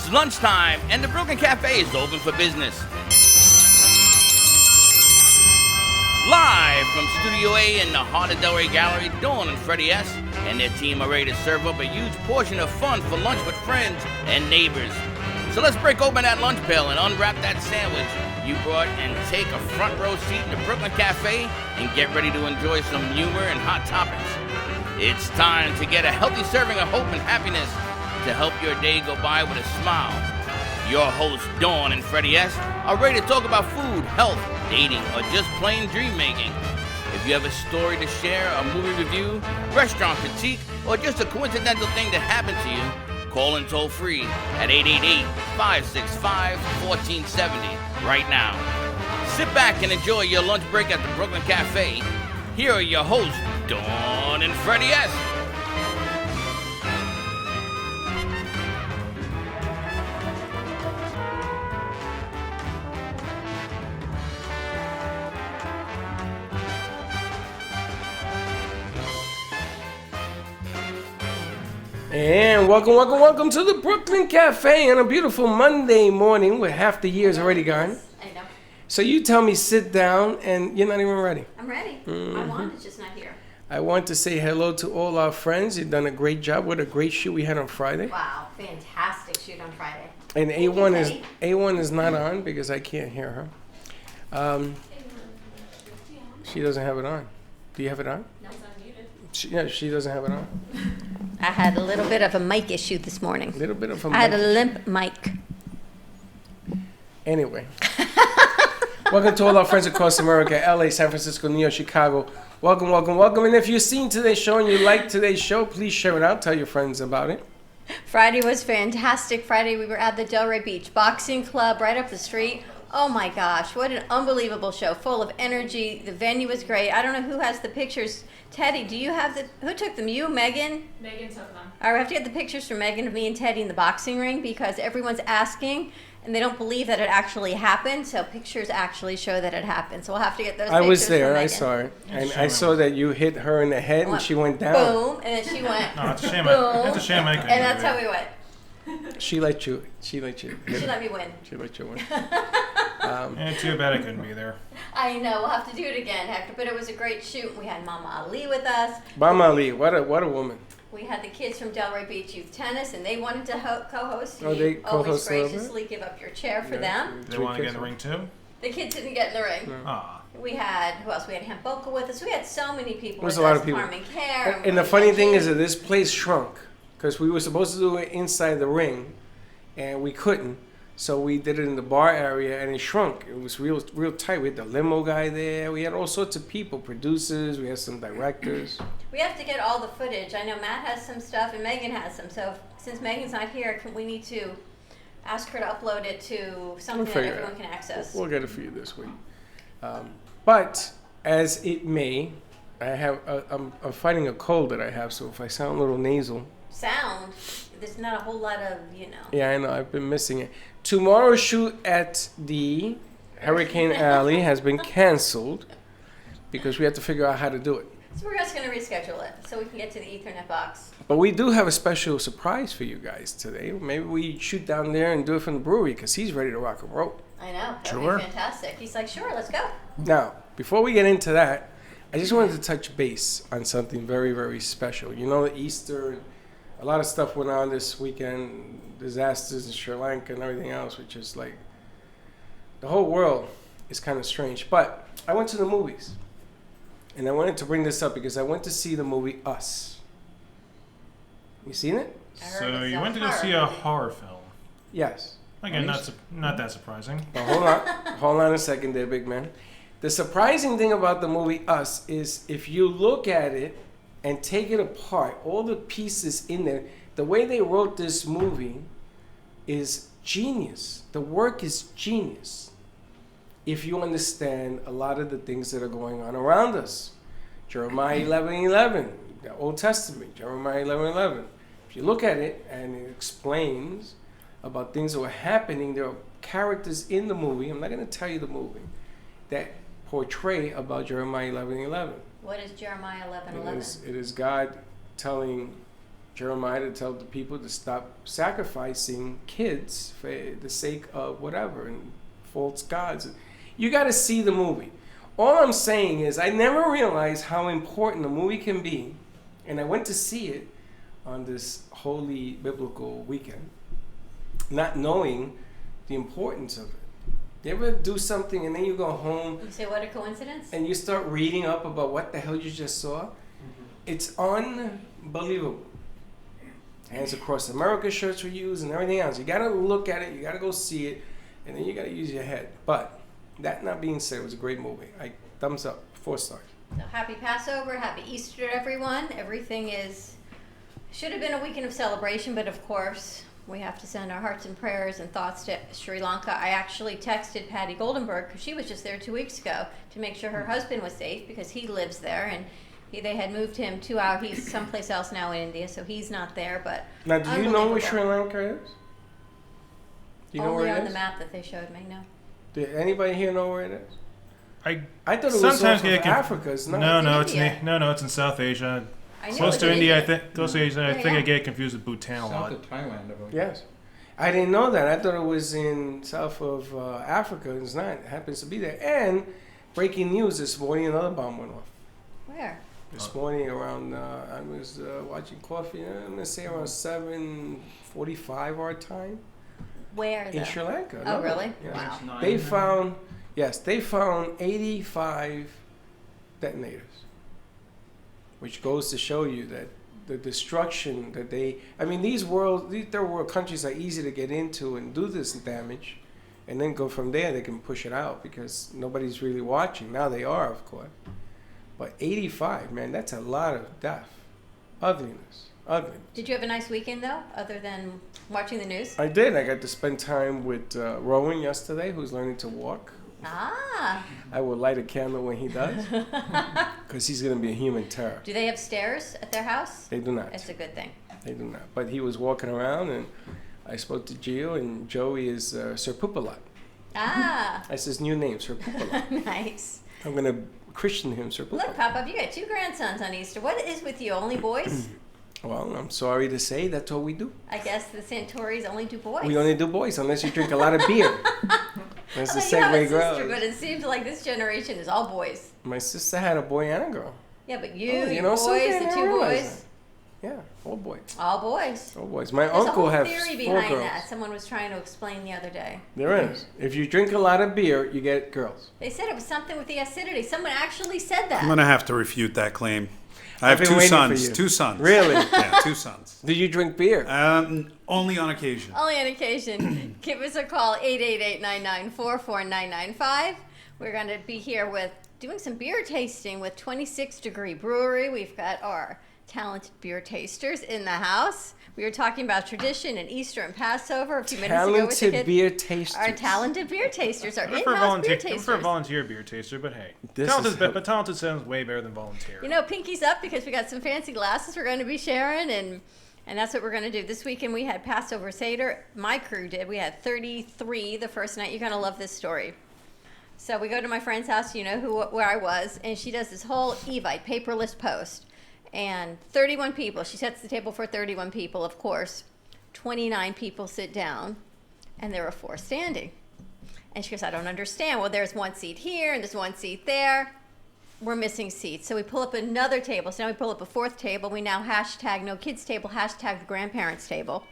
It's lunchtime, and the Brooklyn Cafe is open for business. Live from Studio A in the heart of Delray Gallery, Dawn and Freddie S. and their team are ready to serve up a huge portion of fun for lunch with friends and neighbors. So let's break open that lunch pail and unwrap that sandwich you brought and take a front row seat in the Brooklyn Cafe and get ready to enjoy some humor and hot topics. It's time to get a healthy serving of hope and happiness to help your day go by with a smile. Your hosts, Dawn and Freddie S., are ready to talk about food, health, dating, or just plain dream making. If you have a story to share, a movie review, restaurant critique, or just a coincidental thing that happened to you, call in toll free at 888-565-1470 right now. Sit back and enjoy your lunch break at the Brooklyn Cafe. Here are your hosts, Dawn and Freddie S. And welcome to the Brooklyn Cafe on a beautiful Monday morning where half the year's already gone. I know. So you tell me sit down and you're not even ready. I'm ready. I want, it's just not here. I want to say hello to all our friends. You've done a great job. What a great shoot we had on Friday. Wow, fantastic shoot on Friday. And A1 is not on because I can't hear her. She doesn't have it on. Do you have it on? No, it's unmuted. She doesn't have it on. I had a little bit of a mic issue this morning. A little bit of a I had a limp mic. Anyway. Welcome to all our friends across America, LA, San Francisco, New York, Chicago. Welcome. And if you've seen today's show and you like today's show, please share it out. Tell your friends about it. Friday was fantastic. Friday we were at the Delray Beach Boxing Club right up the street. Oh my gosh, what an unbelievable show, full of energy. The venue was great. I don't know who has the pictures. Teddy, do you have who took them? You, Megan? Megan took them. All right, we have to get the pictures from Megan of me and Teddy in the boxing ring because everyone's asking and they don't believe that it actually happened. So pictures actually show that it happened. So we'll have to get those pictures I was there. from I Megan. saw it. And I saw that you hit her in the head and she went down. Boom, and then she went No, it's a shame. boom. It's a shame I couldn't And do that's it. how we went. She let you. She let me win. She let you win. Too bad I couldn't be there. I know, we'll have to do it again, Hector. But it was a great shoot. We had Mama Ali with us. Mama Ali, what a woman. We had the kids from Delray Beach Youth Tennis, and they wanted to co-host. Oh, they You always co-hosted a little graciously give up your chair for them. They want to get in the ring too? The kids didn't get in the ring. Ah. We had, who else? We had Hamboka with us. We had so many people There's with a lot us. of people. Carmen Care. And the funny thing is that this place shrunk because we were supposed to do it inside the ring and we couldn't. So we did it in the bar area and it shrunk. It was real tight. We had the limo guy there. We had all sorts of people, producers. We had some directors. We have to get all the footage. I know Matt has some stuff and Megan has some. So since Megan's not here, we need to ask her to upload it to something that figure it everyone out. can access. We'll get it for you this week. But as it may, I'm fighting a cold that I have. So if I sound a little nasal. Sound. There's not a whole lot of, Yeah, I know. I've been missing it. Tomorrow's shoot at the Hurricane Alley has been canceled because we had to figure out how to do it. So we're just going to reschedule it so we can get to the Ethernet box. But we do have a special surprise for you guys today. Maybe we shoot down there and do it from the brewery because he's ready to rock and roll. I know. That'd Sure. be fantastic. He's like, sure, let's go. Now, before we get into that, I just wanted to touch base on something very, very special. You know, Easter, a lot of stuff went on this weekend, disasters in Sri Lanka and everything else, which is like, the whole world is kind of strange. But I went to the movies, and I wanted to bring this up because I went to see the movie Us. You seen it? I heard So it's you a went to go horror see a movie. horror film. Yes. Again, not that surprising. But hold on a second there, big man. The surprising thing about the movie Us is if you look at it and take it apart, all the pieces in there, the way they wrote this movie is genius. The work is genius. If you understand a lot of the things that are going on around us. Jeremiah 11:11, the Old Testament, Jeremiah 11:11. If you look at it and it explains about things that were happening, there are characters in the movie, I'm not going to tell you the movie, that portray about Jeremiah 11:11. What is Jeremiah 11:11? It is God telling Jeremiah to tell the people to stop sacrificing kids for the sake of whatever and false gods. You got to see the movie. All I'm saying is I never realized how important a movie can be, and I went to see it on this holy biblical weekend, not knowing the importance of it. You ever do something and then you go home You say, what a coincidence? and you start reading up about what the hell you just saw? It's unbelievable. Hands Across America shirts were used and everything else. You got to look at it, you got to go see it, and then you got to use your head. But that not being said, it was a great movie. Thumbs up, 4 stars. So happy Passover, happy Easter to everyone. Everything should have been a weekend of celebration, but of course, we have to send our hearts and prayers and thoughts to Sri Lanka. I actually texted Patty Goldenberg, because she was just there 2 weeks ago, to make sure her husband was safe, because he lives there, and they had moved him 2 hours. He's someplace else now in India, so he's not there, but Now, do you know where unbelievable. Sri Lanka is? Do you know Only where it on is? the map that they showed me, no. Did anybody here know where it is? I I thought it was sometimes off of get Africa. It's not. no, It's it's India. it's in South Asia. I know Close it's to in India, I think. Close to Asia, I Yeah, think I yeah. get confused with Bhutan a South lot. of Thailand, I believe. Yes. I didn't know that. I thought it was in south of Africa. It's not. It happens to be there. And breaking news this morning, another bomb went off. Where? This morning around, I was watching coffee, I'm going to say around 7:45 our time Where, in though? Sri Lanka. Oh, No, really? yeah. Wow. They found 85 detonators, which goes to show you that the destruction that these third world countries are easy to get into and do this damage, and then go from there. They can push it out because nobody's really watching. Now they are, of course. But 85, man, that's a lot of death, ugliness. Did you have a nice weekend, though, other than watching the news? I did. I got to spend time with Rowan yesterday, who's learning to walk. Ah. I will light a candle when he does, because he's going to be a human terror. Do they have stairs at their house? They do not. That's a good thing. They do not. But he was walking around, and I spoke to Gio, and Joey is Sir Poopalat. Ah. That's his new name, Sir Poopalat. Nice. I'm going to Christian him, Sir Look, Poopalat. Pop-Up, you got 2 grandsons on Easter. What is with you? Only boys? Well, I'm sorry to say, that's all we do. I guess the Santoris only do boys. We only do boys, unless you drink a lot of beer. That's the You have a segue sister, grows. but it seems like this generation is all boys. My sister had a boy and a girl. Yeah, but you, Oh, you your know boys, something? I the never 2 realized boys, Yeah, all boys. all boys. All boys. My There's a uncle whole has theory 4 behind girls. that. Someone was trying to explain the other day. There is. If you drink a lot of beer, you get girls. They said it was something with the acidity. Someone actually said that. I'm going to have to refute that claim. I I've have been 2 waiting for sons. you. 2 sons. Really? Yeah, 2 sons. Do you drink beer? Only on occasion. Only on occasion. Give us a call, 888-994-4995. We're going to be here doing some beer tasting with 26 Degree Brewery. We've got our talented beer tasters in the house. We were talking about tradition and Easter and Passover a few minutes ago with the Talented kids. beer tasters. Our talented beer tasters, our I prefer in-house beer I prefer tasters. volunteer beer taster, but hey, This talented, is- but talented sounds way better than volunteer. You know, pinky's up because we got some fancy glasses we're going to be sharing, and that's what we're going to do. This weekend we had Passover Seder. My crew did. We had 33 the first night. You're going to love this story. So we go to my friend's house, you know where I was, and she does this whole Evite paperless post. And 31 people. She sets the table for 31 people, of course. 29 people sit down, and there are 4 standing. And she goes, I don't understand. Well, there's 1 seat here, and there's 1 seat there. We're missing seats. So we pull up another table. So now we pull up a 4th table. We now hashtag no kids table, hashtag the grandparents table.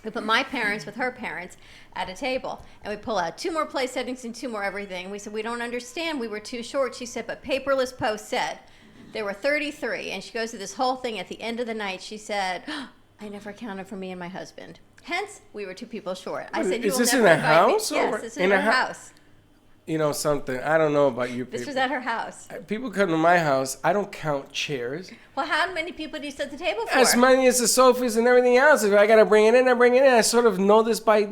We put my parents with her parents at a table. And we pull out 2 more place settings and 2 more everything. We said, we don't understand. We were too short. She said, but paperless post said there were 33. And she goes through this whole thing. At the end of the night, she said, I never accounted for me and my husband. Hence, we were 2 people short. I said, you Is will this never in a invite me. house or Yes, this is in in a her hou- house. You know something? I don't know about you people. This was at her house. People come to my house. I don't count chairs. Well, how many people do you set the table for? As many as the sofas and everything else. If I got to bring it in, I bring it in. I sort of know this by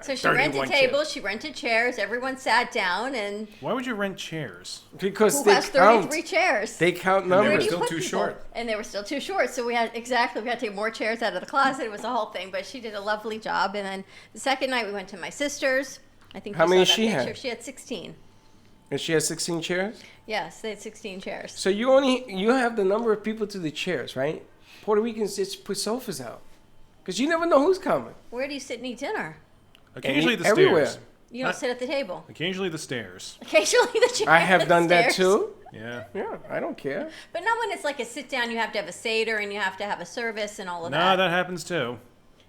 So she 31 rented chairs. tables, she rented chairs, everyone sat down, and Why would you rent chairs? Because who they has count. 33 chairs? They count Where do numbers. you still put too people? short. And they were still too short, so we had to take more chairs out of the closet. It was a whole thing, but she did a lovely job. And then the second night we went to my sister's. I think How you many saw that she picture. had? She had 16. And she has 16 chairs. Yes, they had 16 chairs. So you have the number of people to the chairs, right? Puerto Ricans just put sofas out. Because you never know who's coming. Where do you sit and eat dinner? Occasionally the Everywhere. stairs. You don't sit at the table. Occasionally the stairs. Occasionally the chair. I have and done that stairs. too. Yeah. Yeah, I don't care. But not when it's like a sit down. You have to have a seder and you have to have a service and all of No, that. that happens too.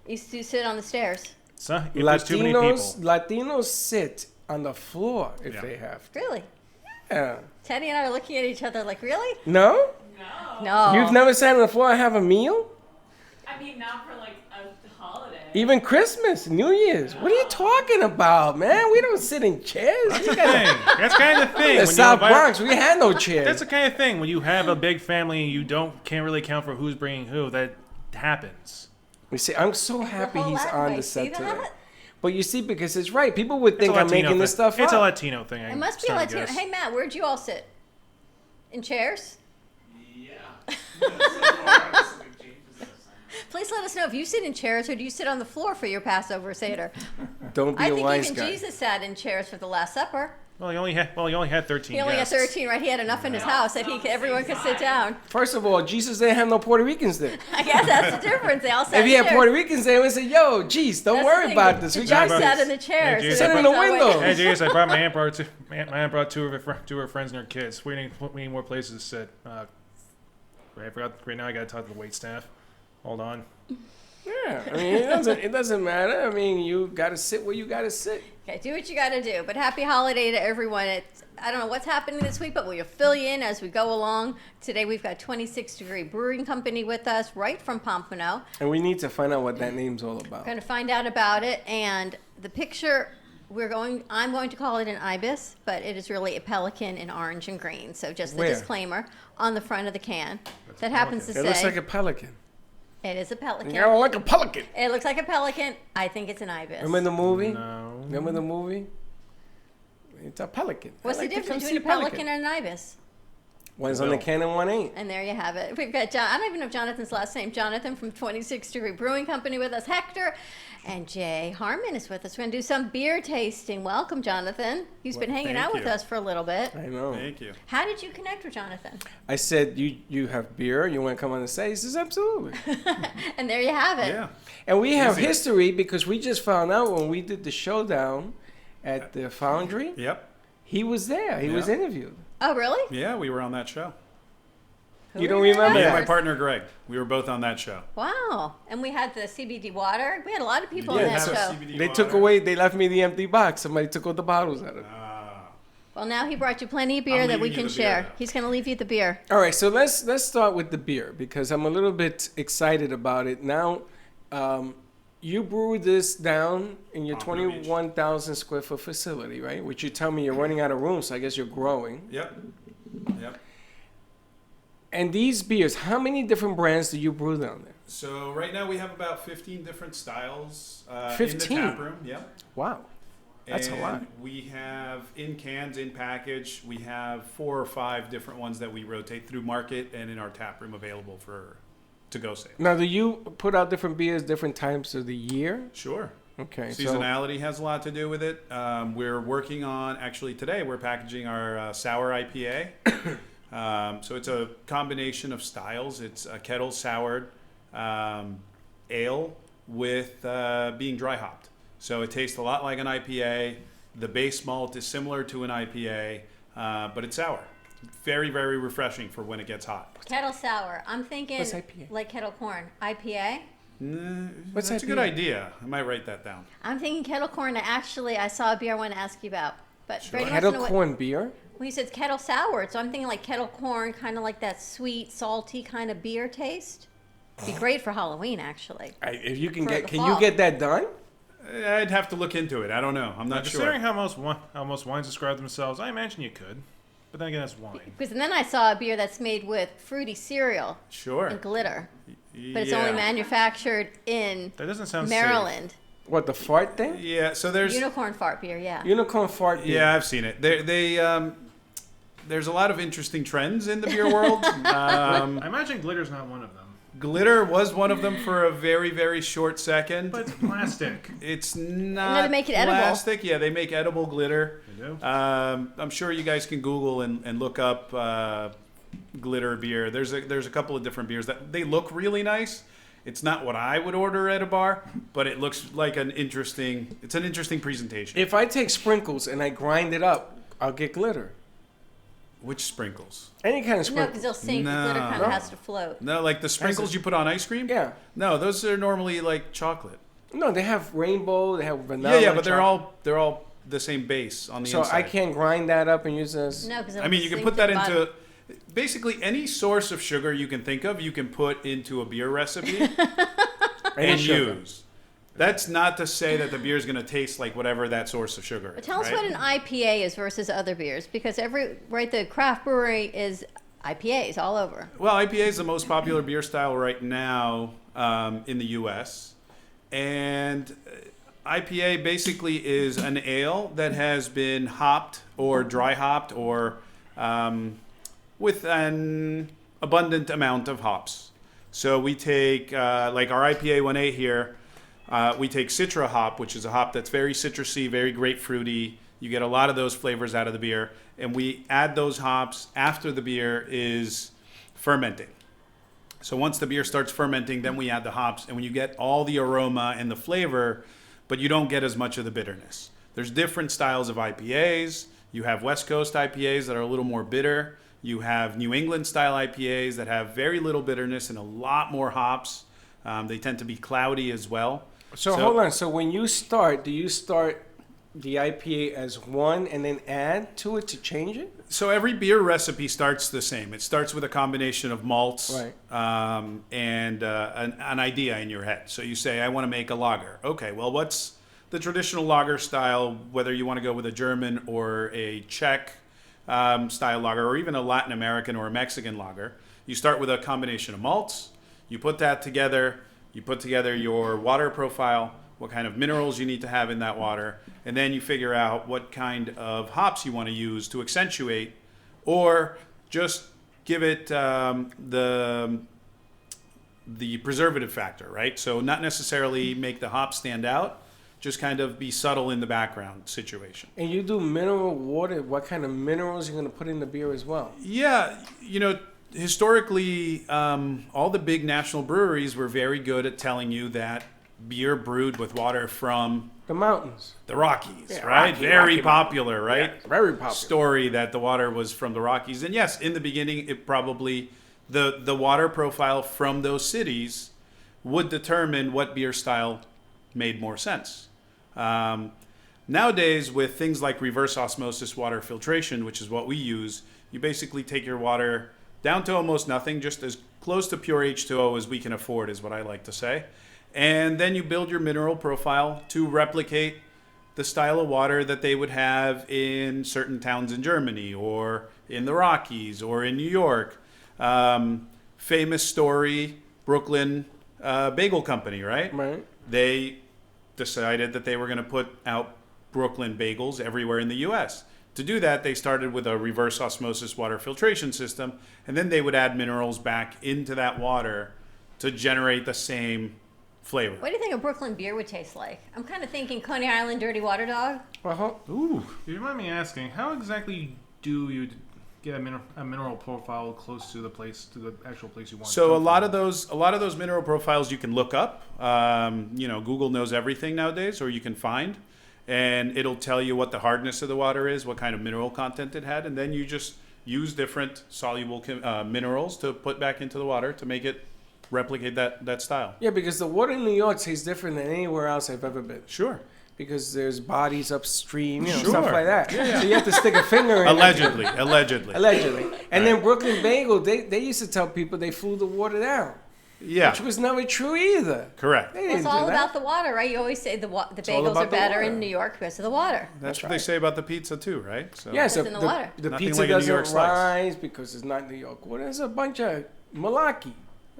You do sit on the stairs. So, if there's too many people. Latinos sit on the floor if Yeah. they have to. Really? Yeah. Teddy and I are looking at each other like, really? No? No. You've never sat on the floor and have a meal? I mean, not for like a holiday. Even Christmas, New Year's. What are you talking about, man? We don't sit in chairs. That's the thing. That's kind of the thing. In the when you South invite- Bronx, we had no chairs. That's the kind of thing when you have a big family and you can't really count for who's bringing who. That happens. You see, I'm so happy whole he's Latin on way. the See set today. that? But you see, because it's right. People would It's a think I'm Latino making this thing. stuff It's a up. Latino thing. It must be Latino. Hey, Matt, where'd you all sit? In chairs? Please let us know if you sit in chairs or do you sit on the floor for your Passover Seder? Don't be I a think wise even guy. Jesus sat in chairs for the Last Supper. Well, he only had 13. He only had guests. 13, right? He had enough in his house that everyone could sit down. First of all, Jesus didn't have no Puerto Ricans there. I guess that's the difference. They all sat If he in had chairs. Puerto Ricans there, we say, "Yo, geez, don't That's worry the thing, about the- this. The We Jews got sat this." in the chairs. Hey, so Sit they in could the not wait. window. Hey, Jesus, I brought my aunt brought two of her friends and her kids. We need more places to sit. I forgot. Right now, I got to talk to the wait staff. Hold on. Yeah, I mean, it doesn't matter. I mean, you got to sit where you got to sit. Okay, do what you got to do. But happy holiday to everyone. I don't know what's happening this week, but we'll fill you in as we go along. Today we've got 26 Degree Brewing Company with us, right from Pompano. And we need to find out what that name's all about. We're going to find out about it. And the picture, I'm going to call it an ibis, but it is really a pelican in orange and green. So just the Where? disclaimer on the front of the can. That happens to It say looks like a pelican. it is a pelican. You don't like a pelican. It looks like a pelican. I think it's an ibis. Remember the movie? No. Remember the movie? It's a pelican. What's I like the to difference come see between a pelican and an ibis? One's on the can and one ain't. And there you have it. We've got John. I don't even know Jonathan's last name. Jonathan from 26 Degree Brewing Company with us. Hector and Jay Harmon is with us. We're going to do some beer tasting. Welcome, Jonathan. He's been hanging thank out with you. us for a little bit. I know. Thank you. How did you connect with Jonathan? I said, you have beer? You want to come on the set? He says, absolutely. And there you have it. Yeah. And we have Easy. history because we just found out when we did the showdown at the Foundry, Yep. he was there. He was Yeah. interviewed. Oh, really? Yeah, we were on that show. Who You don't were your remember Me and that? my partner Greg. We were both on that show. Wow. And we had the CBD water. We had a lot of people Yeah, on that so show. CBD They water. took away, they left me the empty box. Somebody took all the bottles out of it. Well, now he brought you plenty of beer I'm that we leaving can you the beer share. now. He's going to leave you the beer. All right, so let's start with the beer because I'm a little bit excited about it. Now, you brewed this down in your Pompano Beach. 21,000 square foot facility, right? Which you tell me you're running out of room, so I guess you're growing. Yep. Yep. And these beers, how many different brands do you brew down there? So right now we have about 15 different styles in 15? the tap room. Yep. Wow, that's a And lot. we have in cans, in package, we have 4 or 5 different ones that we rotate through market and in our tap room available for to-go sale. Now, do you put out different beers different times of the year? Sure. Okay, so Seasonality has a lot to do with it. We're working on, actually today, we're packaging our sour IPA. So it's a combination of styles. It's a kettle soured ale with being dry hopped. So it tastes a lot like an IPA. The base malt is similar to an IPA, but it's sour. Very, very refreshing for when it gets hot. Kettle sour. I'm thinking What's IPA? like kettle corn. IPA? What's That's a good IPA? idea. I might write that down. I'm thinking kettle corn. Actually, I saw a beer I want to ask you about. But Brady wants to kettle know what- corn beer? Well, he said kettle sour, so I'm thinking like kettle corn, kind of like that sweet, salty kind of beer taste. Be great for Halloween, actually. If you can For get, the can you fall. get that done? I'd have to look into it. I don't know. I'm not sure. Considering how most wines describe themselves, I imagine you could. But then again, that's wine. Because then I saw a beer that's made with fruity cereal Sure. and glitter, but it's Yeah. only manufactured in That doesn't sound Maryland. What, the fart thing? Yeah. So there's. Unicorn fart beer, yeah. Unicorn fart beer. Yeah, I've seen it. There's a lot of interesting trends in the beer world. I imagine glitter's not one of them. Glitter was one of them for a very, very short second. But it's plastic. It's not they make it edible. plastic. Yeah, they make edible glitter. They do? I'm sure you guys can Google and look up glitter beer. There's a couple of different beers that they look really nice. It's not what I would order at a bar, but it looks like an interesting presentation. If I take sprinkles and I grind it up, I'll get glitter. Which sprinkles? Any kind of No, sprinkle. because they'll sink. The glitter kind No. of has to float. No, like the sprinkles you put on ice cream? Yeah. No, those are normally like chocolate. No, they have rainbow. They have vanilla. Yeah, but they're chocolate. all the same base on the So inside. I can't grind that up and use this. No, because I mean, you can put that into basically any source of sugar you can think of. You can put into a beer recipe Any and sugar. use. That's not to say that the beer is going to taste like whatever that source of sugar But is. tell us right? what an IPA is versus other beers, because the craft brewery is IPAs all over. Well, IPA is the most popular beer style right now in the U.S. And IPA basically is an ale that has been hopped or dry hopped or with an abundant amount of hops. So we take, like our IPA 1A here, we take Citra hop, which is a hop that's very citrusy, very grapefruity. You get a lot of those flavors out of the beer. And we add those hops after the beer is fermenting. So once the beer starts fermenting, then we add the hops. And when you get all the aroma and the flavor, but you don't get as much of the bitterness. There's different styles of IPAs. You have West Coast IPAs that are a little more bitter. You have New England style IPAs that have very little bitterness and a lot more hops. They tend to be cloudy as well. So hold on. So when you start, do you start the IPA as one and then add to it to change it? So every beer recipe starts the same. It starts with a combination of malts and an idea in your head. So you say, I want to make a lager. Okay, well, what's the traditional lager style, whether you want to go with a German or a Czech style lager, or even a Latin American or a Mexican lager? You start with a combination of malts. You put that together. You put together your water profile, what kind of minerals you need to have in that water, and then you figure out what kind of hops you want to use to accentuate, or just give it the preservative factor, right? So not necessarily make the hops stand out, just kind of be subtle in the background situation. And you do mineral water. What kind of minerals you're going to put in the beer as well? Yeah, historically, all the big national breweries were very good at telling you that beer brewed with water from The mountains. the Rockies, Yeah, right? Rocky Very popular, right? Yeah, very popular. Story that the water was from the Rockies. And yes, in the beginning, it probably, the water profile from those cities would determine what beer style made more sense. Nowadays, with things like reverse osmosis water filtration, which is what we use, you basically take your water down to almost nothing, just as close to pure H2O as we can afford, is what I like to say. And then you build your mineral profile to replicate the style of water that they would have in certain towns in Germany or in the Rockies or in New York. Famous story, Brooklyn Bagel Company, right? Right. They decided that they were going to put out Brooklyn bagels everywhere in the U.S. To do that, they started with a reverse osmosis water filtration system, and then they would add minerals back into that water to generate the same flavor. What do you think a Brooklyn beer would taste like? I'm kind of thinking Coney Island Dirty Water Dog. Uh-huh. Ooh, if you mind me asking, how exactly do you get a mineral profile close to the actual place you want? So a lot of those mineral profiles you can look up. Google knows everything nowadays, or you can find, and it'll tell you what the hardness of the water is, what kind of mineral content it had, and then you just use different soluble minerals to put back into the water to make it replicate that style. Yeah, because the water in New York tastes different than anywhere else I've ever been. Sure. Because there's bodies upstream, Sure. stuff like that. So you have to stick a finger in it. Allegedly. Allegedly. And then Brooklyn Bagel, they used to tell people they flew the water down. Yeah. Which was never true either. Correct. They Well, didn't it's all do about that. the water, right? You always say the all bagels about are the better water. in New York because of the water. That's what they say about the pizza too, right? So Yeah, so What's in the water? the Nothing pizza like a New doesn't York slice. rise because it's not New York water. There's a bunch of malarkey.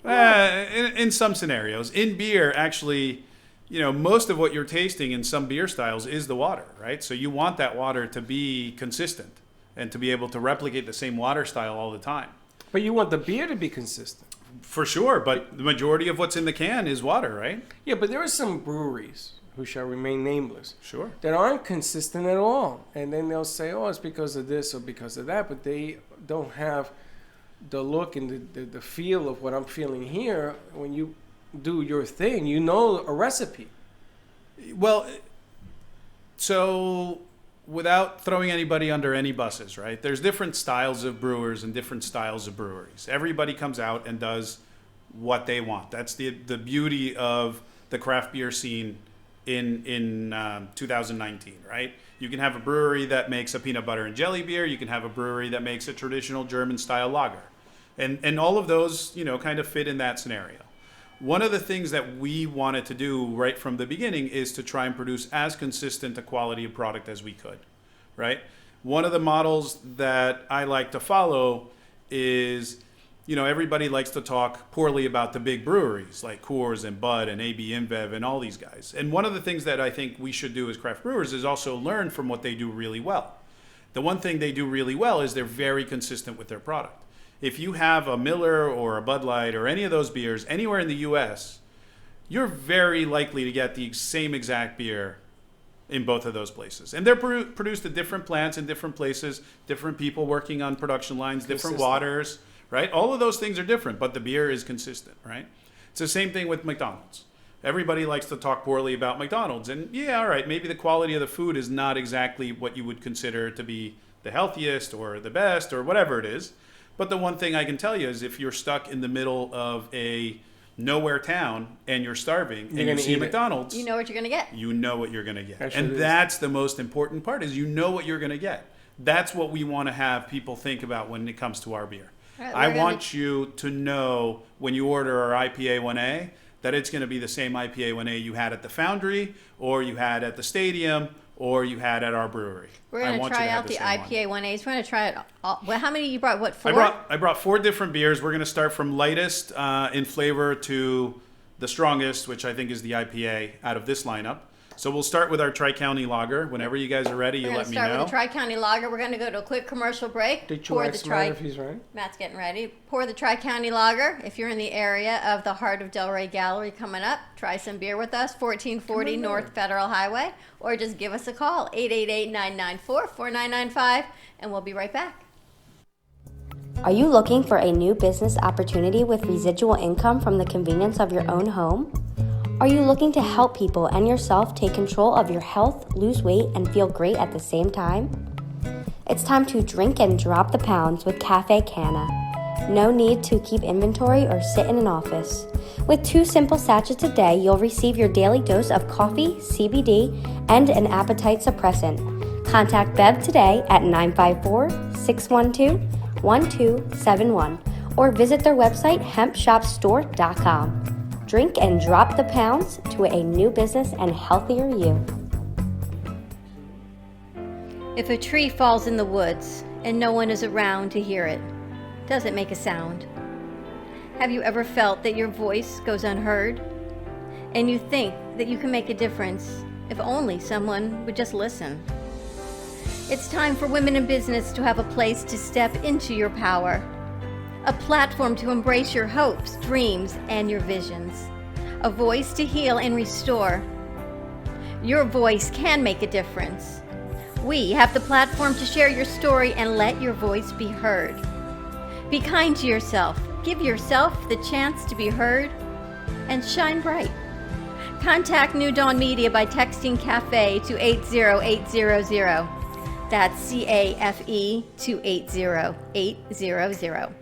in some scenarios. In beer, actually, most of what you're tasting in some beer styles is the water, right? So you want that water to be consistent and to be able to replicate the same water style all the time. But you want the beer to be consistent. For sure, but the majority of what's in the can is water, right? Yeah, but there are some breweries who shall remain nameless Sure. that aren't consistent at all. And then they'll say, oh, it's because of this or because of that, but they don't have the look and the feel of what I'm feeling here, when you do your thing, you know a recipe. Well, so without throwing anybody under any buses, right? There's different styles of brewers and different styles of breweries. Everybody comes out and does what they want. That's the beauty of the craft beer scene in 2019, right? You can have a brewery that makes a peanut butter and jelly beer. You can have a brewery that makes a traditional German style lager, and all of those, you know, kind of fit in that scenario. One of the things that we wanted to do right from the beginning is to try and produce as consistent a quality of product as we could, right? One of the models that I like to follow is, you know, everybody likes to talk poorly about the big breweries like Coors and Bud and AB InBev and all these guys. And one of the things that I think we should do as craft brewers is also learn from what they do really well. The one thing they do really well is they're very consistent with their product. If you have a Miller or a Bud Light or any of those beers anywhere in the US, you're very likely to get the same exact beer in both of those places. And they're produced at different plants in different places, different people working on production lines, different waters, right? All of those things are different, but the beer is consistent, right? It's the same thing with McDonald's. Everybody likes to talk poorly about McDonald's. And yeah, all right, maybe the quality of the food is not exactly what you would consider to be the healthiest or the best or whatever it is. But the one thing I can tell you is if you're stuck in the middle of a nowhere town and you're starving and you see McDonald's, you know what you're going to get. You know what you're going to get. And that's the most important part, is you know what you're going to get. That's what we want to have people think about when it comes to our beer. Right, I want you to know when you order our IPA 1A that it's going to be the same IPA 1A you had at the Foundry or you had at the stadium or you had at our brewery. We're going to try out the IPA 1As. We're going to try it all. Well, how many you brought? What, 4? I brought 4 different beers. We're going to start from lightest in flavor to the strongest, which I think is the IPA out of this lineup. So we'll start with our Tri-County Lager. Whenever you guys are ready, you let me know. We're going to start with the Tri-County Lager. We're going to go to a quick commercial break. Did you ask Matt if he's ready? Matt's getting ready. Pour the Tri-County Lager. If you're in the area of the Heart of Delray Gallery coming up, try some beer with us, 1440 North Federal Highway, or just give us a call, 888-994-4995, and we'll be right back. Are you looking for a new business opportunity with residual income from the convenience of your own home? Are you looking to help people and yourself take control of your health, lose weight, and feel great at the same time? It's time to drink and drop the pounds with Cafe Canna. No need to keep inventory or sit in an office. With 2 simple sachets a day, you'll receive your daily dose of coffee, CBD, and an appetite suppressant. Contact Bev today at 954-612-1271 or visit their website hempshopstore.com. Drink and drop the pounds to a new business and healthier you. If a tree falls in the woods and no one is around to hear it, does it make a sound? Have you ever felt that your voice goes unheard? And you think that you can make a difference if only someone would just listen? It's time for women in business to have a place to step into your power. A platform to embrace your hopes, dreams, and your visions. A voice to heal and restore. Your voice can make a difference. We have the platform to share your story and let your voice be heard. Be kind to yourself. Give yourself the chance to be heard and shine bright. Contact New Dawn Media by texting CAFE to 80800. That's CAFE to 80800.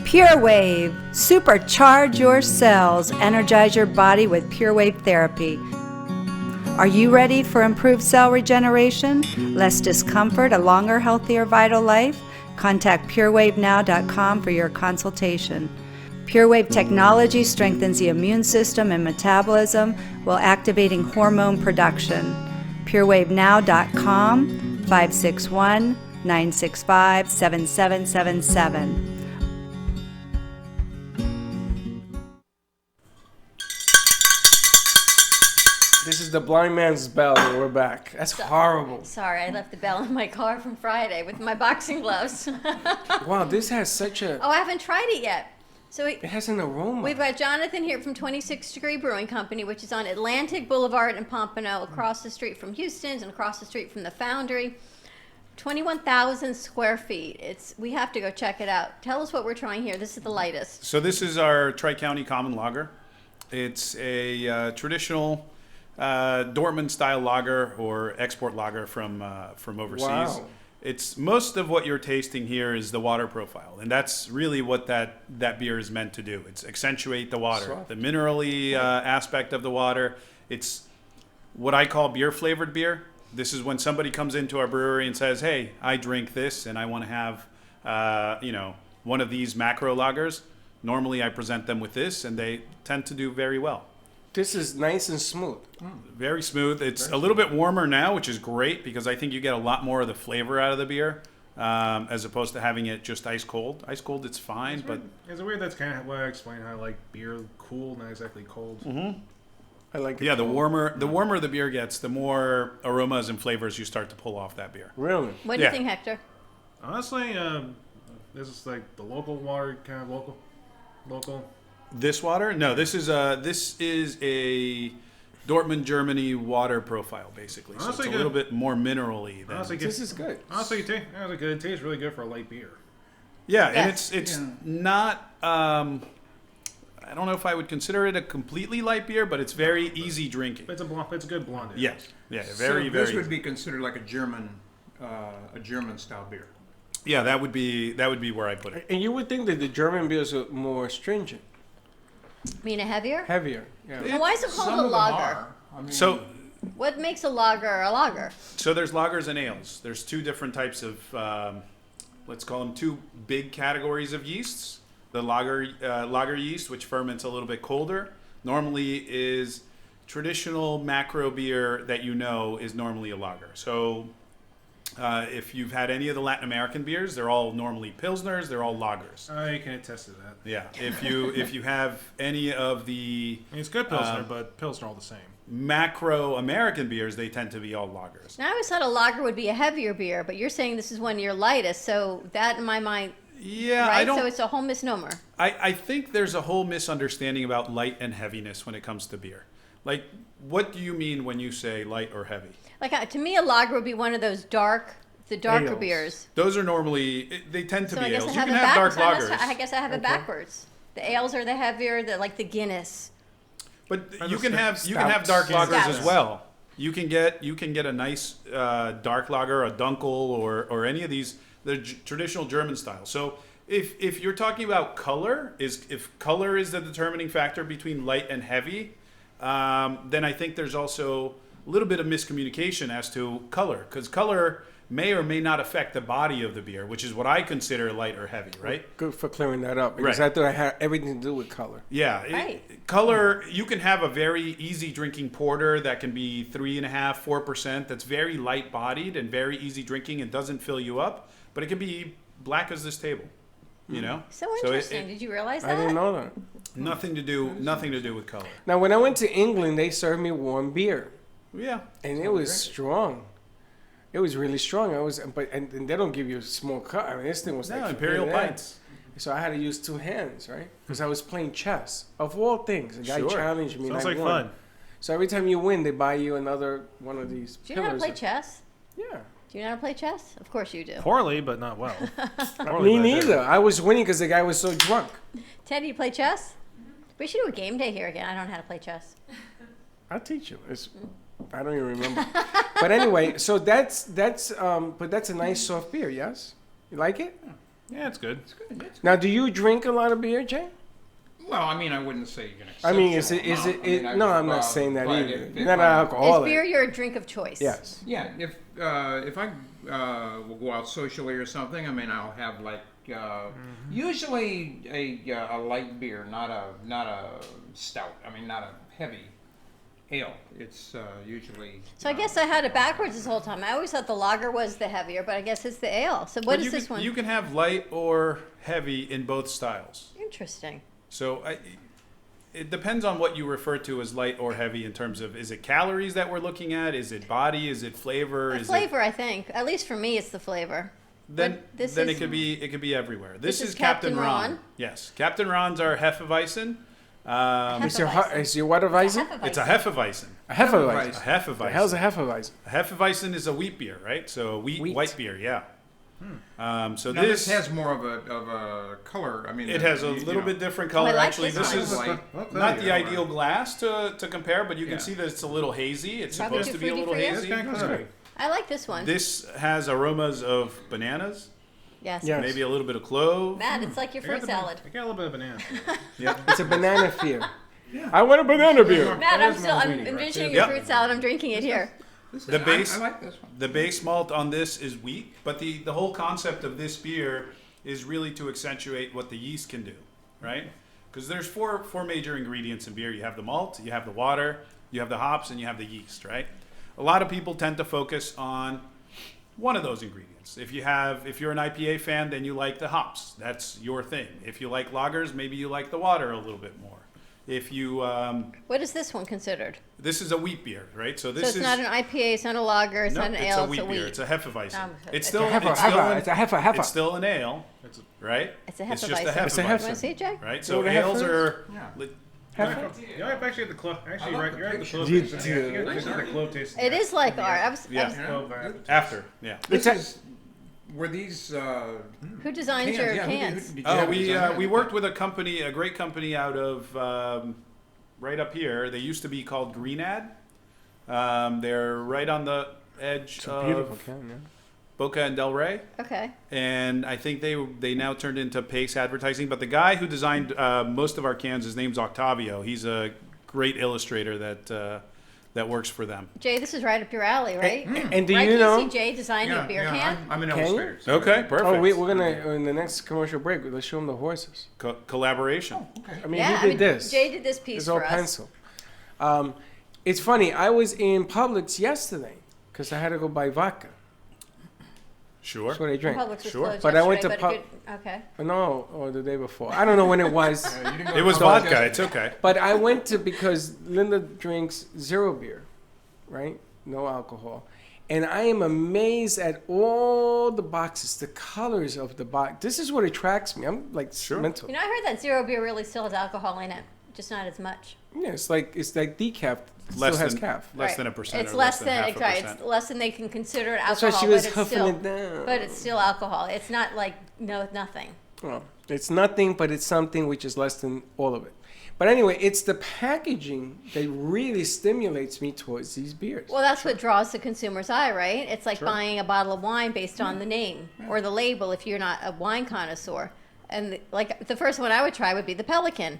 Pure Wave. Supercharge your cells. Energize your body with Pure Wave therapy. Are you ready for improved cell regeneration, less discomfort, a longer, healthier, vital life? Contact purewavenow.com for your consultation. Pure Wave technology strengthens the immune system and metabolism while activating hormone production. purewavenow.com, 561-965-7777. This is the blind man's bell, and we're back. That's horrible. Sorry, I left the bell in my car from Friday with my boxing gloves. Wow, this has such a... Oh, I haven't tried it yet. So It has an aroma. we've got Jonathan here from 26 Degree Brewing Company, which is on Atlantic Boulevard in Pompano, across the street from Houston's and across the street from the Foundry. 21,000 square feet. We have to go check it out. Tell us what we're trying here. This is the lightest. So this is our Tri-County Common Lager. It's a traditional Dortmund style lager or export lager from overseas. Wow. It's most of what you're tasting here is the water profile, and that's really what that beer is meant to do. It's accentuate the water, Soft. the minerally aspect of the water. It's what I call beer flavored beer. This is when somebody comes into our brewery and says, "Hey, I drink this, and I want to have one of these macro lagers." Normally, I present them with this, and they tend to do very well. This is nice and smooth. Very smooth. It's a little bit warmer now, which is great because I think you get a lot more of the flavor out of the beer as opposed to having it just ice cold. Ice cold, it's fine, but It's weird. That's kind of why I explain how I like beer cool, not exactly cold. I like it. yeah, the warmer the beer gets, the more aromas and flavors you start to pull off that beer. Really? What do Yeah. you think, Hector? Honestly, this is like the local water, kind of local. This water? No, this is a Dortmund, Germany water profile basically. So it's Honestly, a good. little bit more minerally than Honestly, This is good. honestly, it tastes really good for a light beer. yeah, and Yes. it's not. I don't know if I would consider it a completely light beer, but it's very easy drinking. It's a good blonde. ale. Yes, yeah, So very, this very. would be considered like a German style beer. Yeah, that would be where I put it. And you would think that the German beers are more stringent, Mean a heavier? heavier. Yeah. And why is it called Some a of them lager? are. I mean, So What makes a lager a lager? there's lagers and ales. There's two different types of, let's call them two big categories of yeasts. The lager yeast, which ferments a little bit colder, normally is traditional macro beer that is normally a lager. So if you've had any of the Latin American beers, they're all normally pilsners. They're all lagers. I can attest to that. Yeah. If you have any of the I mean, it's good Pilsner, but Pilsner all the same. macro American beers, they tend to be all lagers. Now, I always thought a lager would be a heavier beer, but you're saying this is one of your lightest, so that in my mind, Yeah, right? I don't. So it's a whole misnomer. I think there's a whole misunderstanding about light and heaviness when it comes to beer. Like, what do you mean when you say light or heavy? Like to me, a lager would be one of those darker Ales. beers. Those are normally they tend to So be I guess ales. I You have can it have dark backwards. lagers, I guess I have it backwards. The ales are the heavier, like the Guinness. but Or you the can have stouts. dark lagers Stouts. as well. You can get a nice dark lager, a Dunkel, or any of these the traditional German style. So if you're talking about color, if color is the determining factor between light and heavy, then I think there's also a little bit of miscommunication as to color, because color may or may not affect the body of the beer, which is what I consider light or heavy, right? Good for clearing that up because Right. I thought it had everything to do with color. Yeah, Right. color. You can have a very easy drinking porter that can be 3.5%, 4%. That's very light bodied and very easy drinking and doesn't fill you up. But it can be black as this table, you know. So it- interesting. Did you realize that? I didn't know that. nothing to do with color. Now, when I went to England, they served me warm beer, Yeah, and it was strong. It was really strong. And they don't give you a small cup. I mean, this thing was no like imperial yeah. pints. So I had to use two hands, right? Because I was playing chess. Of all things, the guy Sure. challenged me. Sounds and I like won. fun. So every time you win, they buy you another one of these. Do you know how to pillars. play chess? Yeah. Do you know how to play chess? Of course you do. Poorly, but not well. Me neither. I was winning because the guy was so drunk. Ted, do you play chess? We should do a game day here again. I don't know how to play chess. I'll teach you. I don't even remember. But anyway, so that's a nice soft beer. Yes, you like it? Yeah, it's good. Now, do you drink a lot of beer, Jay? Well, I mean, I wouldn't say an I mean, is exceptional it? amount. I mean, No, I'm not saying that but either. if You're not an I'm- Is alcoholic. beer your drink of choice? Yes. Yeah, if I will go out socially or something, I mean, I'll have like usually a light beer, not a stout. I mean, not a heavy ale. It's usually. So I guess I had it backwards this whole time. I always thought the lager was the heavier, but I guess it's the ale. So what But is you this can, one? You can have light or heavy in both styles. Interesting. So it depends on what you refer to as light or heavy in terms of, is it calories that we're looking at? Is it body? Is it flavor? The Is flavor, I think. At least for me, it's the flavor. then But this then is- it could be everywhere. This This is is Captain Captain Ron. Ron. Yes, Captain Ron's our Hefeweizen. Is your what Weizen? It's a Hefeweizen. A Hefeweizen. A Hefeweizen. The hell's a Hefeweizen? A Hefeweizen is a wheat beer, right? So Wheat. white beer, yeah. So Now this has more of a color. I mean, it has a little bit different color. I like Actually, this this one. is Like, not the ideal glass to compare, but you can Yeah. see that it's a little hazy. It's Probably supposed too to be a fruity little for you? hazy. That's kind of good. I like this one. This has aromas of bananas, yes. Yeah. maybe a little bit of clove. Matt, it's like your fruit salad. I got a little bit of banana. Yeah. It's a banana beer. I want a banana beer. Matt, That is more I'm weedy, right? envisioning Yep. your fruit salad. I'm drinking it here. The base- I like this one. The base malt on this is wheat, but the whole concept of this beer is really to accentuate what the yeast can do, right? Because there's four major ingredients in beer. You have the malt, you have the water, you have the hops, and you have the yeast, right? A lot of people tend to focus on one of those ingredients. If you're an IPA fan, then you like the hops. That's your thing. If you like lagers, maybe you like the water a little bit more. If you What is this one considered? this is a wheat beer, right? So this So it's is not an IPA, it's not a lager, it's no, not an it's ale, a wheat it's a beer. wheat. It's a Hefeweizen. It's It's a still Heffa, it's still heffa. an, It's a heffa. It's still an ale, right? It's a It's just a Hefeweizen. It's a Hefeweizen. You want to see it, Jay? Right? You So know what a ales Heffa are Yeah. li- You're actually at the clove. Actually, I love right, the you're at the picture. clove You tasting. do. You guys have the clove tasting. It is like art. I was, Yeah. Clove, after, yeah. This It's is were these who designs cans? your Yeah, cans? did you Oh, have we design? we worked with a great company out of right up here. They used to be called Greenad. They're right on the edge It's a beautiful of can, yeah. Boca and Del Rey. Okay. And I think they now turned into Pace Advertising. But the guy who designed most of our cans, his name's Octavio. He's a great illustrator that works for them. Jay, this is right up your alley, right? And do right? you Can know? you see Jay designing a beer can? I'm an Can you? illustrator. so- Okay, perfect. Oh, we're gonna in the next commercial break. Let's show them the horses. Collaboration. Okay. I mean, Yeah, he did this. Jay did this piece It's all for us. pencil. It's funny. I was in Publix yesterday because I had to go buy vodka. Sure. That's what I drank. Publix was Sure. closed But I went yesterday, to but it could- okay. No, or the day before. I don't know when it was. You didn't go It to was Publix vodka. yesterday. It's okay. But I went to because Linda drinks zero beer, right? No alcohol. And I am amazed at all the boxes, the colors of the box. This is what attracts me. I'm like mental. You know, I heard that zero beer really still has alcohol in it, just not as much. Yeah, it's like decaf. It Less still has than calf. less Right. than a percent. It's or less than half a exactly. percent. It's less than they can consider it That's alcohol. why she was but it's huffing still, it down. But it's still alcohol. It's not like nothing. Well, it's nothing, but it's something which is less than all of it. But anyway, it's the packaging that really stimulates me towards these beers. Well, that's what draws the consumer's eye, right? It's like buying a bottle of wine based on the name or the label if you're not a wine connoisseur. And like the first one I would try would be the Pelican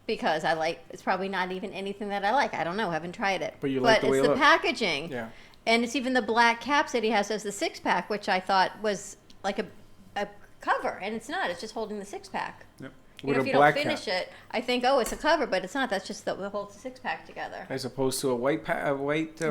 because I like it's probably not even anything that I like. I don't know, haven't tried it. But you like the way it's it the looks. packaging. Yeah. And it's even the black caps that he has as the 6-pack, which I thought was like a cover, and it's not. It's just holding the 6-pack. Yep. You With know, a if you don't black finish cap. it, I think, oh, it's a cover, but it's not. That's just that holds the 6-pack together. As opposed to a white They're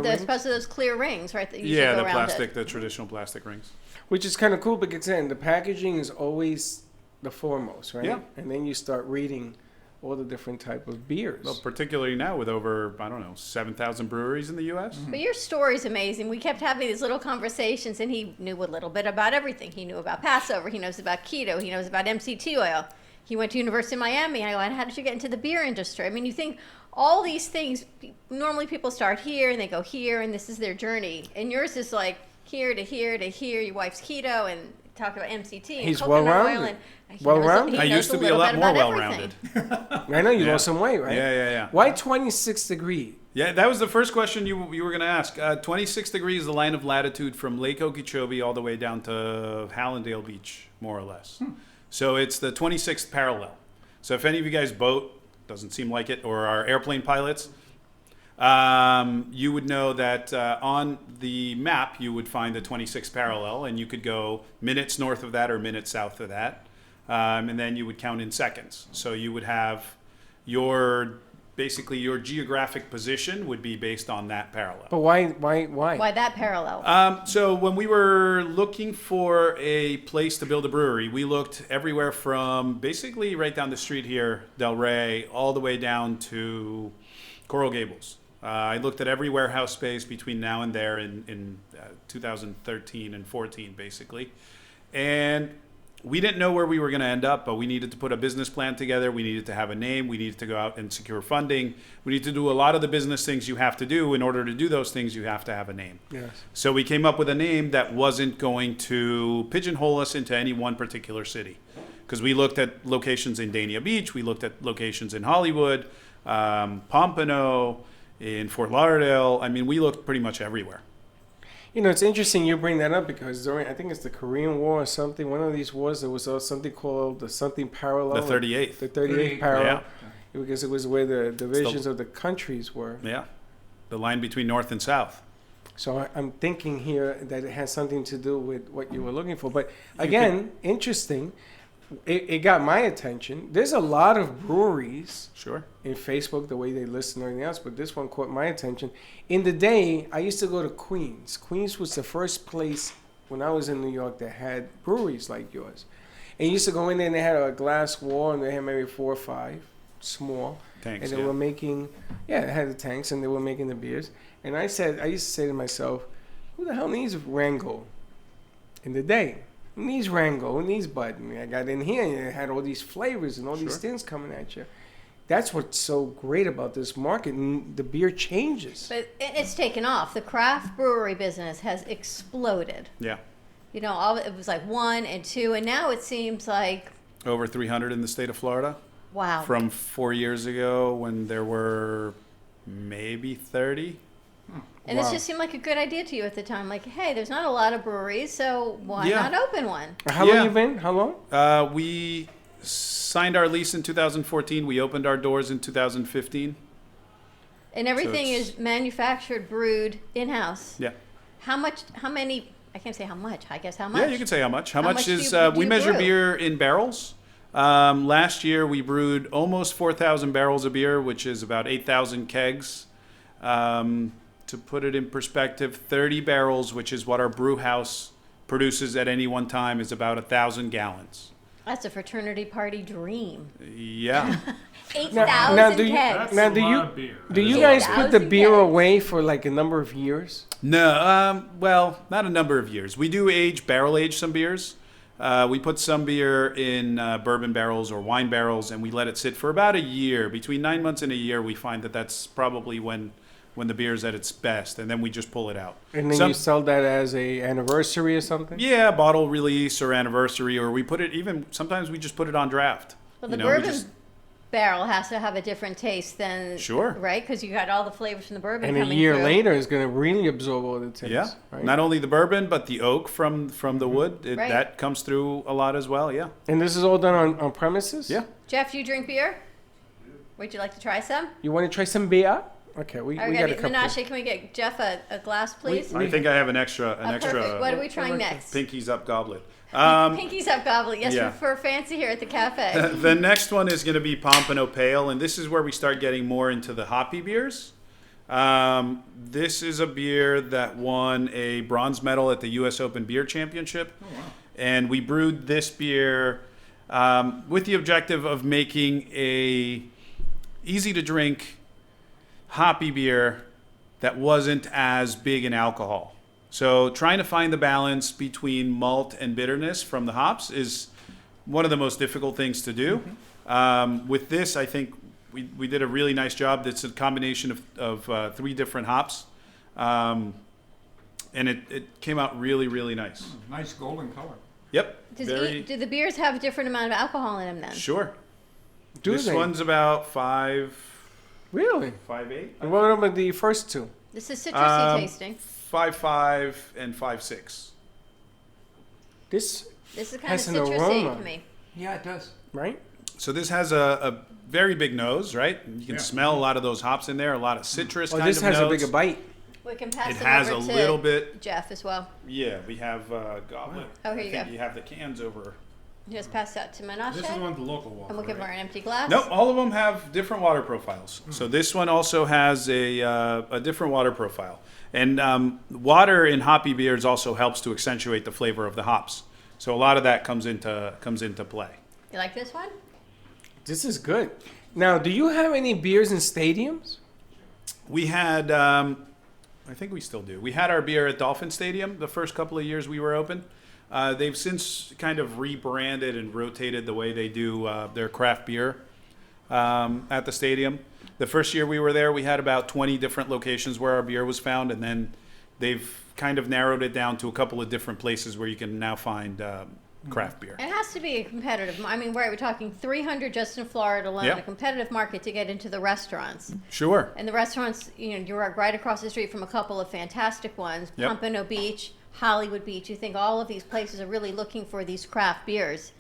ring, supposed to those clear rings, right? That usually Yeah, go the around plastic, it. the traditional plastic rings. which is kind of cool because then the packaging is always the foremost, right? Yeah. And then you start reading all the different type of beers. Well, particularly now with over 7,000 breweries in the U.S. But your story's amazing. We kept having these little conversations, and he knew a little bit about everything. He knew about Passover. He knows about keto. He knows about MCT oil. He went to University of Miami. I go, and how did you get into the beer industry? I mean, you think all these things, normally people start here, and they go here, and this is their journey. And yours is like here to here to here. Your wife's keto, and talk about MCT and He's coconut well-rounded. oil. And he Well-rounded. knows I he knows used to be a little lot bit more about well-rounded. everything. I know you Yeah. lost some weight, right? Yeah. Why 26 degree? Yeah, that was the first question you were going to ask. 26 degrees is the line of latitude from Lake Okeechobee all the way down to Hallandale Beach, more or less. So it's the 26th parallel. So if any of you guys boat, doesn't seem like it, or are airplane pilots, you would know that on the map you would find the 26th parallel, and you could go minutes north of that or minutes south of that, and then you would count in seconds. So you would have basically your geographic position would be based on that parallel. But why? Why that parallel? So when we were looking for a place to build a brewery, we looked everywhere from basically right down the street here, Del Rey, all the way down to Coral Gables. I looked at every warehouse space between now and there in 2013 and 14, basically. And we didn't know where we were going to end up, but we needed to put a business plan together. We needed to have a name. We needed to go out and secure funding. We need to do a lot of the business things you have to do. In order to do those things, you have to have a name. Yes. So we came up with a name that wasn't going to pigeonhole us into any one particular city. Because we looked at locations in Dania Beach, we looked at locations in Hollywood, Pompano, in Fort Lauderdale. I mean, we looked pretty much everywhere. You know, it's interesting you bring that up because during, I think it's the Korean War or something, one of these wars, there was something called the something parallel. The 38th. The 38th parallel. Yeah. Because it was where the divisions of the countries were. Yeah. The line between North and South. So I'm thinking here that it has something to do with what you were looking for. But again, interesting. It got my attention. There's a lot of breweries Sure. in Facebook, the way they list and everything else, but this one caught my attention. In the day, I used to go to Queens. Queens was the first place when I was in New York that had breweries like yours. And you used to go in there and they had a glass wall and they had maybe 4 or 5 small. Tanks, And they were making, they had the tanks and they were making the beers. And I used to say to myself, who the hell needs Rango in the day? Who needs Rango? Who needs Bud? I mean, I got in here and it had all these flavors and all these things coming at you. That's what's so great about this market. And the beer changes. But it's taken off. The craft brewery business has exploded. Yeah. You know, it was like 1 and 2, and now it seems like, Over 300 in the state of Florida. wow. From 4 years ago when there were maybe 30. And this just seemed like a good idea to you at the time. Like, hey, there's not a lot of breweries, so why Yeah. not open one? How long you been? How long? We signed our lease in 2014. We opened our doors in 2015. And everything it's- is manufactured, brewed in-house. Yeah. How many, I can't say how much, I guess how much. Yeah, you can say how much. How How much much do is, you we measure brew? beer in barrels. Last year we brewed almost 4,000 barrels of beer, which is about 8,000 kegs. To put it in perspective, 30 barrels, which is what our brew house produces at any one time, is about 1,000 gallons. That's a fraternity party dream. Yeah. 8,000 do you, kegs. now do a you lot of beer. do you is guys a put the 1,000 beer kegs. away for like a number of years? No, well, not a number of years. We do barrel age some beers. We put some beer in bourbon barrels or wine barrels, and we let it sit for about a year. Between 9 months and a year, we find that that's probably when the beer's at its best, and then we just pull it out. And then you sell that as a anniversary or something? Yeah, bottle release or anniversary, or we put it sometimes we just put it on draft. Well, the we bourbon just- barrel has to have a different taste than, Sure. right? Because you got all the flavors from the bourbon And a coming year through. later, it's going to really absorb all the taste. Yeah, Right? not only the bourbon, but the oak from the wood, Right. that comes through a lot as well, yeah. And this is all done on premises? Yeah. Jeff, you drink beer? Would you like to try some? You want to try some beer? Okay, we got a Okay, couple. Menashe, can we get Jeff a glass, please? I think I have an extra Perfect. What are we trying next? Pinkies Up goblet. Pinkies Up Goblet. Yes, yeah. we're fancy here at the cafe. The next one is going to be Pompano Pale, and this is where we start getting more into the hoppy beers. This is a beer that won a bronze medal at the U.S. Open Beer Championship. Oh, wow. And we brewed this beer with the objective of making a easy-to-drink hoppy beer that wasn't as big in alcohol. So trying to find the balance between malt and bitterness from the hops is one of the most difficult things to do. With this, I think we did a really nice job. It's a combination of 3 different hops. And it came out really, really nice. Nice golden color. Yep. Do the beers have a different amount of alcohol in them then? Sure. Do This they? one's about 5.8. Really? 5.8. And what about the first two? This is citrusy Um, tasting. 5.5 and 5.6. This, This is kind of has an citrusy aroma. to me. Yeah, it does. right? So this has a very big nose, right? You can Yeah. smell a lot of those hops in there, a lot of citrus Well, kind this of has notes. a bigger bite. We can pass It them has over a to little bit. Jeff as well. Yeah, we have goblet. Oh, here I you think go. you have the cans over. Just pass that to Menashe. This is one with the local water. And we'll give her right? an empty glass. Nope, all of them have different water profiles. So this one also has a different water profile. And water in hoppy beers also helps to accentuate the flavor of the hops. So a lot of that comes into play. You like this one? This is good. Now, do you have any beers in stadiums? We had, I think we still do. We had our beer at Dolphin Stadium the first couple of years we were open. They've since kind of rebranded and rotated the way they do their craft beer at the stadium. The first year we were there, we had about 20 different locations where our beer was found, and then they've kind of narrowed it down to a couple of different places where you can now find craft beer. It has to be a competitive. I mean, we're talking 300 just in Florida alone. Yep. A competitive market to get into the restaurants. Sure. And the restaurants, you're right across the street from a couple of fantastic ones. Yep. Pompano Beach, Hollywood Beach. You think all of these places are really looking for these craft beers.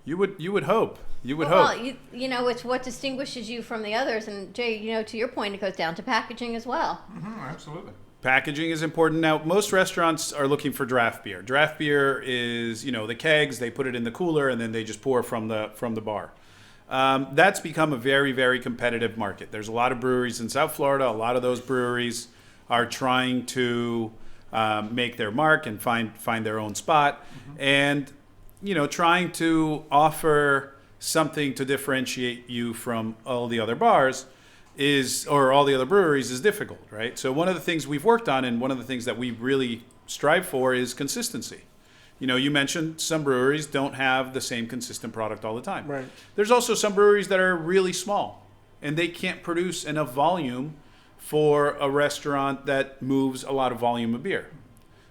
You would hope. You would Well, hope. it's what distinguishes you from the others. And Jay, to your point, it goes down to packaging as well. Absolutely. Packaging is important. Now, most restaurants are looking for draft beer. Draft beer is, the kegs, they put it in the cooler, and then they just pour from the bar. That's become a very, very competitive market. There's a lot of breweries in South Florida. A lot of those breweries are trying to make their mark and find their own spot. And, trying to offer something to differentiate you from all the other bars or all the other breweries is difficult, right? So one of the things we've worked on, and one of the things that we really strive for, is consistency. You mentioned some breweries don't have the same consistent product all the time. Right. There's also some breweries that are really small, and they can't produce enough volume for a restaurant that moves a lot of volume of beer.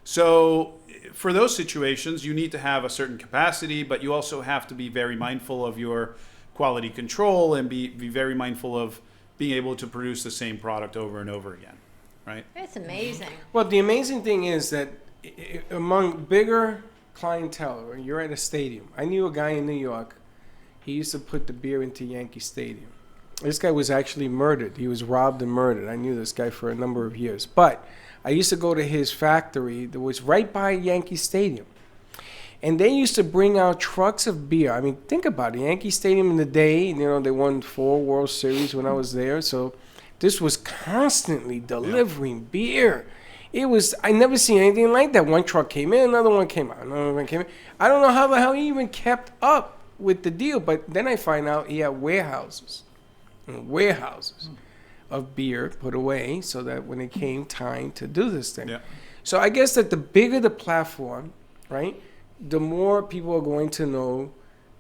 So for those situations, you need to have a certain capacity, but you also have to be very mindful of your quality control and be very mindful of being able to produce the same product over and over again, right? It's amazing. Well, the amazing thing is that among bigger clientele, when you're at a stadium, I knew a guy in New York. He used to put the beer into Yankee Stadium. This guy was actually murdered. He was robbed and murdered. I knew this guy for a number of years. But I used to go to his factory that was right by Yankee Stadium. And they used to bring out trucks of beer. I mean, think about it. Yankee Stadium in the day, they won 4 World Series when I was there. So this was constantly delivering beer. It was, I never seen anything like that. One truck came in, another one came out, another one came in. I don't know how the hell he even kept up with the deal. But then I find out he had warehouses of beer put away so that when it came time to do this thing. Yeah. So I guess that the bigger the platform, right, the more people are going to know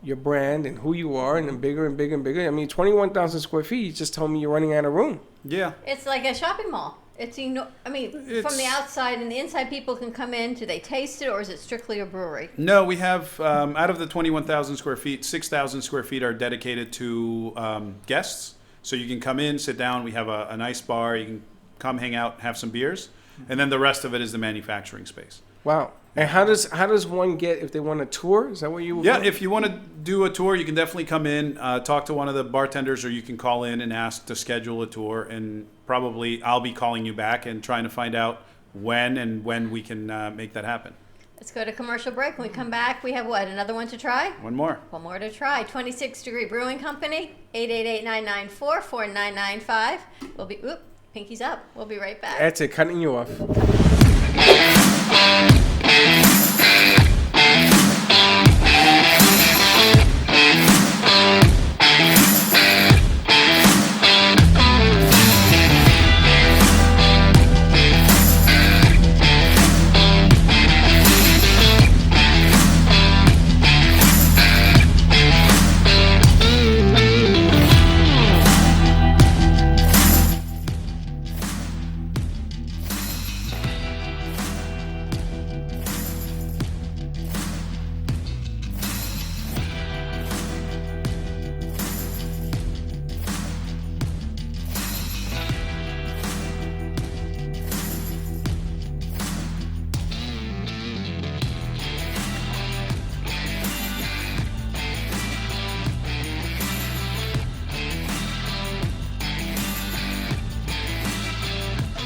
your brand and who you are, and then bigger and bigger and bigger. I mean, 21,000 square feet, you just told me you're running out of room. Yeah. It's like a shopping mall. From the outside and the inside, people can come in. Do they taste it, or is it strictly a brewery? No, we have, out of the 21,000 square feet, 6,000 square feet are dedicated to guests. So you can come in, sit down. We have a nice bar. You can come hang out, have some beers. And then the rest of it is the manufacturing space. Wow. And how does one get, if they want a tour? Is that what you? Yeah, if you want to do a tour, you can definitely come in, talk to one of the bartenders, or you can call in and ask to schedule a tour. And probably I'll be calling you back and trying to find out when we can make that happen. Let's go to commercial break. When we come back, we have what? Another one to try? One more. One more to try. 26 Degree Brewing Company, 888-994-4995. Pinky's up. We'll be right back. That's it, cutting you off.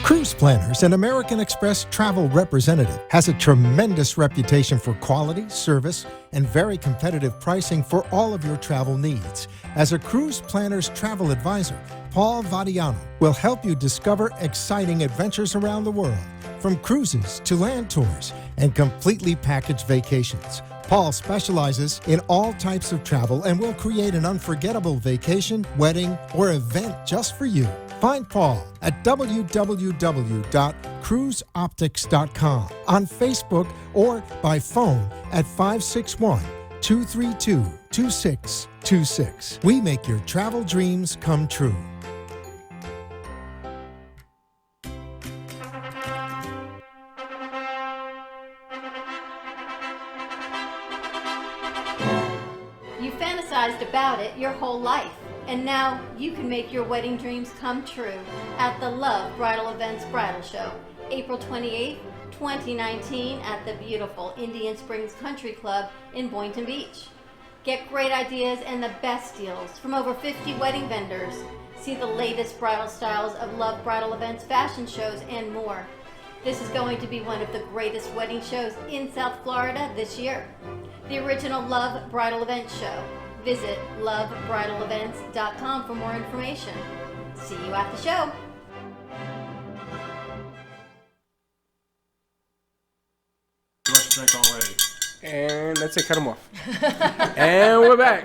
Cruise Planners, an American Express travel representative, has a tremendous reputation for quality, service, and very competitive pricing for all of your travel needs. As a Cruise Planners travel advisor, Paul Vadiano will help you discover exciting adventures around the world, from cruises to land tours and completely packaged vacations. Paul specializes in all types of travel and will create an unforgettable vacation, wedding, or event just for you. Find Paul at www.cruiseplan.com. cruiseoptics.com, on Facebook, or by phone at 561-232-2626. We make your travel dreams come true. You fantasized about it your whole life, and now you can make your wedding dreams come true at the Love Bridal Events Bridal Show, April 28th, 2019 at the beautiful Indian Springs Country Club in Boynton Beach. Get great ideas and the best deals from over 50 wedding vendors. See the latest bridal styles of Love Bridal Events fashion shows and more. This is going to be one of the greatest wedding shows in South Florida this year. The original Love Bridal Events show. Visit lovebridalevents.com for more information. See you at the show. Too much to drink already. And that's it, cut him off. And we're back.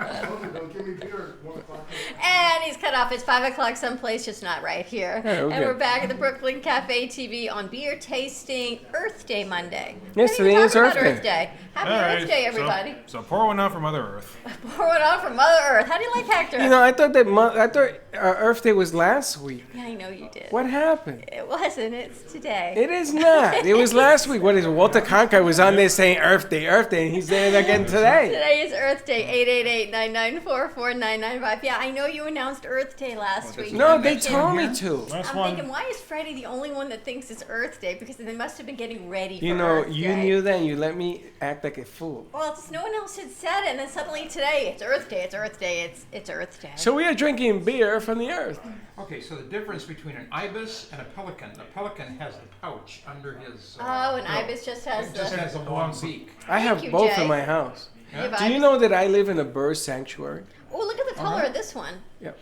And he's cut off. It's 5 o'clock someplace, just not right here. Yeah, okay. And we're back at the Brooklyn Cafe TV on Beer Tasting Earth Day Monday. Yes, We're gonna today is talk about Earth Day. Happy All right, Earth Day, everybody. So pour one out for Mother Earth. Pour it on from Mother Earth. How do you like Hector? You know, I thought Earth Day was last week. Yeah, I know you did. What happened? It wasn't. It's today. It is not. It was last week. What is it? Walter Cronkite was on there saying Earth Day, and he's there again today. Today is Earth Day, 888-994-4995. Yeah, I know you announced Earth Day last week. No, I'm they thinking- told me to. I'm thinking, why is Freddie the only one that thinks it's Earth Day? Because they must have been getting ready for You know, Earth you Day. knew that and you let me act like a fool. Well, it's, no one else had said it, and then suddenly today, it's Earth Day, it's Earth Day, it's Earth Day. So we are drinking beer from the earth. Okay, so the difference between an ibis and a pelican. The pelican has a pouch under his. Oh, an bill. ibis just has It just the... has a long beak. I have you, both Jay. in my house. You have Do you ibis? know that I live in a bird sanctuary? Oh, look at the color of this one. Yep.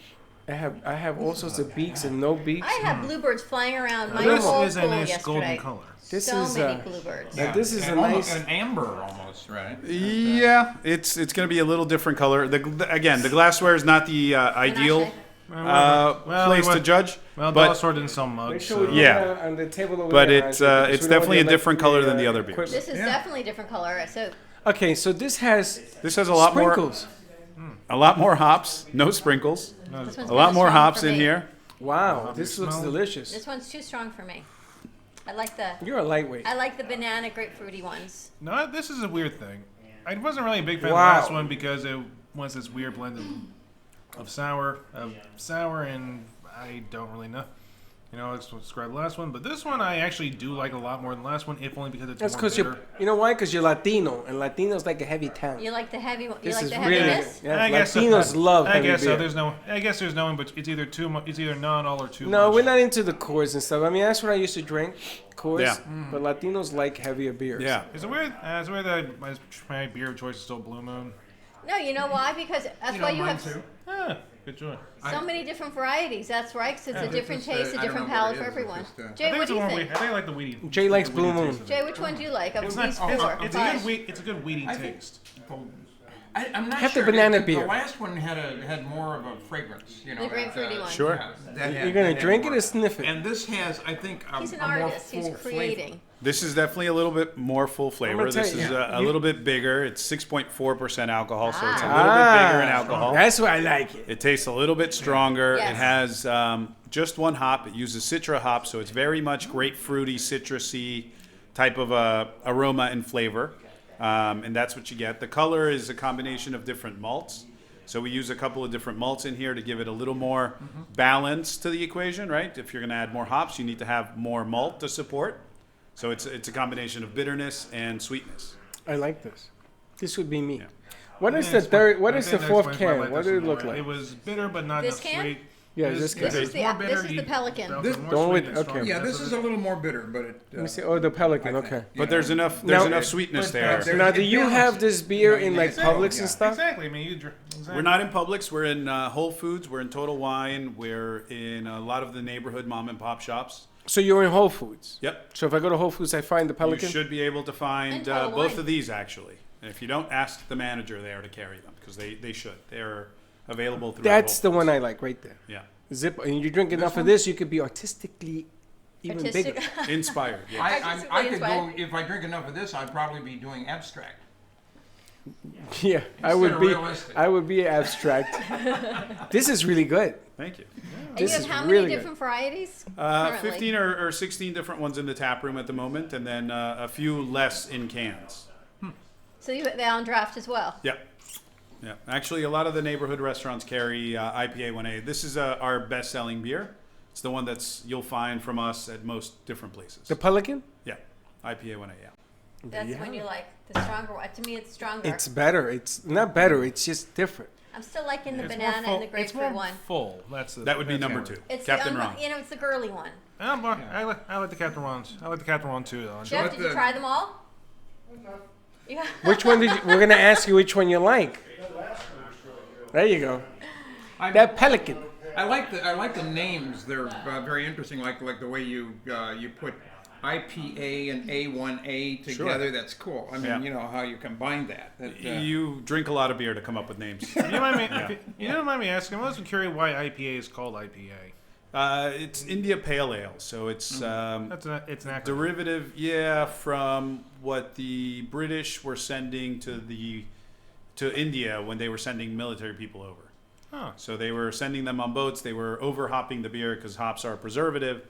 I have all sorts of beaks and no beaks. I had bluebirds flying around my This whole is a pool nice yesterday. golden color. This so is many bluebirds. Now, this is a And almost nice. an amber almost, right? Yeah, it's going to be a little different color. Again, the glassware is not the ideal place to judge. Well, Dollar but Store didn't sell Make mugs. sure we So. put Yeah. that on the table over But there, it's Andrew, because it's we don't definitely a want to different color than the other beers. equipment. This is definitely a different color. So Okay, so this has a lot sprinkles. a lot more hops, no sprinkles, this one's a lot kinda more strong hops for in me. here. Wow, this looks smell it? delicious. This one's too strong for me. I like the You're a lightweight. banana grapefruity ones. No, this is a weird thing. I wasn't really a big fan Wow. of the last one because it was this weird blend of sour, and I don't really know. You know, let's describe the last one, but this one I actually do like a lot more than the last one, if only because it's That's more because bitter. you know why? Because you're Latino, and Latinos like a heavy tank. You like the heavy one? You This like is the really heaviness? good. Yeah, I guess Latinos love I heavy guess beer. so. I guess there's no one, but it's either too much. It's either none all or too much. No, we're not into the Coors and stuff. I mean, that's what I used to drink, Coors. Yeah. But Latinos like heavier beers. Yeah. Is it weird? It's weird that my beer of choice is still Blue Moon. No, you know why? Because that's why you have Good choice. so many different varieties. That's right, 'cause it's a different taste, a I don't different know what palate it for is, everyone. it's just, Jay, I think what it's do you a more think? I think I like the weedy. Jay likes the weedy Blue taste Moon. of Jay, it. which one do you like? Of It's these not. four? It's Five. a good weedy taste. I'm not Have the sure. banana The beer. last one had more of a fragrance, you know. The grapefruity one. Sure. You're gonna drink it or sniff it? And this has, I think, He's an a more artist. He's full flavor. creating. This is definitely a little bit more full flavor. tell This you, is a you- little bit bigger. It's 6.4% alcohol, so it's a Ah. little bit bigger in alcohol. That's why I like it. It tastes a little bit stronger. Yes. It has just one hop. It uses Citra hop, so it's very much grapefruity, citrusy type of aroma and flavor. And that's what you get. The color is a combination of different malts. So we use a couple of different malts in here to give it a little more balance to the equation, right? If you're going to add more hops, you need to have more malt to support. So it's a combination of bitterness and sweetness. I like this. This would be me. Yeah. What is Yeah, the it's third? fun. What I is the think that fourth explains why I can? like What this did it one look more. like? It was bitter, but not This enough can? sweet. Yeah, this This can. is the this is the Pelican. This- Don't wait- okay. Yeah, this is a little more bitter, but it. Let me see. Oh, the Pelican. Okay. But there's enough Now- enough sweetness there. So now, do you have this beer in like Publix and stuff? Exactly. I mean, you drink. Exactly. We're not in Publix. We're in Whole Foods. We're in Total Wine. We're in a lot of the neighborhood mom and pop shops. So you're in Whole Foods. Yep. So if I go to Whole Foods, I find the Pelican. You should be able to find And Total both Wine. of these actually. And if you don't, ask the manager there to carry them because they should. They're available throughout. That's the Whole one Foods. I like right there. Yeah. Zip, and you drink enough of this, you could be artistically even Artistic. bigger. Inspired. Yeah. I Artistically could go, inspired. if I drink enough of this, I'd probably be doing abstract. Yeah, I Instead would of be. realistic. I would be abstract. This is really good. Thank you. And This you have is how many really good. different varieties? currently? 15 or 16 different ones in the tap room at the moment, and then a few less in cans. So they on draft as well. Yep. Yeah. Actually, a lot of the neighborhood restaurants carry IPA 1A. This is our best-selling beer. It's the one you'll find from us at most different places. The Pelican. Yeah. IPA 1A, yeah. That's Yeah. when you like the stronger one. To me, it's stronger. It's better. It's not better. It's just different. I'm still liking the It's banana more full, and the it's grapefruit more one. full. That's the, That would be that's number the- 2. It's Captain the Ron. it's the girly one. I like the Captain Ron's. I like the Captain Ron too, though. Jeff, did you try them all? Yeah. Which one did you? We're gonna ask you which one you like. There you go. That Pelican. I like the names. They're very interesting. Like the way you put IPA and A1A together. That's cool. I mean, Yeah. you know how you combine that. You drink a lot of beer to come up with names. You don't mind me asking? I'm also curious why IPA is called IPA. It's India Pale Ale, so it's It's an acronym. derivative, from what the British were sending to India when they were sending military people over. Huh. So they were sending them on boats. They were over hopping the beer because hops are a preservative.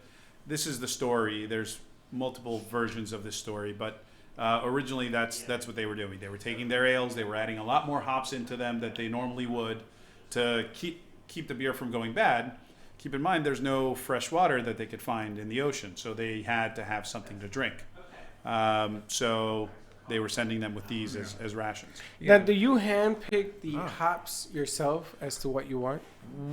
This is the story. There's multiple versions of this story, but originally that's what they were doing. They were taking their ales. They were adding a lot more hops into them than they normally would to keep the beer from going bad. Keep in mind, there's no fresh water that they could find in the ocean, so they had to have something to drink. So they were sending them with these as rations. Now, do you handpick the hops yourself as to what you want?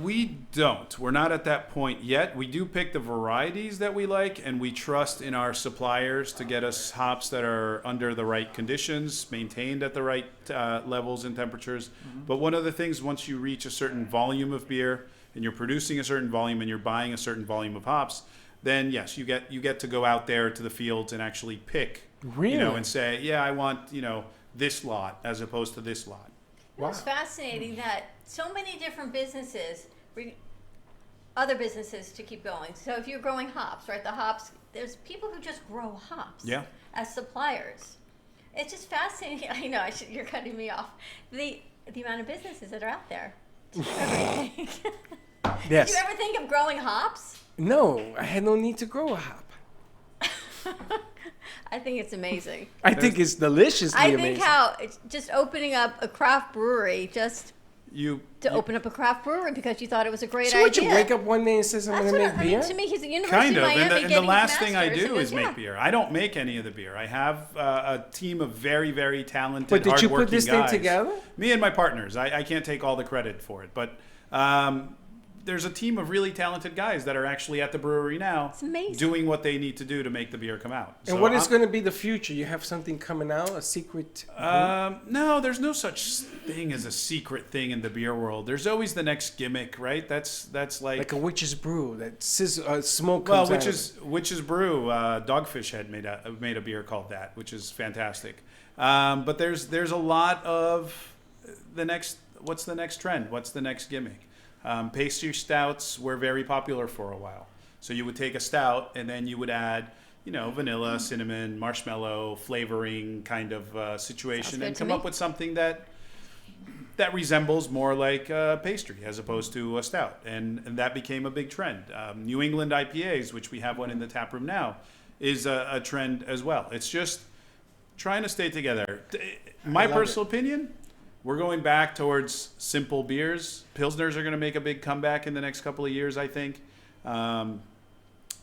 We don't. We're not at that point yet. We do pick the varieties that we like, and we trust in our suppliers to get us hops that are under the right conditions, maintained at the right levels and temperatures. But one of the things, once you reach a certain volume of beer, and you're producing a certain volume, and you're buying a certain volume of hops, then yes, you get to go out there to the fields and actually pick, Really? and say, yeah, I want this lot as opposed to this lot. It's fascinating that so many different businesses, other businesses to keep going. So if you're growing hops, right? The hops, there's people who just grow hops Yeah. as suppliers. It's just fascinating. I know you're cutting me off. The amount of businesses that are out there. Did you ever think? Yes. Did you ever think of growing hops? No, I had no need to grow a hop. I think it's amazing. I think it's deliciously I amazing. think how it's just opening up a craft brewery open up a craft brewery because you thought it was a great So idea. would you wake up one day and says, I'm That's going what to make beer? to me, he's at University Kind of, of Miami and getting the his last thing I master's, do and is yeah. make beer. I don't make any of the beer. I have a team of very, very talented, But did you put hardworking this thing guys. together? Me and my partners. I can't take all the credit for it, but there's a team of really talented guys that are actually at the brewery now, It's amazing. doing what they need to do to make the beer come out. And So what is I'm- going to be the future? You have something coming out, a secret? No, there's no such thing as a secret thing in the beer world. There's always the next gimmick, right? That's like a witch's brew that smoke well, comes out of it. Witch's Brew. Dogfish Head made a beer called that, which is fantastic. But there's a lot of the next. What's the next trend? What's the next gimmick? Pastry stouts were very popular for a while. So you would take a stout and then you would add, vanilla, cinnamon, marshmallow flavoring kind of situation, good and to come me. up with something that resembles more like pastry as opposed to a stout. And that became a big trend. New England IPAs, which we have one in the tap room now, is a trend as well. It's just trying to stay together. My personal opinion, we're going back towards simple beers. Pilsners are going to make a big comeback in the next couple of years, I think.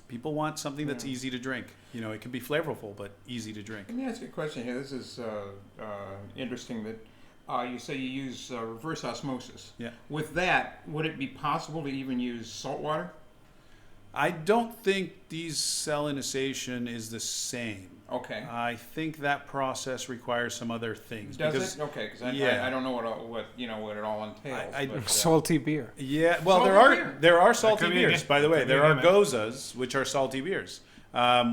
People want something that's easy to drink. It can be flavorful, but easy to drink. Let me ask you a question here. This is interesting that you say you use reverse osmosis. Yeah. With that, would it be possible to even use salt water? I don't think desalinization is the same. Okay. I think that process requires some other things. Does it? Okay, because I don't know what it all entails. but, Salty beer. Yeah, well, Salty beer. there are salty could be a beers. ga- By the way, could be there a are gimmick. gozas, which are salty beers.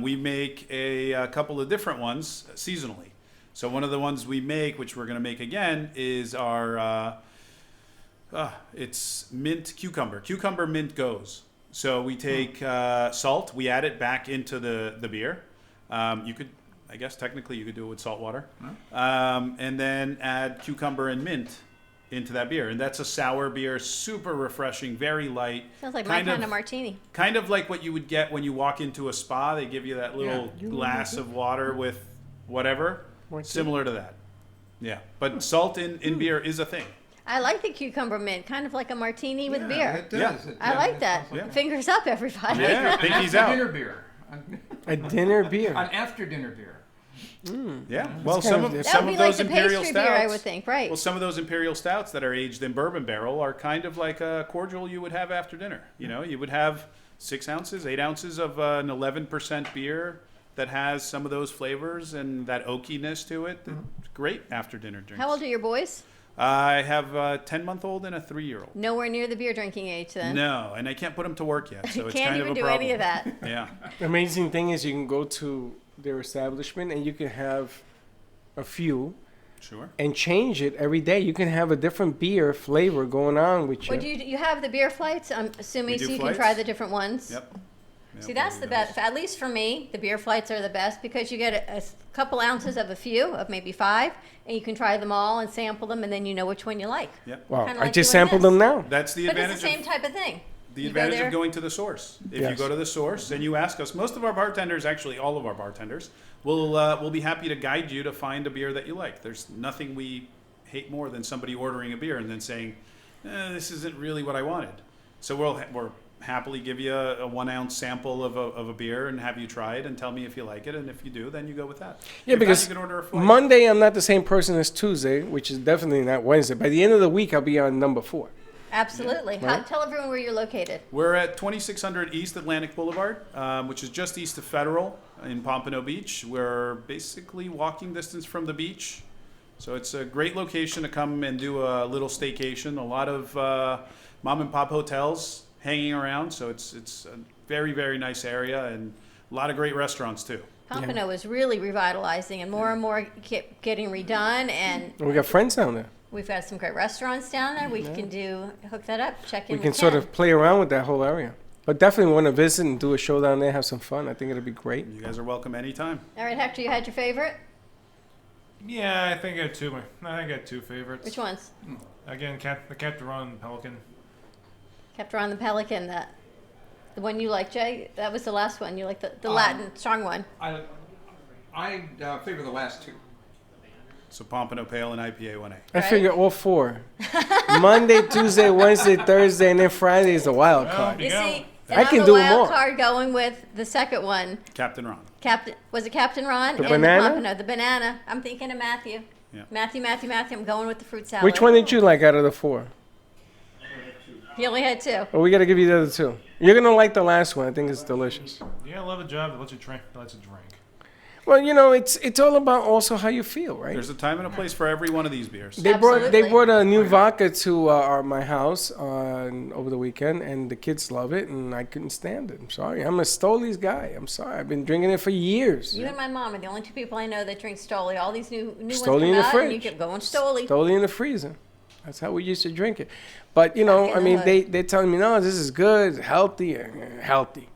We make a couple of different ones seasonally. So one of the ones we make, which we're going to make again, is our it's mint cucumber mint goes. So we take salt, we add it back into the beer. You could, I guess technically you could do it with salt water. And then add cucumber and mint into that beer. And that's a sour beer, super refreshing, very light. Sounds like my kind of martini. Kind of like what you would get when you walk into a spa. They give you that little glass of water with whatever. Similar to that. Yeah. But salt in beer is a thing. I like the cucumber mint, kind of like a martini with beer. It does. Yeah. I like that. Fingers up, everybody. Yeah, pinkies After out. dinner beer. A dinner beer. An after dinner beer. Yeah. Well, That's some kind of of That would be those like the imperial pastry stouts. beer, I would think, right? Well, some of those imperial stouts that are aged in bourbon barrel are kind of like a cordial you would have after dinner. You know, you would have 6 ounces, 8 ounces of an 11% beer that has some of those flavors and that oakiness to it. It's great after dinner drinks. How old are your boys? I have a 10-month-old and a 3-year-old. Nowhere near the beer drinking age, then. No, and I can't put them to work yet, so it's Can't kind of even a do problem. any of that. Yeah. The amazing thing is you can go to their establishment and you can have a few Sure. and change it every day. You can have a different beer flavor going on with you. Would you have the beer flights? I'm assuming We do so you flights. can try the different ones. Yep. See, that's the best. At least for me, the beer flights are the best because you get a couple ounces of a few, of maybe 5, and you can try them all and sample them, and then you know which one you like. Yep. Wow, Kinda I like just doing sampled this. them now. That's the But it's advantage the same of type of thing. the You go advantage there- of going to the source. If you Yes. go to the source and you ask us, most of our bartenders, actually all of our bartenders, will be happy to guide you to find a beer that you like. There's nothing we hate more than somebody ordering a beer and then saying, this isn't really what I wanted. So we'll happily give you a 1 ounce sample of a beer and have you try it and tell me if you like it. And if you do, then you go with that. Yeah, If not, because you can order a flight. Monday I'm not the same person as Tuesday, which is definitely not Wednesday. By the end of the week, I'll be on number 4. Absolutely. Right. Tell everyone where you're located. We're at 2600 East Atlantic Boulevard, which is just east of Federal in Pompano Beach. We're basically walking distance from the beach. So it's a great location to come and do a little staycation. A lot of mom and pop hotels hanging around. So it's a very, very nice area and a lot of great restaurants too. Pompano is really revitalizing and more getting redone, and We got friends down there. we've got some great restaurants down there. We can hook that up, check in We with can sort Ken. of play around with that whole area. But definitely want to visit and do a show down there, have some fun. I think it'll be great. You guys are welcome anytime. All right, Hector, you had your favorite? Yeah, I think I had two. I think I had 2 favorites. Which ones? Again, the Captain Ron and Pelican. Kept her on the Pelican, the one you like, Jay. That was the last one. You like the Latin strong one. I favor the last 2. So Pompano Pale and IPA 1A. I Right. figure all 4. Monday, Tuesday, Wednesday, Thursday, and then Friday is the wild Well, card. You go. see, I and can I'm do the 'em wild all. card going with the second one. Captain Ron. Was it Captain Ron? The and banana? The Pompano, the banana. I'm thinking of Matthew. Yeah. Matthew. I'm going with the fruit salad. Which one did you like out of the 4? He only had 2. Well, we got to give you the other 2. You're going to like the last one. I think it's delicious. Yeah, I love a job that lets you drink. Well, you know, it's all about also how you feel, right? There's a time and a place for every one of these beers. They Absolutely. brought a new vodka to my house over the weekend, and the kids love it, and I couldn't stand it. I'm sorry. I'm a Stoli's guy. I'm sorry. I've been drinking it for years. You and my mom are the only 2 people I know that drink Stoli. All these new ones Stoli come in the out, and you fridge. keep going Stoli. Stoli in the freezer. That's how we used to drink it. But, you know, Back in I the mean, hood. they're telling me, no, this is good, healthy. Healthy.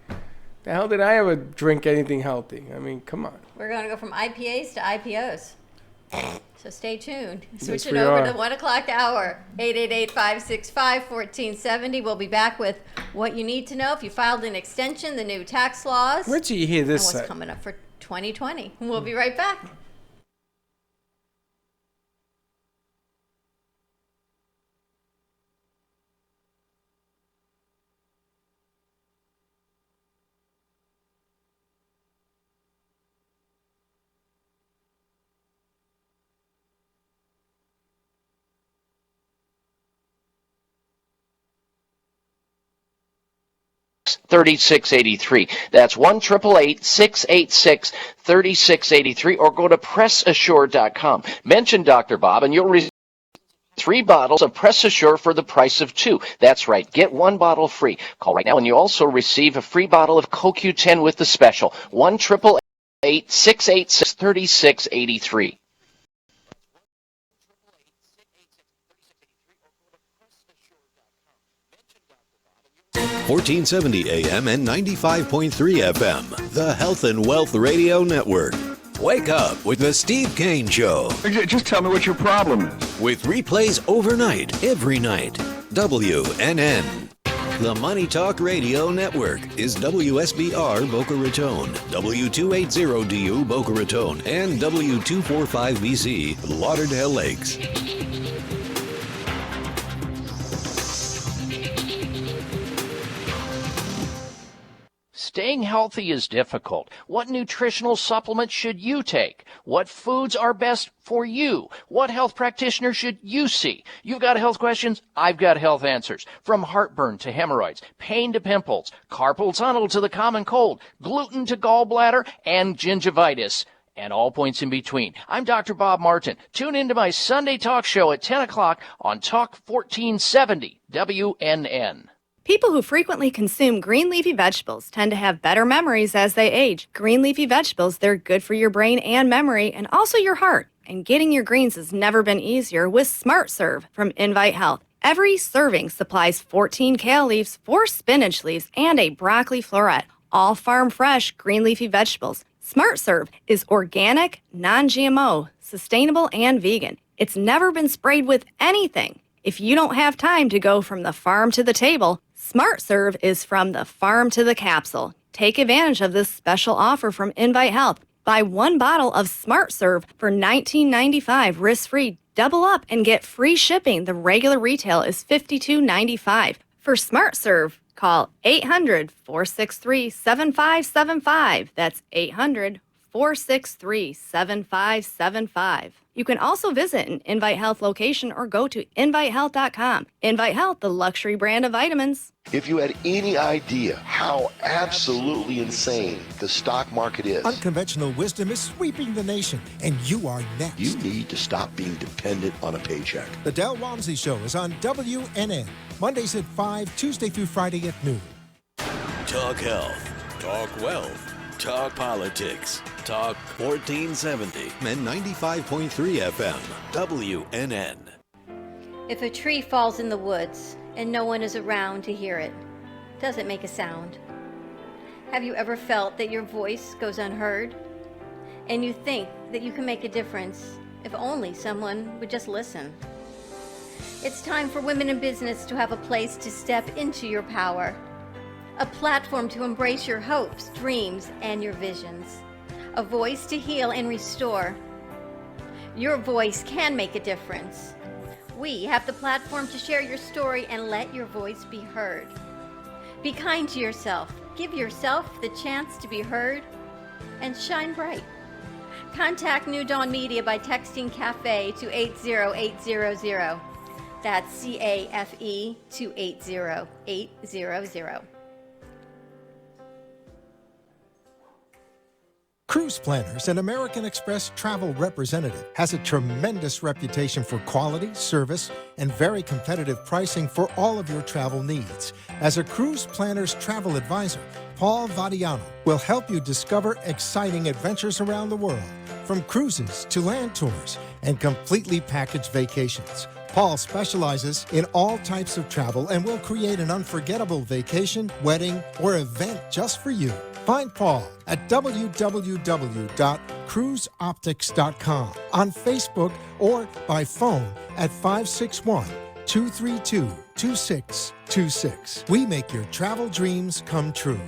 The hell did I ever drink anything healthy? I mean, come on. We're going to go from IPAs to IPOs. So stay tuned. Switching we over are. to 1 o'clock hour. 888-565-1470. We'll be back with what you need to know if you filed an extension, the new tax laws, Where'd you hear and this what's at? coming up for 2020. We'll be right back. $36.83. That's 1-888-686-3683, or go to PressAssure.com. Mention Dr. Bob and you'll receive 3 bottles of Press Assure for the price of 2. That's right. Get 1 bottle free. Call right now and you also receive a free bottle of CoQ10 with the special. 1-888-686-3683. 1470 AM and 95.3 FM, the Health and Wealth Radio Network. Wake up with the Steve Kane Show. Just tell me what your problem is. With replays overnight, every night. WNN. The Money Talk Radio Network is WSBR Boca Raton, W280DU Boca Raton, and W245BC Lauderdale Lakes. Staying healthy is difficult. What nutritional supplements should you take? What foods are best for you? What health practitioner should you see? You've got health questions, I've got health answers. From heartburn to hemorrhoids, pain to pimples, carpal tunnel to the common cold, gluten to gallbladder, and gingivitis, and all points in between. I'm Dr. Bob Martin. Tune into my Sunday talk show at 10 o'clock on Talk 1470 WNN. People who frequently consume green leafy vegetables tend to have better memories as they age. Green leafy vegetables, they're good for your brain and memory and also your heart. And getting your greens has never been easier with Smart Serve from Invite Health. Every serving supplies 14 kale leaves, 4 spinach leaves, and a broccoli floret. All farm fresh green leafy vegetables. Smart Serve is organic, non-GMO, sustainable, and vegan. It's never been sprayed with anything. If you don't have time to go from the farm to the table, Smart Serve is from the farm to the capsule. Take advantage of this special offer from Invite Health. Buy 1 bottle of Smart Serve for $19.95 risk-free. Double up and get free shipping. The regular retail is $52.95. For Smart Serve, call 800-463-7575. That's 800-463-7575. You can also visit an Invite Health location or go to invitehealth.com. Invite Health, the luxury brand of vitamins. If you had any idea how absolutely insane the stock market is, Unconventional wisdom is sweeping the nation, and you are next. you need to stop being dependent on a paycheck. The Del Walmsley Show is on WNN, Mondays at 5, Tuesday through Friday at noon. Talk health, talk wealth, talk politics, talk 1470 and 95.3 FM, WNN. If a tree falls in the woods and no one is around to hear it, does it make a sound? Have you ever felt that your voice goes unheard? And you think that you can make a difference if only someone would just listen? It's time for women in business to have a place to step into your power, a platform to embrace your hopes, dreams, and your visions, a voice to heal and restore. Your voice can make a difference. We have the platform to share your story and let your voice be heard. Be kind to yourself. Give yourself the chance to be heard and shine bright. Contact New Dawn Media by texting CAFE to 80800. That's CAFE to 80800. Cruise Planners, an American Express travel representative, has a tremendous reputation for quality, service, and very competitive pricing for all of your travel needs. As a Cruise Planners travel advisor, Paul Vadiano will help you discover exciting adventures around the world, from cruises to land tours and completely packaged vacations. Paul specializes in all types of travel and will create an unforgettable vacation, wedding, or event just for you. Find Paul at www.cruiseoptics.com, on Facebook, or by phone at 561-232-2626. We make your travel dreams come true.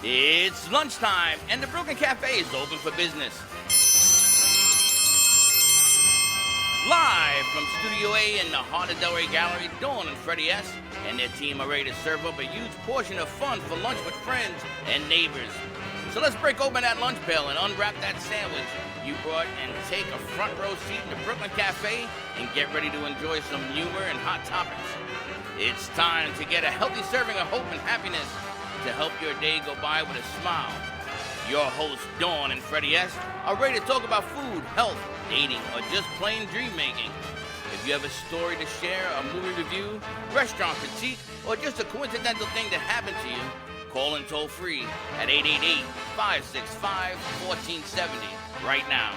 It's lunchtime, and the Brooklyn Cafe is open for business. Live from Studio A in the heart of Delray Gallery, Dawn and Freddie S. and their team are ready to serve up a huge portion of fun for lunch with friends and neighbors. So let's break open that lunch pail and unwrap that sandwich you brought and take a front row seat in the Brooklyn Cafe and get ready to enjoy some humor and hot topics. It's time to get a healthy serving of hope and happiness to help your day go by with a smile. Your hosts, Dawn and Freddie S., are ready to talk about food, health, dating, or just plain dream making. If you have a story to share, a movie review, restaurant critique, or just a coincidental thing that happened to you, Call in toll free at 888-565-1470 right now.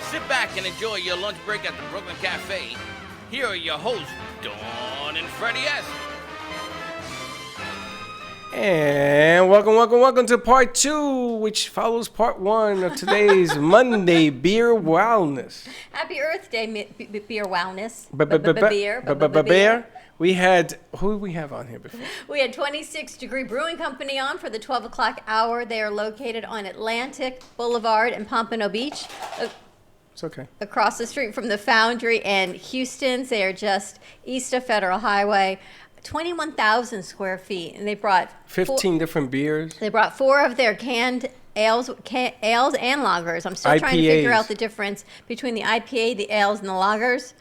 Sit back and enjoy your lunch break at the Brooklyn Cafe. Here are your hosts, Dawn and Freddie S. And welcome to part 2, which follows part 1 of today's Monday Beer Wellness. Happy Earth Day, Beer Wellness. Beer. We had, who did we have on here before? We had 26 Degree Brewing Company on for the 12 o'clock hour. They are located on Atlantic Boulevard in Pompano Beach. It's okay. Across the street from the Foundry and Houston's. They are just east of Federal Highway. 21,000 square feet, and they brought 15 different beers. They brought 4 of their canned ales and lagers. I'm still trying to figure out the difference between the IPA, the ales, and the lagers,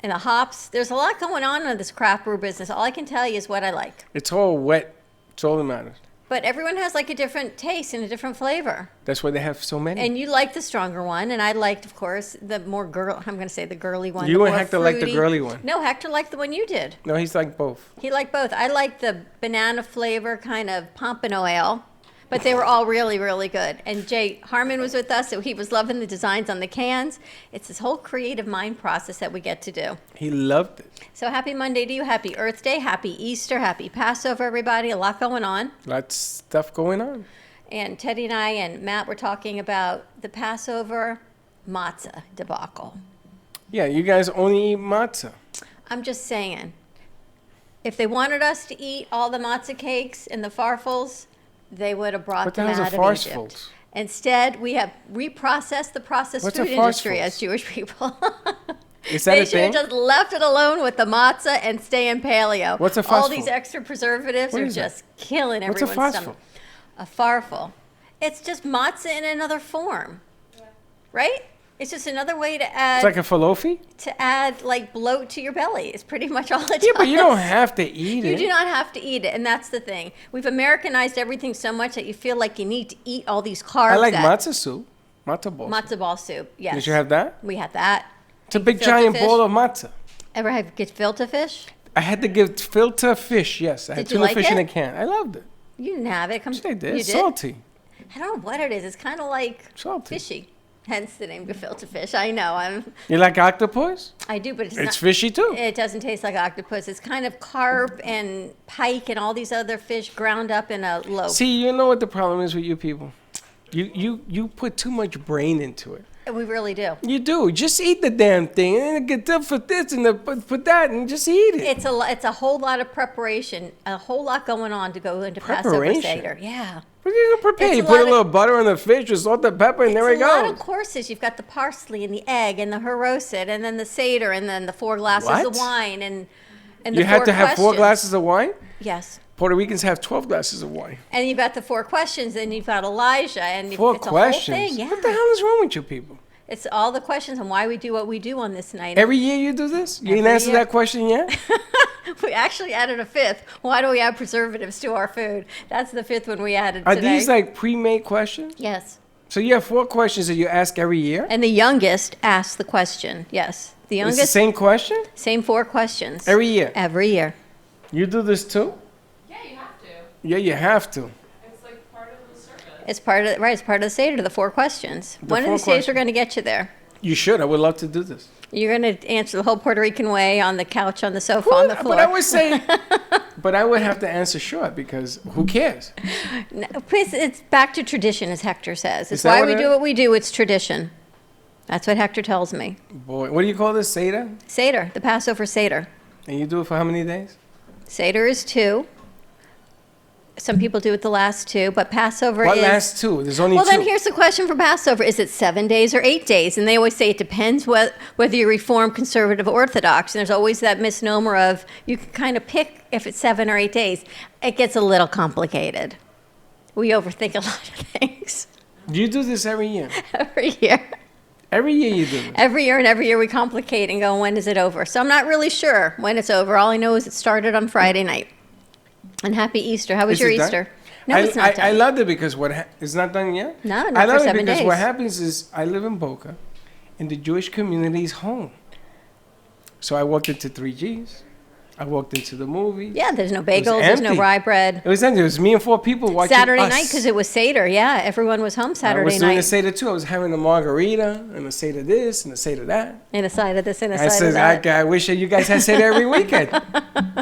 and the hops. There's a lot going on in this craft brew business. All I can tell you is what I like. It's all wet. It's all that matters. But everyone has like a different taste and a different flavor. That's why they have so many. And you like the stronger one, and I liked, of course, the more I'm going to say the girly one. You and Hector like the girly one. No, Hector liked the one you did. No, he's like both. He liked both. I liked the banana flavor kind of Pompano ale, but they were all really, really good. And Jay Harmon was with us, so he was loving the designs on the cans. It's this whole creative mind process that we get to do. He loved it. So happy Monday to you. Happy Earth Day. Happy Easter. Happy Passover, everybody. A lot going on. Lots of stuff going on. And Teddy and I and Matt were talking about the Passover matzah debacle. Yeah, you guys only eat matzah. I'm just saying, if they wanted us to eat all the matzah cakes and the farfels, they would have brought them out of Egypt. Instead, we have reprocessed the processed food industry as Jewish people. Is that they a should have thing? just left it alone with the matzah and stay in paleo. What's a All farfel? these extra preservatives What are is that? just killing What's a everyone's farfel? stomach. A farfel. It's just matzah in another form. Right? It's just another way to add... It's like a falafel? To add, like, bloat to your belly. It's pretty much all it does. Yeah, but you don't have to eat You it. do not have to eat it, and that's the thing. We've Americanized everything so much that you feel like you need to eat all these carbs. I like matzah soup. Matzah ball. Matzo ball soup, yes. Did you have that? We had that. It's a big Filter giant fish. bowl of matzah. Ever have gefilte fish? I had to give filter fish, yes. I had Did you tuna like fish in it? a can. I loved it. You didn't have it. Yes, I did. You It's salty. I don't know what it is. It's kind of like Salty. fishy. Hence the name gefilte fish. I know. You like octopus? I do, but it's It's not, fishy too. It doesn't taste like octopus. It's kind of carp and pike and all these other fish ground up in a loaf. See, you know what the problem is with you people? You put too much brain into it. We really do. You do. Just eat the damn thing and then get up for this and put that and just eat it. It's a whole lot of preparation, a whole lot going on to go into Passover Preparation? Seder. Yeah. What are you gonna prepare? It's You a put a lot little butter on the fish with salt and pepper and there It's we a lot go. of courses. You've got the parsley and the egg and the haroset and then the Seder and then the 4 glasses What? of wine and the You had to have 4 questions. glasses of wine? Yes. Puerto Ricans have 12 glasses of wine. And you've got the 4 questions and you've got Elijah and 4 it's questions? a whole thing. Yeah. What the hell is wrong with you people? It's all the questions on why we do what we do on this night. Every year you do this? You didn't Every answer year. that question yet? We actually added a 5th. Why do we add preservatives to our food? That's the 5th one we added Are today. these like pre-made questions? Yes. So you have 4 questions that you ask every year? And the youngest asks the question. Yes. The It's youngest. the same question? Same 4 questions. Every year? Every year. You do this too? Yeah, you have to. Yeah, you have to. It's like part of the service. It's part of It's part of the Seder, the 4 questions. The One of 4 these days we're questions. going to get you there. You should. I would love to do this. You're going to answer the whole Puerto Rican way on the couch, on the sofa, on the floor. But I would say, but I would have to answer short because who cares? No, please, it's back to tradition, as Hector says. Is It's that why what we it do is? what we do. It's tradition. That's what Hector tells me. Boy, what do you call this? Seder? Seder, the Passover Seder. And you do it for how many days? Seder is 2. Some people do it the last 2, but Passover What is... last 2? There's only Well, 2. then here's the question for Passover. Is it 7 days or 8 days? And they always say it depends whether you're Reformed, Conservative, Orthodox. And there's always that misnomer of you can kind of pick if it's 7 or 8 days. It gets a little complicated. We overthink a lot of things You do this every year. every year. Every year you do this. Every year we complicate and go, when is it over? So I'm not really sure when it's over. All I know is it started on Friday night. And happy Easter. How was Is your it done? Easter? No, it's not done. I loved it because it's not done yet? No, not I for love it 7 because days. what happens is I live in Boca and the Jewish community is home. So I walked into 3G's. I walked into the movie. Yeah, there's no It was bagels, there's no empty. rye bread. It was empty. It was me and 4 people watching Saturday Us. night because it was Seder. Yeah, everyone was home I Saturday was doing a night. Seder too. I was having a margarita and a Seder this and a Seder that. And a side of this and a I side of said, that. I wish you guys had Seder every weekend.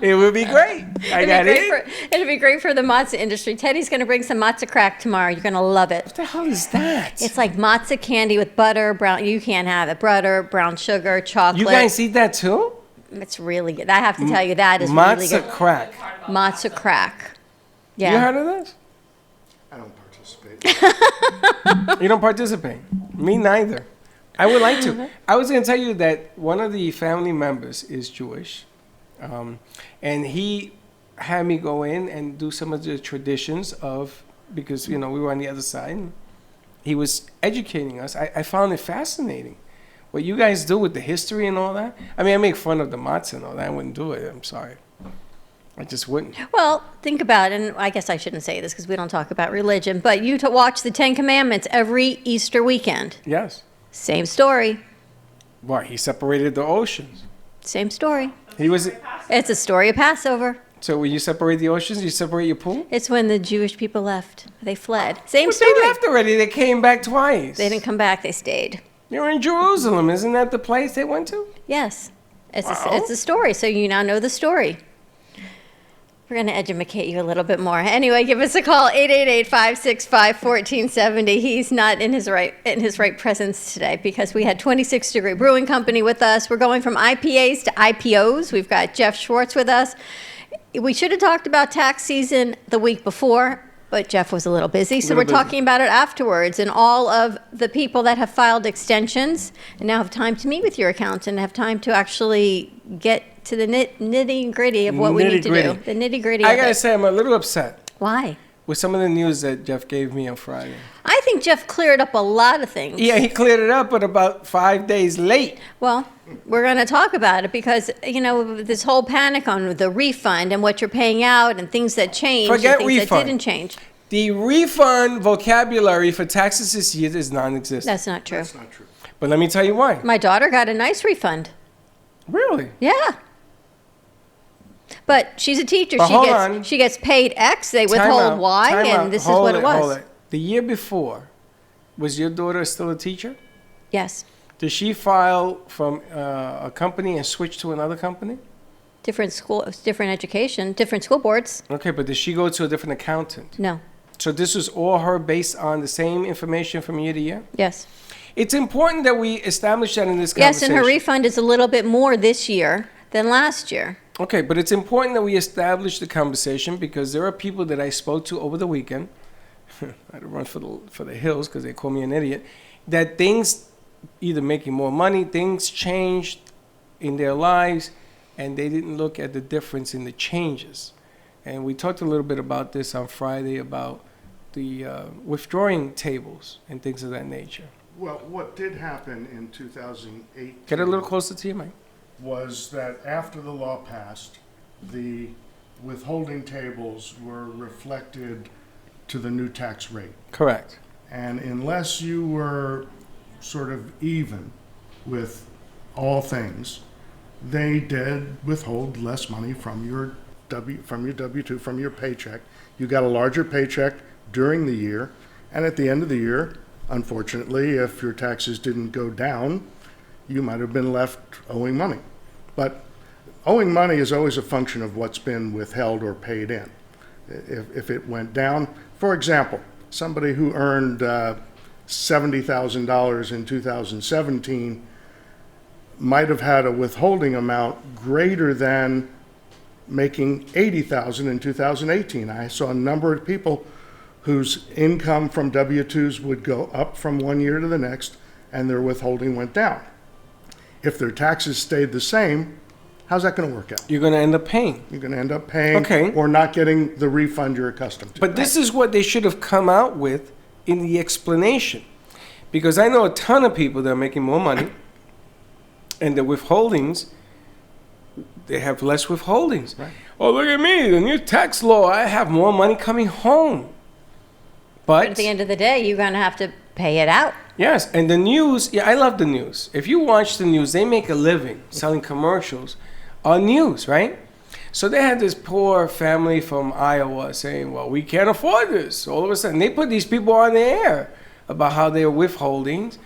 It would be great. I got it. It'd be great for the matzah industry. Teddy's going to bring some matzah crack tomorrow. You're going to love it. What the hell is that? It's like matzah candy with butter, brown. You can't have it. Butter, brown sugar, chocolate. You guys eat that too? It's really good. I have to tell you, that is really good. Matzah crack. Matzah crack. Yeah. You heard of this? I don't participate. You don't participate. Me neither. I would like to. I was going to tell you that one of the family members is Jewish. And he had me go in and do some of the traditions of, because, we were on the other side. And he was educating us. I found it fascinating. What you guys do with the history and all that. I mean, I make fun of the matzah and all that. I wouldn't do it. I'm sorry. I just wouldn't. Well, think about it, and I guess I shouldn't say this because we don't talk about religion, but you watch the Ten Commandments every Easter weekend. Yes. Same story. Why? He separated the oceans. Same story. He was. It's a story of Passover. So when you separate the oceans, you separate your pool? It's when the Jewish people left. They fled. Same But story. they left already. They came back twice. They didn't come back. They stayed. They were in Jerusalem. Isn't that the place they went to? Yes. It's Wow. a story, so you now know the story. We're going to educate you a little bit more. Anyway, give us a call, 888-565-1470. He's not in his right presence today because we had 26 Degree Brewing Company with us. We're going from IPAs to IPOs. We've got Jeff Schwartz with us. We should have talked about tax season the week before, but Jeff was a little busy, so we're talking about it afterwards. And all of the people that have filed extensions and now have time to meet with your accountant and have time to actually get to the nitty gritty of what we need to do. The nitty gritty. I gotta say, I'm a little upset. Why? With some of the news that Jeff gave me on Friday. I think Jeff cleared up a lot of things. Yeah, he cleared it up, but about 5 days late. Well, we're going to talk about it because, this whole panic on the refund and what you're paying out and things that changed Forget and things refund. that didn't change. The refund vocabulary for taxes this year is non-existent. That's not true. That's not true. But let me tell you why. My daughter got a nice refund. Really? Yeah. But she's a teacher. But hold on. She gets paid X, they Time withhold out, Y, time and out. this Hold is what it was. hold it. The year before, was your daughter still a teacher? Yes. Did she file from a company and switch to another company? Different school, different education, different school boards. Okay, but did she go to a different accountant? No. So this was all her based on the same information from year to year? Yes. It's important that we establish that in this Yes, conversation. and her refund is a little bit more this year than last year. Okay, but it's important that we establish the conversation because there are people that I spoke to over the weekend. I had to run for the hills because they call me an idiot. That things either making more money, things changed in their lives, and they didn't look at the difference in the changes. And we talked a little bit about this on Friday about the withdrawing tables and things of that nature. Well, what did happen in 2008 Get a little closer to you, Mike. was that after the law passed, the withholding tables were reflected to the new tax rate. Correct. And unless you were sort of even with all things, they did withhold less money from your W-2, from your paycheck. You got a larger paycheck during the year, and at the end of the year, unfortunately, if your taxes didn't go down, you might have been left owing money. But owing money is always a function of what's been withheld or paid in. If it went down, for example, somebody who earned $70,000 in 2017 might have had a withholding amount greater than making $80,000 in 2018. I saw a number of people whose income from W-2s would go up from one year to the next, and their withholding went down. If their taxes stayed the same, how's that going to work out? You're going to end up paying. You're going to end up paying Okay. or not getting the refund you're accustomed to. But this is what they should have come out with in the explanation. Because I know a ton of people that are making more money, and the withholdings, they have less withholdings. Right. Oh, look at me, the new tax law, I have more money coming home. But at But, the end of the day, you're going to have to pay it out. yes, and the news, yeah, I love the news. If you watch the news, they make a living selling commercials on news, right? So they had this poor family from Iowa saying, well, we can't afford this. All of a sudden, they put these people on the air about how their withholdings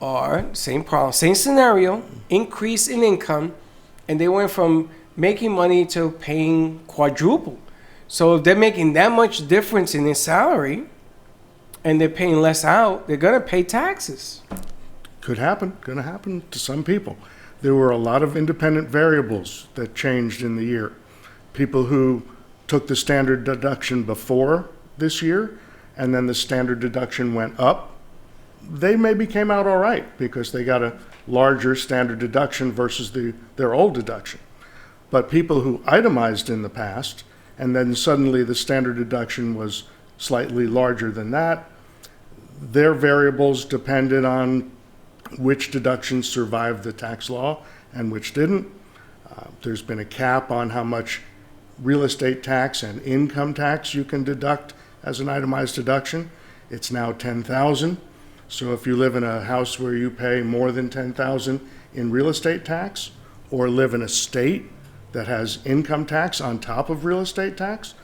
are, same problem, same scenario, increase in income, and they went from making money to paying quadruple. So if they're making that much difference in their salary and they're paying less out, they're going to pay taxes. Could happen. Going to happen to some people. There were a lot of independent variables that changed in the year. People who took the standard deduction before this year, and then the standard deduction went up, they maybe came out all right because they got a larger standard deduction versus their old deduction. But people who itemized in the past, and then suddenly the standard deduction was slightly larger than that, their variables depended on which deductions survived the tax law and which didn't. There's been a cap on how much real estate tax and income tax you can deduct as an itemized deduction. It's now $10,000. So if you live in a house where you pay more than $10,000 in real estate tax, or live in a state that has income tax on top of real estate tax,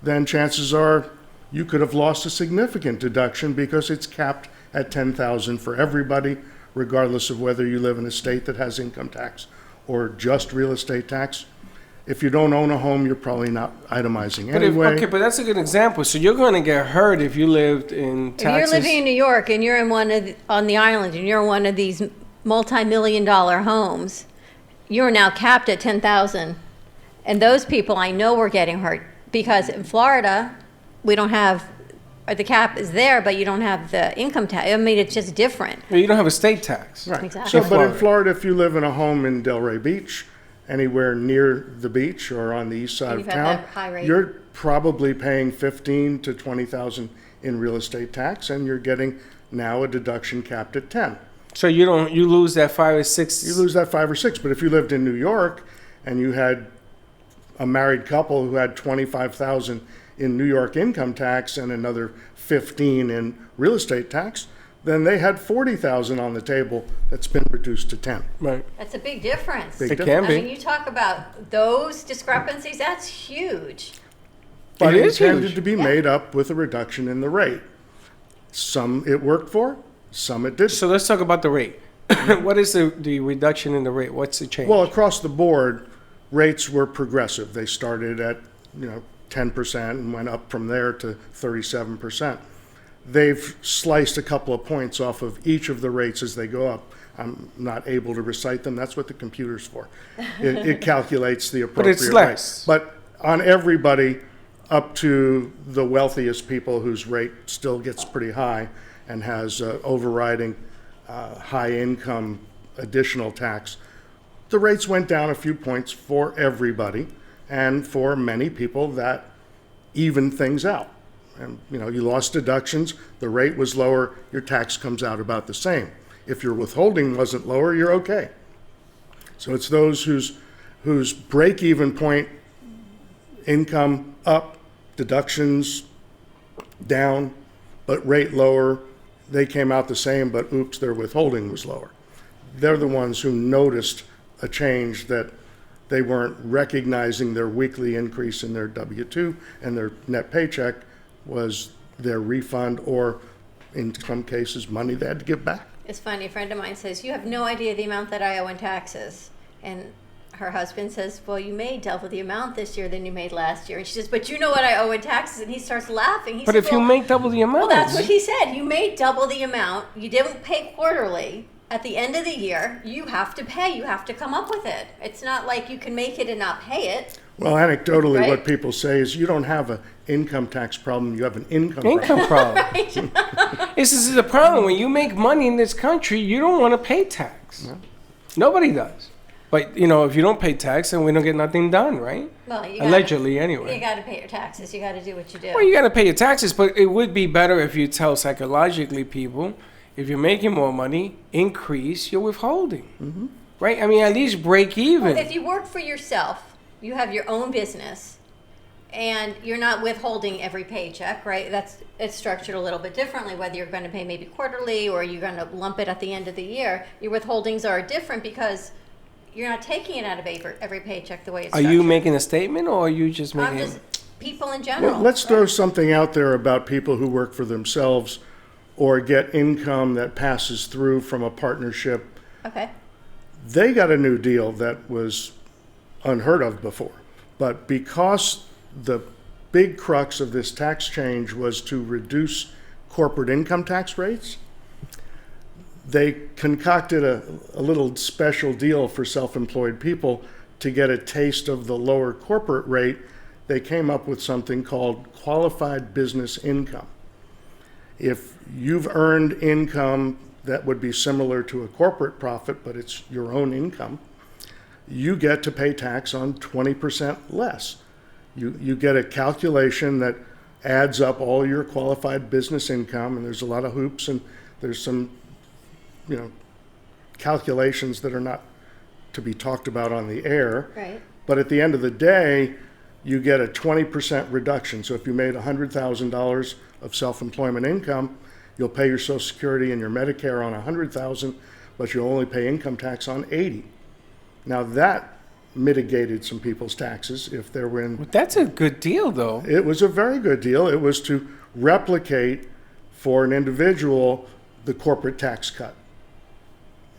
then chances are you could have lost a significant deduction because it's capped at $10,000 for everybody, regardless of whether you live in a state that has income tax or just real estate tax. If you don't own a home, you're probably not itemizing anyway. But that's a good example. So you're going to get hurt if you lived in Texas. If you're living in New York and you're in on the island and you're in one of these multi-million-dollar homes, you're now capped at $10,000. And those people I know were getting hurt because in Florida, we don't have, or the cap is there, but you don't have the income tax. I mean, it's just different. Well, you don't have a state tax. Right. Exactly. So, but in Florida, if you live in a home in Delray Beach, anywhere near the beach or on the east side of town, you're probably paying $15,000 to $20,000 in real estate tax, and you're getting now a deduction capped at 10. So you lose that 5 or 6. You lose that 5 or 6. But if you lived in New York and you had a married couple who had $25,000 in New York income tax and another $15,000 in real estate tax, then they had $40,000 on the table that's been reduced to 10. Right. That's a big difference. It can be. I mean, you talk about those discrepancies, that's huge. But it tended to be made up with a reduction in the rate. Some it worked for, some it didn't. So let's talk about the rate. What is the reduction in the rate? What's the change? Well, across the board, rates were progressive. They started at 10% and went up from there to 37%. They've sliced a couple of points off of each of the rates as they go up. I'm not able to recite them. That's what the computer's for. It calculates the appropriate But it's less. rate. But on everybody up to the wealthiest people whose rate still gets pretty high and has overriding high income additional tax, the rates went down a few points for everybody, and for many people that evened things out. And you lost deductions, the rate was lower, your tax comes out about the same. If your withholding wasn't lower, you're okay. So it's those whose break-even point, income up, deductions down, but rate lower, they came out the same, but oops, their withholding was lower. They're the ones who noticed a change that they weren't recognizing their weekly increase in their W-2 and their net paycheck was their refund, or in some cases, money they had to give back. It's funny, a friend of mine says, you have no idea the amount that I owe in taxes. And her husband says, well, you made double the amount this year than you made last year. And she says, but you know what I owe in taxes? And he starts laughing. He But says, if you make double the amount. well, that's what he said. You made double the amount. You didn't pay quarterly. At the end of the year, you have to pay. You have to come up with it. It's not like you can make it and not pay it. Well, anecdotally, Right? what people say is you don't have an income tax problem, you have an income Income problem. problem. This is the problem. When you make money in this country, you don't want to pay tax. No. Nobody does. But, if you don't pay tax, then we don't get nothing done, right? Well, Allegedly, anyway. You got to pay your taxes. You got to do what you do. Well, you got to pay your taxes, but it would be better if you tell psychologically people, if you're making more money, increase your withholding. Mm-hmm. Right? I mean, at least break even. Well, if you work for yourself, you have your own business, and you're not withholding every paycheck, right? It's structured a little bit differently, whether you're going to pay maybe quarterly or you're going to lump it at the end of the year. Your withholdings are different because you're not taking it out of every paycheck the way it's Are structured. you making a statement, or are you just I'm making? just people in general. Well, let's throw something out there about people who work for themselves or get income that passes through from a partnership. Okay. They got a new deal that was unheard of before. But because the big crux of this tax change was to reduce corporate income tax rates, they concocted a little special deal for self-employed people to get a taste of the lower corporate rate. They came up with something called qualified business income. If you've earned income that would be similar to a corporate profit, but it's your own income, you get to pay tax on 20% less. You get a calculation that adds up all your qualified business income, and there's a lot of hoops, and there's some calculations that are not to be talked about on the air. Right. But at the end of the day, you get a 20% reduction. So if you made $100,000 of self-employment income, you'll pay your Social Security and your Medicare on $100,000, but you'll only pay income tax on $80,000. Now that mitigated some people's taxes if they were in. That's a good deal, though. It was a very good deal. It was to replicate for an individual the corporate tax cut.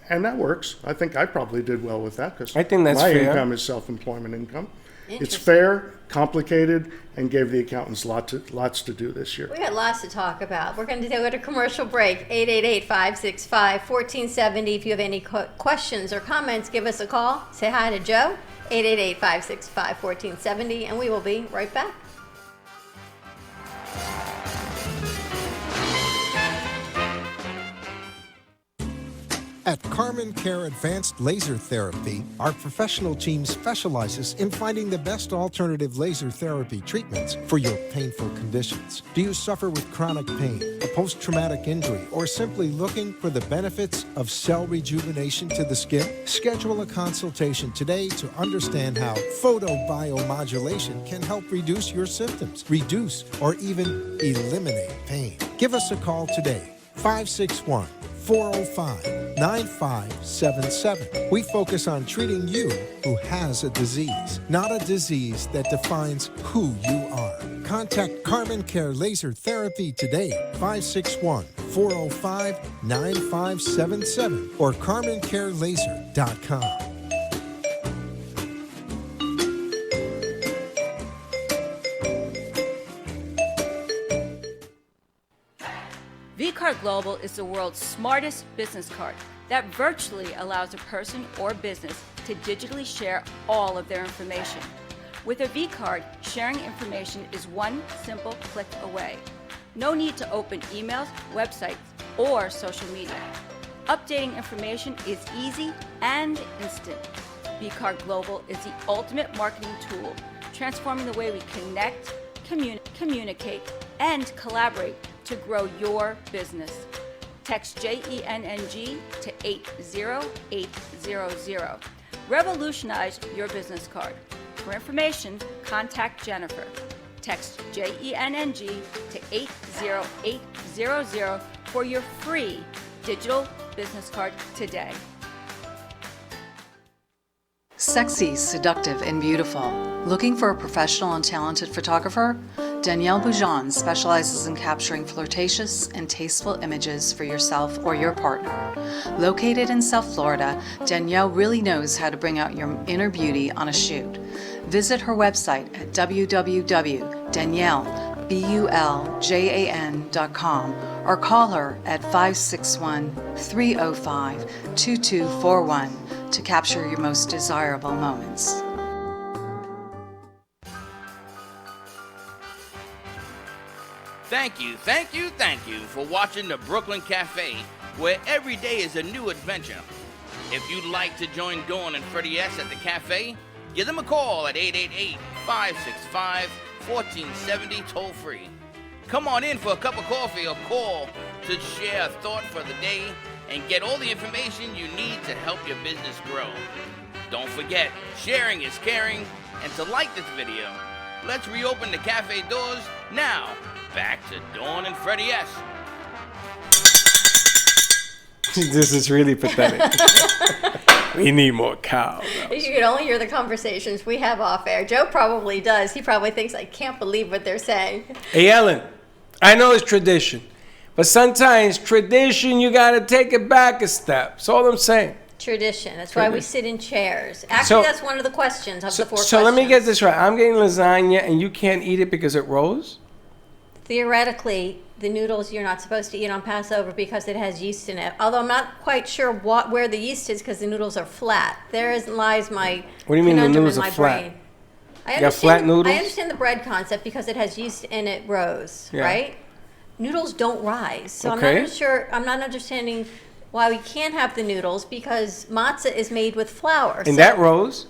And that works. I think I probably did well with that because I think that's my fair. income is self-employment income. It's fair, complicated, and gave the accountants lots to do this year. We got lots to talk about. We're going to go to commercial break. 888-565-1470. If you have any questions or comments, give us a call. Say hi to Joe. 888-565-1470, and we will be right back. At Carmen Care Advanced Laser Therapy, our professional team specializes in finding the best alternative laser therapy treatments for your painful conditions. Do you suffer with chronic pain, a post-traumatic injury, or simply looking for the benefits of cell rejuvenation to the skin? Schedule a consultation today to understand how photobiomodulation can help reduce your symptoms, reduce or even eliminate pain. Give us a call today, 561-405-9577. We focus on treating you who has a disease, not a disease that defines who you are. Contact Carmen Care Laser Therapy today, 561-405-9577 or CarmenCareLaser.com. vCard Global is the world's smartest business card that virtually allows a person or business to digitally share all of their information. With a vCard, sharing information is one simple click away. No need to open emails, websites, or social media. Updating information is easy and instant. vCard Global is the ultimate marketing tool, transforming the way we connect, communicate, and collaborate to grow your business. Text JENNG to 80800. Revolutionize your business card. For information, contact Jennifer. Text JENNG to 80800 for your free digital business card today. Sexy, seductive, and beautiful. Looking for a professional and talented photographer? Danielle Boujon specializes in capturing flirtatious and tasteful images for yourself or your partner. Located in South Florida, Danielle really knows how to bring out your inner beauty on a shoot. Visit her website at www.daniellebuljan.com or call her at 561-305-2241 to capture your most desirable moments. Thank you for watching the Brooklyn Cafe, where every day is a new adventure. If you'd like to join Dawn and Freddie S. at the cafe, give them a call at 888-565-1470 toll free. Come on in for a cup of coffee or call to share a thought for the day and get all the information you need to help your business grow. Don't forget, sharing is caring, and to like this video, let's reopen the cafe doors now. Back to Dawn and Freddie S. This is really pathetic. We need more cow. You can only hear the conversations we have off air. Joe probably does. He probably thinks, I can't believe what they're saying. Hey, Ellen, I know it's tradition, but sometimes tradition, you got to take it back a step. That's all I'm saying. Tradition. That's why we sit in chairs. Actually, that's one of the questions of the four questions. So let me get this right. I'm getting lasagna, and you can't eat it because it rose? Theoretically, the noodles you're not supposed to eat on Passover because it has yeast in it. Although I'm not quite sure where the yeast is because the noodles are flat. lies my What do you mean the conundrum noodles in are my flat? brain. You got flat noodles? I understand the bread concept because it has yeast and it rose, Yeah. right? Noodles don't rise. So Okay. I'm not understanding why we can't have the noodles because matzah is made with flour. And that rose?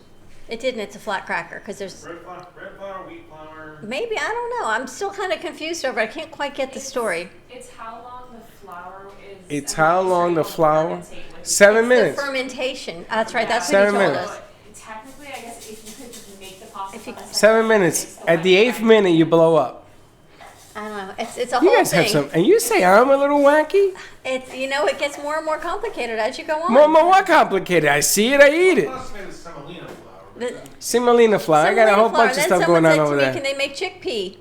It didn't. It's a flat cracker because there's Red flour, wheat flour. maybe, I don't know. I'm still kind of confused over it. I can't quite get the story. It's how long the flour is. It's how long the flour? 7 minutes. The fermentation. That's right. That's what 7 he told minutes. us. Technically, I guess if you could just make the pasta. 7 minutes. At the 8th minute, you blow up. I don't know. It's a You whole guys thing. have some, and you say I'm a little wacky? It gets more and more complicated as you go on. More what complicated? I see it, I eat it. Semolina flour. I got a whole bunch of stuff going on over there. Can they make chickpea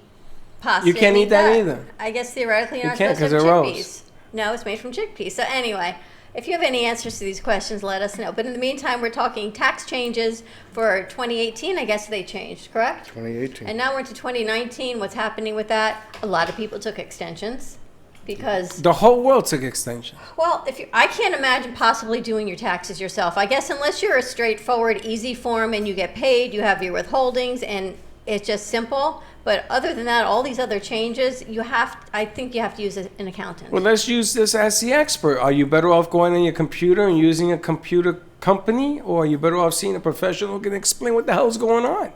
pasta? You can't and eat that either. I guess theoretically you're You not can't supposed to 'cause have it chickpeas. rose. No, it's made from chickpeas. So anyway, if you have any answers to these questions, let us know. But in the meantime, we're talking tax changes for 2018. I guess they changed, correct? 2018. And now we're into 2019. What's happening with that? A lot of people took extensions because The whole world took extension. well, I can't imagine possibly doing your taxes yourself. I guess unless you're a straightforward, easy form and you get paid, you have your withholdings, and it's just simple. But other than that, all these other changes, I think you have to use an accountant. Well, let's use this as the expert. Are you better off going on your computer and using a computer company, or are you better off seeing a professional who can explain what the hell's going on?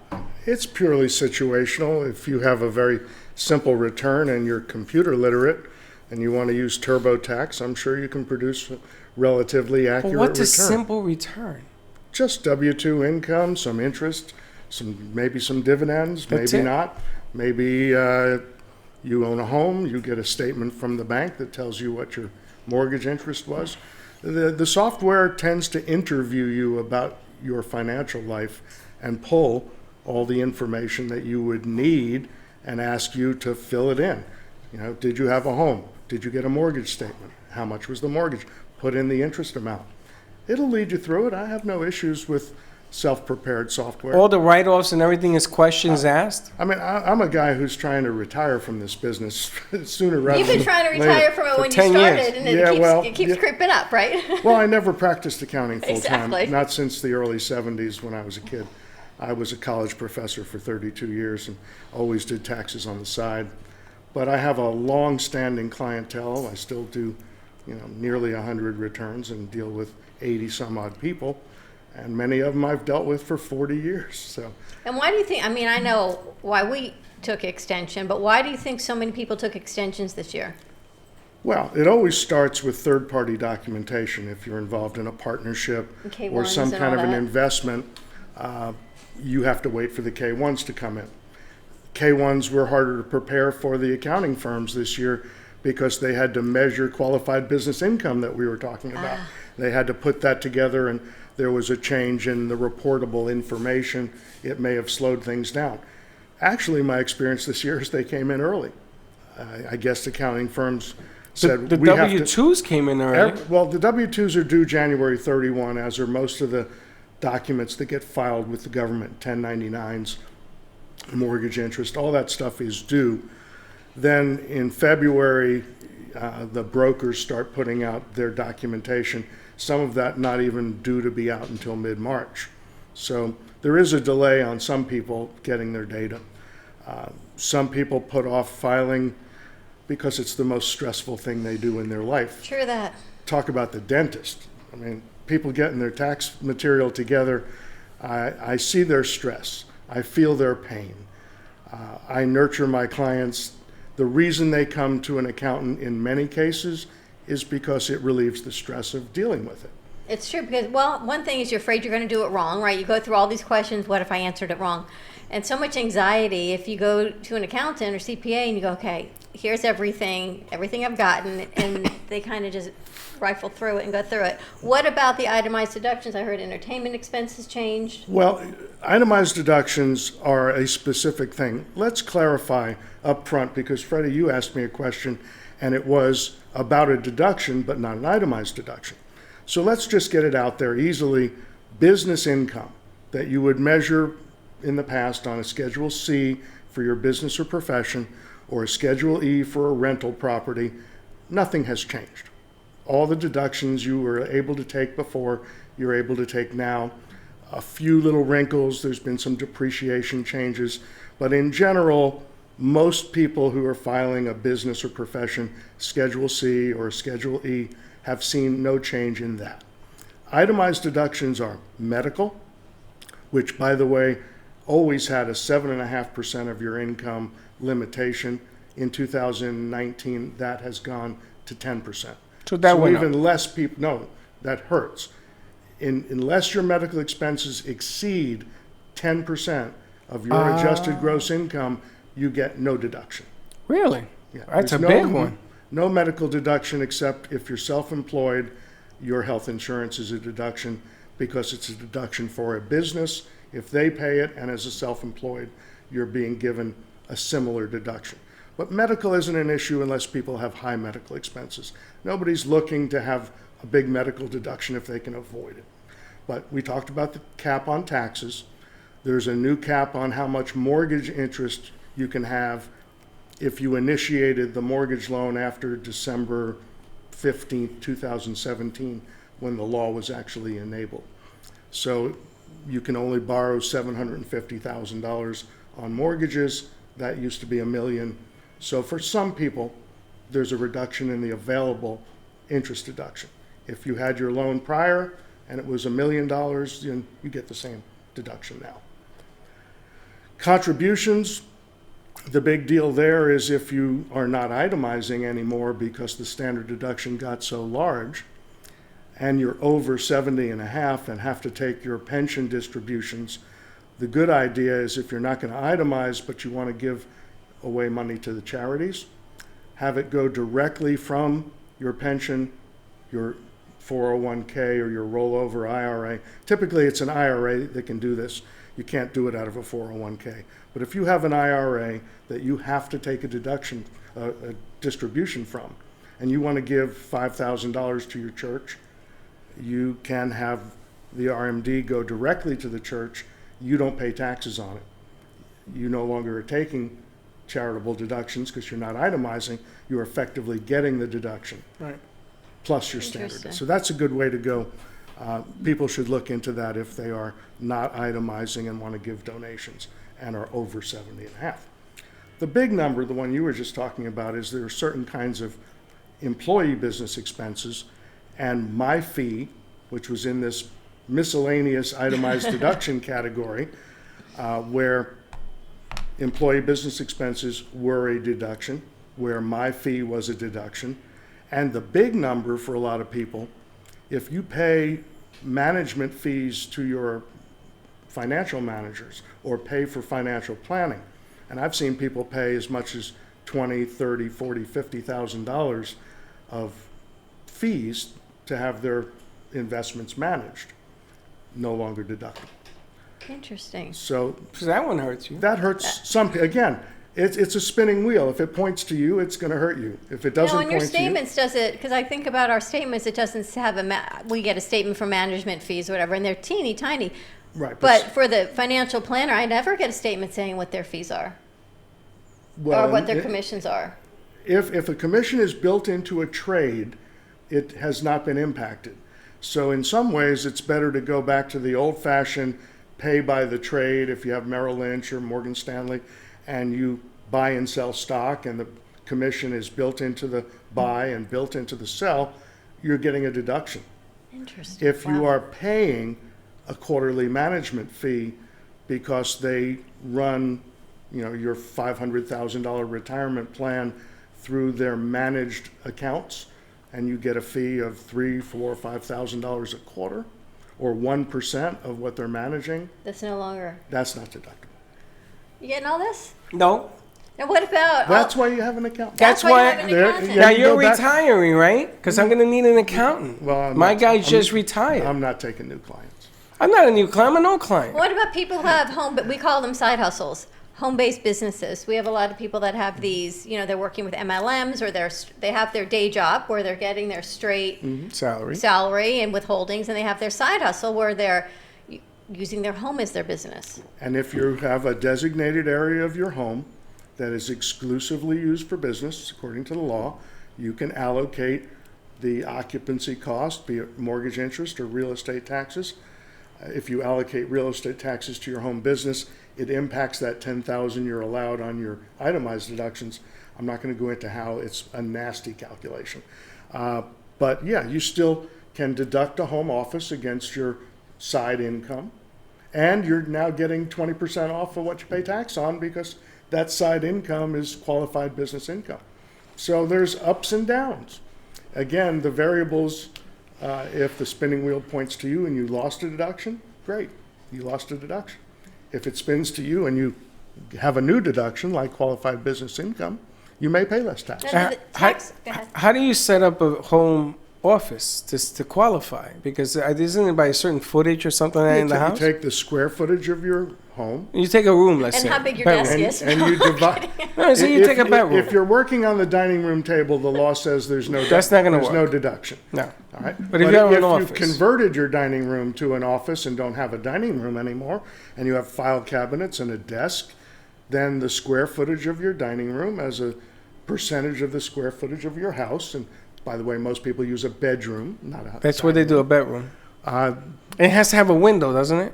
It's purely situational. If you have a very simple return and you're computer literate and you want to use TurboTax, I'm sure you can produce a relatively accurate But what's a return. simple return? Just W-2 income, some interest, maybe some dividends, That's maybe it. not. Maybe you own a home, you get a statement from the bank that tells you what your mortgage interest was. The software tends to interview you about your financial life and pull all the information that you would need and ask you to fill it in. You know, did you have a home? Did you get a mortgage statement? How much was the mortgage? Put in the interest amount. It'll lead you through it. I have no issues with self-prepared software. All the write-offs and everything is questions asked? I mean, I'm a guy who's trying to retire from this business sooner rather You've than been trying to later. retire from it when you 10 started, years. and it keeps creeping up, right? Well, I never practiced accounting full-time, Exactly. not since the early 70s when I was a kid. I was a college professor for 32 years and always did taxes on the side. But I have a long-standing clientele. I still do, nearly 100 returns and deal with 80 some odd people. And many of them I've dealt with for 40 years. So And why do you think, I know why we took extension, but why do you think so many people took extensions this year? Well, it always starts with third-party documentation. If you're involved in a partnership K1s or some and kind all of an that. investment, you have to wait for the K1s to come in. K1s were harder to prepare for the accounting firms this year because they had to measure qualified business income that we were talking about. They had to put that together, and there was a change in the reportable information. It may have slowed things down. Actually, my experience this year is they came in early. I guess accounting firms said The we have to. W-2s came in early. Well, the W-2s are due January 31, as are most of the documents that get filed with the government, 1099s, mortgage interest, all that stuff is due. Then in February, the brokers start putting out their documentation, some of that not even due to be out until mid-March. So there is a delay on some people getting their data. Some people put off filing because it's the most stressful thing they do in their life. True that. Talk about the dentist. I mean, people getting their tax material together, I see their stress. I feel their pain. I nurture my clients. The reason they come to an accountant in many cases is because it relieves the stress of dealing with it. It's true because, well, one thing is you're afraid you're going to do it wrong, right? You go through all these questions. What if I answered it wrong? and so much anxiety if you go to an accountant or CPA and you go, okay, here's everything I've gotten, and they kind of just rifle through it and go through it. What about the itemized deductions? I heard entertainment expenses changed. Well, itemized deductions are a specific thing. Let's clarify up front, because Freddie, you asked me a question, and it was about a deduction, but not an itemized deduction. So let's just get it out there easily. Business income that you would measure in the past on a Schedule C for your business or profession, or a Schedule E for a rental property, nothing has changed. All the deductions you were able to take before, you're able to take now. A few little wrinkles, there's been some depreciation changes, but in general, most people who are filing a business or profession Schedule C or Schedule E have seen no change in that. Itemized deductions are medical, which, by the way, always had a 7.5% of your income limitation. In 2019, that has gone to 10%. So that went even up. less people, no, that hurts. Unless your medical expenses exceed 10% of your adjusted gross income, you get no deduction. Really? Yeah, That's a there's big one. No medical deduction, except if you're self-employed, your health insurance is a deduction because it's a deduction for a business. If they pay it, and as a self-employed, you're being given a similar deduction. But medical isn't an issue unless people have high medical expenses. Nobody's looking to have a big medical deduction if they can avoid it. But we talked about the cap on taxes. There's a new cap on how much mortgage interest you can have if you initiated the mortgage loan after December 15th, 2017, when the law was actually enabled. So you can only borrow $750,000 on mortgages. That used to be $1 million. So for some people, there's a reduction in the available interest deduction. If you had your loan prior and it was $1 million, then you get the same deduction now. Contributions, the big deal there is if you are not itemizing anymore because the standard deduction got so large, and you're over 70 and a half and have to take your pension distributions, the good idea is if you're not going to itemize but you want to give away money to the charities, have it go directly from your pension, your 401k, or your rollover IRA. Typically it's an IRA that can do this. You can't do it out of a 401k. But if you have an IRA that you have to take a deduction, a distribution from, and you want to give $5,000 to your church, you can have the RMD go directly to the church. You don't pay taxes on it. You no longer are taking charitable deductions because you're not itemizing. You're effectively getting the deduction. Right. Plus your standard. So that's a good way to go. People should look into that if they are not itemizing and want to give donations and are over 70 and a half. The big number, the one you were just talking about, is there are certain kinds of employee business expenses, and my fee, which was in this miscellaneous itemized deduction category, where employee business expenses were a deduction, where my fee was a deduction. And the big number for a lot of people, if you pay management fees to your financial managers or pay for financial planning, and I've seen people pay as much as $20,000, $30,000, $40,000, $50,000 of fees to have their investments managed, no longer deductible. Interesting. So that one hurts you. That hurts some. Again, it's a spinning wheel. If it points to you, it's going to hurt you. If it doesn't No, and your point to you, statements does it, because I think about our statements, it doesn't have we get a statement for management fees or whatever, and they're teeny tiny. right? But for the financial planner, I never get a statement saying what their fees are or what their commissions are. If a commission is built into a trade, it has not been impacted. So in some ways, it's better to go back to the old-fashioned pay by the trade. If you have Merrill Lynch or Morgan Stanley, and you buy and sell stock, and the commission is built into the buy and built into the sell, you're getting a deduction. Interesting. If you are paying a quarterly management fee because they run, your $500,000 retirement plan through their managed accounts, and you get a fee of $3,000, $4,000, $5,000 a quarter, or 1% of what they're managing, That's no longer. that's not deductible. You getting all this? No. Now what about? That's why you have an accountant. That's why you why. have an accountant. Now you you're go back- retiring, right? Because I'm going to need an accountant. Well, my I'm guy just retired. I'm not taking new clients. I'm not a new client. I'm an old client. What about people who have but we call them side hustles, home-based businesses? We have a lot of people that have these. You know, they're working with MLMs or they have their day job where they're getting their straight salary and withholdings, and they have their side hustle where they're using their home as their business. And if you have a designated area of your home that is exclusively used for business, according to the law, you can allocate the occupancy cost, be it mortgage interest or real estate taxes. If you allocate real estate taxes to your home business, it impacts that $10,000 you're allowed on your itemized deductions. I'm not going to go into how it's a nasty calculation. But yeah, you still can deduct a home office against your side income. And you're now getting 20% off of what you pay tax on because that side income is qualified business income. So there's ups and downs. Again, the variables, if the spinning wheel points to you and you lost a deduction, great, you lost a deduction. If it spins to you and you have a new deduction like qualified business income, you may pay less tax. How do you set up a home office to qualify? Because isn't it by a certain footage or something like that in the house? You take the square footage of your home. You take a room, let's And say. how big your desk bedroom. is. And you divide. No, so you take a bedroom. If you're working on the dining room table, the law says there's no. That's not gonna There's no work. deduction. No. All right. But if you have an you've office. converted your dining room to an office and don't have a dining room anymore, and you have file cabinets and a desk, then the square footage of your dining room as a percentage of the square footage of your house. And by the way, most people use a bedroom, not a. That's what they do, a bedroom. It has to have a window, doesn't it?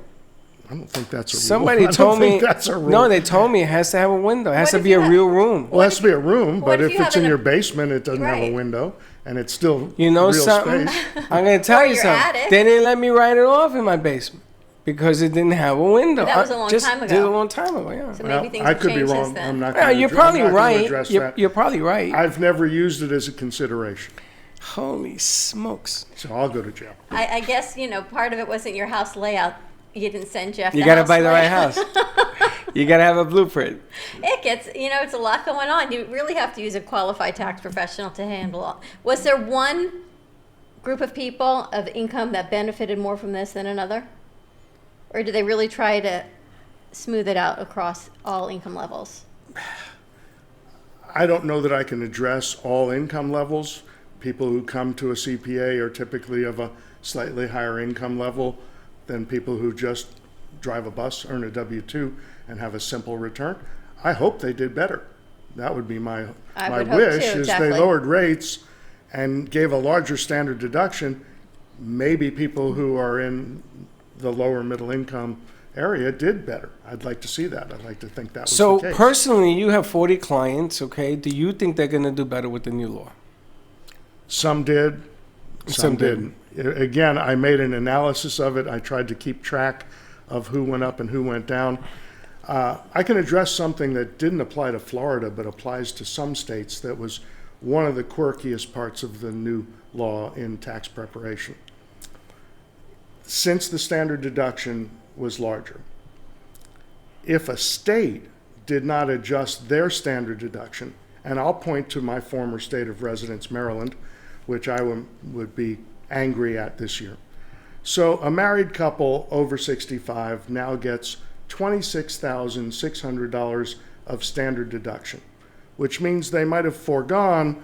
I don't think that's a rule. Somebody I don't told me. think that's a rule. No, they told me it has to have a window. It has to be a real room. Well, it has to be a room, What but if if you it's have in an- your basement, it doesn't have Right. a window, and it's still You know real something? space. I'm going to tell Or you your something. attic. They didn't let me write it off in my basement because it didn't have a window. That was a long Just time did ago. a long time ago, yeah. So maybe things I have could be changed wrong. since then. I'm not. Yeah, gonna you're address- probably I'm not gonna right. address You're, that. you're probably right. I've never used it as a consideration, Holy smokes. so I'll go to jail. I guess, part of it wasn't your house layout. You didn't send Jeff You the got to house buy the right layout. house. You got to have a blueprint. It gets, it's a lot going on. You really have to use a qualified tax professional to handle all. Was there one group of people of income that benefited more from this than another? Or do they really try to smooth it out across all income levels? I don't know that I can address all income levels. People who come to a CPA are typically of a slightly higher income level than people who just drive a bus, earn a W-2, and have a simple return. I hope they did better. That would be my would hope wish, too, is exactly. they lowered rates and gave a larger standard deduction. Maybe people who are in the lower middle income area did better. I'd like to see that. I'd like to think that was So the case. personally, you have 40 clients, okay? Do you think they're going to do better with the new law? Some did, some Some didn't. didn't. Again, I made an analysis of it. I tried to keep track of who went up and who went down. I can address something that didn't apply to Florida, but applies to some states. That was one of the quirkiest parts of the new law in tax preparation. Since the standard deduction was larger, if a state did not adjust their standard deduction, and I'll point to my former state of residence, Maryland, which I would be angry at this year. So a married couple over 65 now gets $26,600 of standard deduction, which means they might have foregone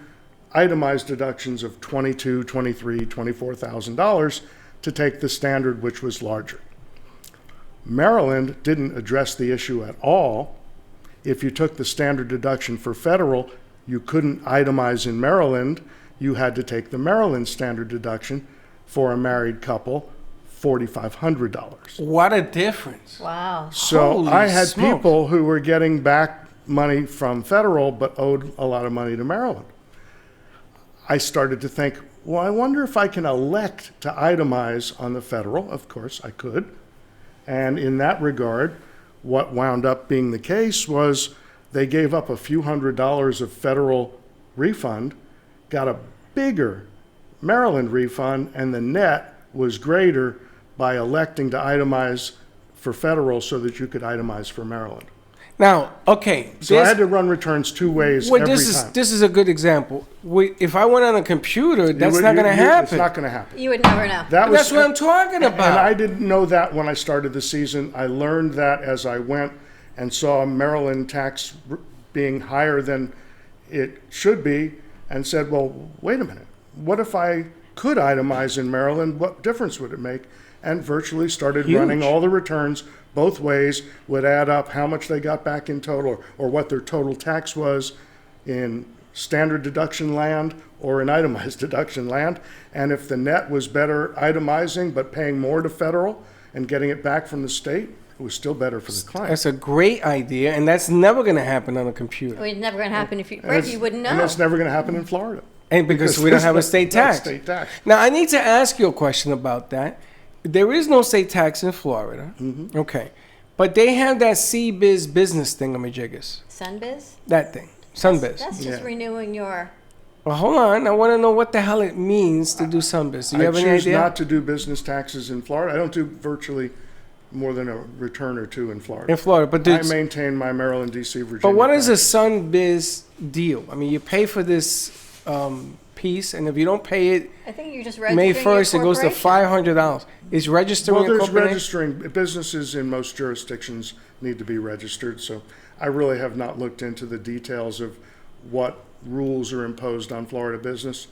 itemized deductions of $22,000, $23,000, $24,000 to take the standard, which was larger. Maryland didn't address the issue at all. If you took the standard deduction for federal, you couldn't itemize in Maryland. You had to take the Maryland standard deduction for a married couple, $4,500. What a difference. Wow. So Holy I had smokes. people who were getting back money from federal but owed a lot of money to Maryland. I started to think, well, I wonder if I can elect to itemize on the federal. Of course, I could. And in that regard, what wound up being the case was they gave up a few $100s of federal refund, got a bigger Maryland refund, and the net was greater by electing to itemize for federal so that you could itemize for Maryland. Now, okay. So I had to run returns 2 ways every time. This is a good example. If I went on a computer, that's not going to happen. It's not going to happen. You would never know. That's what I'm talking about. And I didn't know that when I started the season. I learned that as I went and saw Maryland tax being higher than it should be, and said, well, wait a minute. What if I could itemize in Maryland? What difference would it make? And virtually started running all the returns both ways, would add up how much they got back in total, or what their total tax was in standard deduction land or in itemized deduction land. And if the net was better itemizing but paying more to federal and getting it back from the state, it was still better for the client. That's a great idea, and that's never going to happen on a computer. Well, it's never going to happen if you wouldn't know. And that's never going to happen in Florida. And because we don't have a state tax. State tax. Now, I need to ask you a question about that. There is no state tax in Florida. Mm-hmm. Okay. But they have that CBiz business thingamajiggas. Sunbiz? That thing. Sunbiz. That's just renewing your... Well, hold on. I want to know what the hell it means to do Sunbiz. Do you have any I choose idea? not to do business taxes in Florida. I don't do virtually more than a return or two in Florida. In Florida, but I maintain my Maryland, D.C., Virginia. But what is a Sunbiz deal? I mean, you pay for this piece, and if you don't pay it, I think you're just May 1st, it goes to $500. Is registering Well, a there's corporation? registering. Businesses in most jurisdictions need to be registered, so I really have not looked into the details of what rules are imposed on Florida business.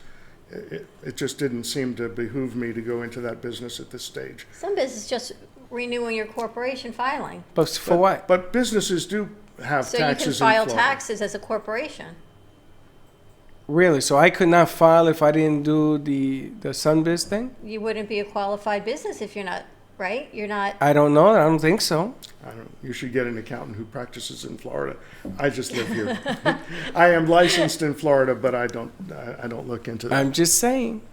It just didn't seem to behoove me to go into that business at this stage. Sunbiz is just renewing your corporation filing. But for what? But businesses do have So you can taxes file in Florida. taxes as a corporation. Really? So I could not file if I didn't do the Sunbiz thing? You wouldn't be a qualified business if you're not, right? You're not... I don't know. I don't think so. You should get an accountant who practices in Florida. I just live here. I am licensed in Florida, but I don't look into that. I'm just saying.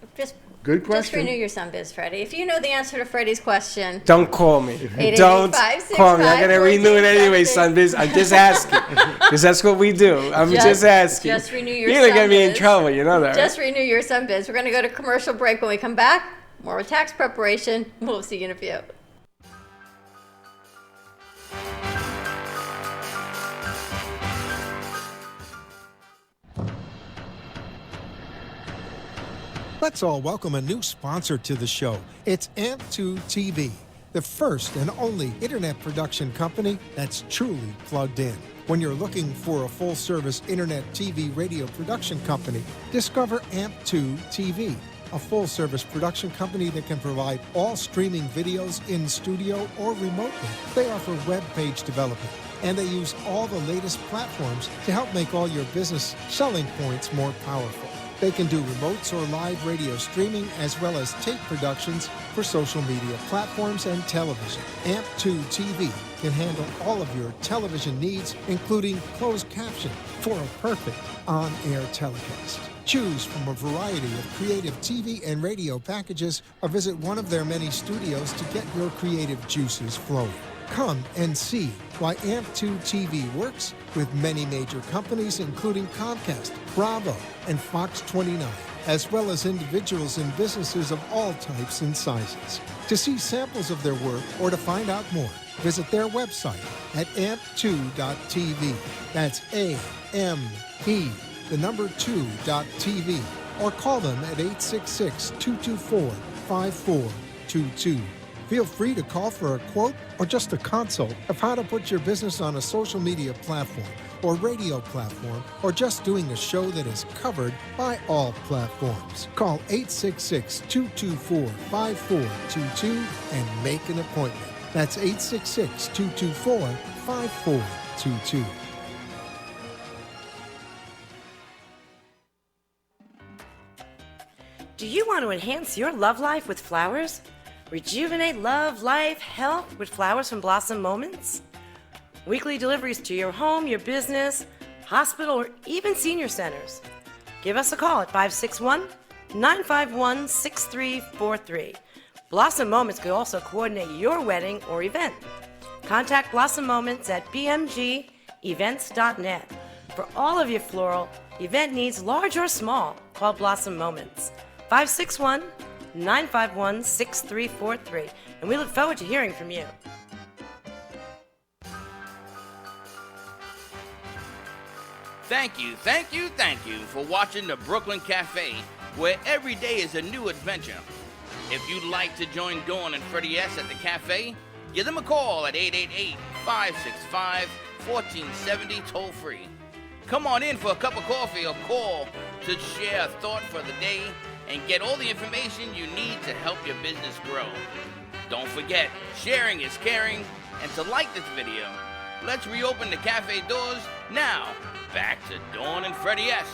Good Just question. renew your Sunbiz, Freddie. If you know the answer to Freddie's question... Don't call me. 888-565-4277. Don't call me. I'm going to renew it anyway, Sunbiz. I'm just asking. Because that's what we do. I'm just asking. Just renew your You're going to get me in Sunbiz. trouble. You know that, right? Just renew your Sunbiz. We're going to go to commercial break. When we come back, more with tax preparation. We'll see you in a few. Let's all welcome a new sponsor to the show. It's AMP2 TV, the first and only internet production company that's truly plugged in. When you're looking for a full-service internet TV radio production company, discover AMP2 TV, a full-service production company that can provide all streaming videos in studio or remotely. They offer web page development, and they use all the latest platforms to help make all your business selling points more powerful. They can do remotes or live radio streaming as well as tape productions for social media platforms and television. AMP2 TV can handle all of your television needs, including closed caption for a perfect on-air telecast. Choose from a variety of creative TV and radio packages or visit one of their many studios to get your creative juices flowing. Come and see why AMP2 TV works with many major companies, including Comcast, Bravo, and Fox 29, as well as individuals and businesses of all types and sizes. To see samples of their work or to find out more, visit their website at amp2.tv. That's A-M-P, the number 2.tv, or call them at 866-224-5422. Feel free to call for a quote or just a consult of how to put your business on a social media platform or radio platform, or just doing a show that is covered by all platforms. Call 866-224-5422 and make an appointment. That's 866-224-5422. Do you want to enhance your love life with flowers? Rejuvenate love, life, health with flowers from Blossom Moments? Weekly deliveries to your home, your business, hospital, or even senior centers. Give us a call at 561-951-6343. Blossom Moments could also coordinate your wedding or event. Contact Blossom Moments at bmgevents.net. For all of your floral event needs, large or small, call Blossom Moments. 561-951-6343. And we look forward to hearing from you. Thank you for watching the Brooklyn Cafe, where every day is a new adventure. If you'd like to join Dawn and Freddie S. at the cafe, give them a call at 888-565-1470 toll free. Come on in for a cup of coffee or call to share a thought for the day and get all the information you need to help your business grow. Don't forget, sharing is caring, and to like this video. Let's reopen the cafe doors now. Back to Dawn and Freddie S.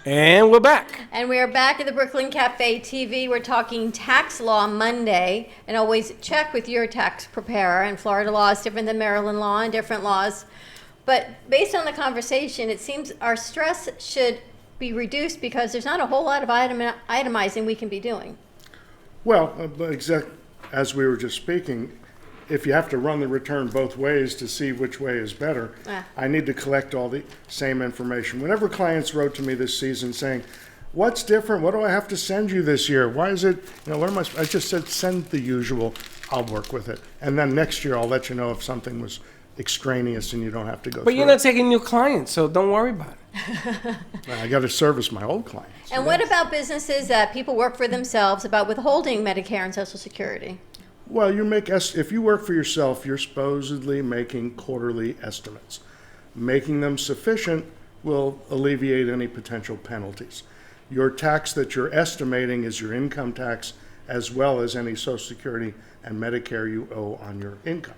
And we're back. And we are back at the Brooklyn Cafe TV. We're talking tax law Monday. And always check with your tax preparer. And Florida law is different than Maryland law and different laws. But based on the conversation, it seems our stress should be reduced because there's not a whole lot of itemizing we can be doing. Well, as we were just speaking, if you have to run the return both ways to see which way is better, I need to collect all the same information. Whenever clients wrote to me this season saying, what's different? What do I have to send you this year? Why is it, what am I just said, send the usual, I'll work with it. And then next year I'll let you know if something was extraneous and you don't have to go But through you're it. not taking new clients, so don't worry about it. I got to service my old clients. And what about businesses that people work for themselves about withholding Medicare and Social Security? Well, if you work for yourself, you're supposedly making quarterly estimates. Making them sufficient will alleviate any potential penalties. Your tax that you're estimating is your income tax as well as any Social Security and Medicare you owe on your income.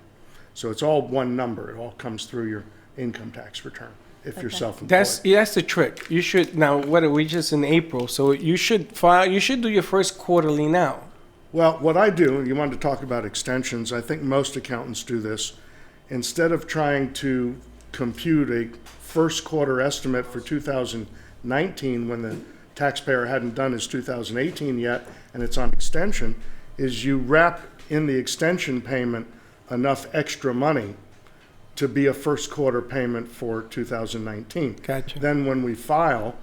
So it's all one number. It all comes through your income tax return if you're self-employed. That's the trick. You should, now, what are we just in April? So you should do your first quarterly now. Well, what I do, you wanted to talk about extensions, I think most accountants do this. Instead of trying to compute a first quarter estimate for 2019 when the taxpayer hadn't done his 2018 yet and it's on extension, is you wrap in the extension payment enough extra money to be a first quarter payment for 2019. Gotcha. Then when we file,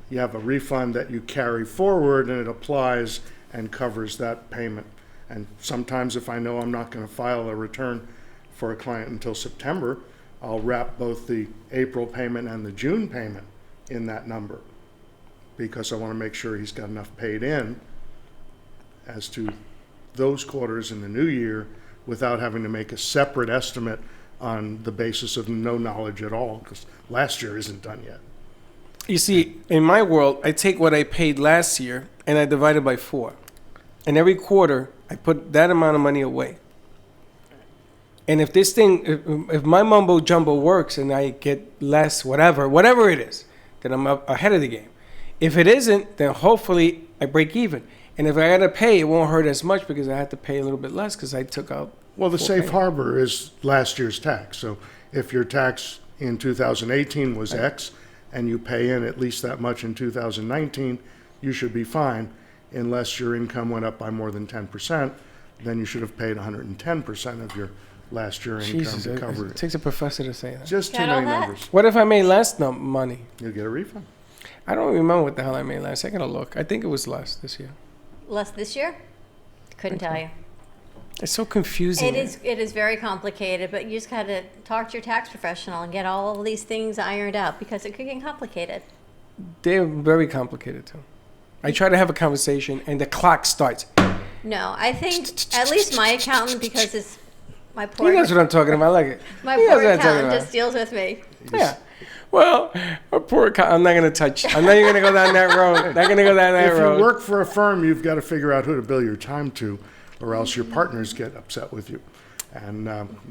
you have a refund that you carry forward and it applies and covers that payment. And sometimes if I know I'm not going to file a return for a client until September, I'll wrap both the April payment and the June payment in that number because I want to make sure he's got enough paid in as to those quarters in the new year without having to make a separate estimate on the basis of no knowledge at all because last year isn't done yet. You see, in my world, I take what I paid last year and I divide it by 4. And every quarter, I put that amount of money away. And if this thing, if my mumbo jumbo works and I get less, whatever it is, then I'm up ahead of the game. If it isn't, then hopefully I break even. And if I got to pay, it won't hurt as much because I had to pay a little bit less because I took out. Well, the safe harbor is last year's tax. So if your tax in 2018 was X and you pay in at least that much in 2019, you should be fine unless your income went up by more than 10%. Then you should have paid 110% of your last year income Jesus, to cover it it. takes a professor to say that. Just too many numbers. What if I made less money? You'll get a refund. I don't remember what the hell I made last. I gotta look. I think it was less this year. Less this year? Couldn't tell you. It's so confusing. It is very complicated, but you just got to talk to your tax professional and get all of these things ironed out because it could get complicated. They're very complicated too. I try to have a conversation and the clock starts. No, I think at least my accountant, because it's my poor. He knows what I'm talking about. I like it. My He knows poor what I'm talking accountant about. just deals with me. Yeah. Well, a poor accountant. I'm not going to touch. I'm not even going to go down that road. Not going to go down that If road. you work for a firm, you've got to figure out who to bill your time to, or else your partners get upset with you. And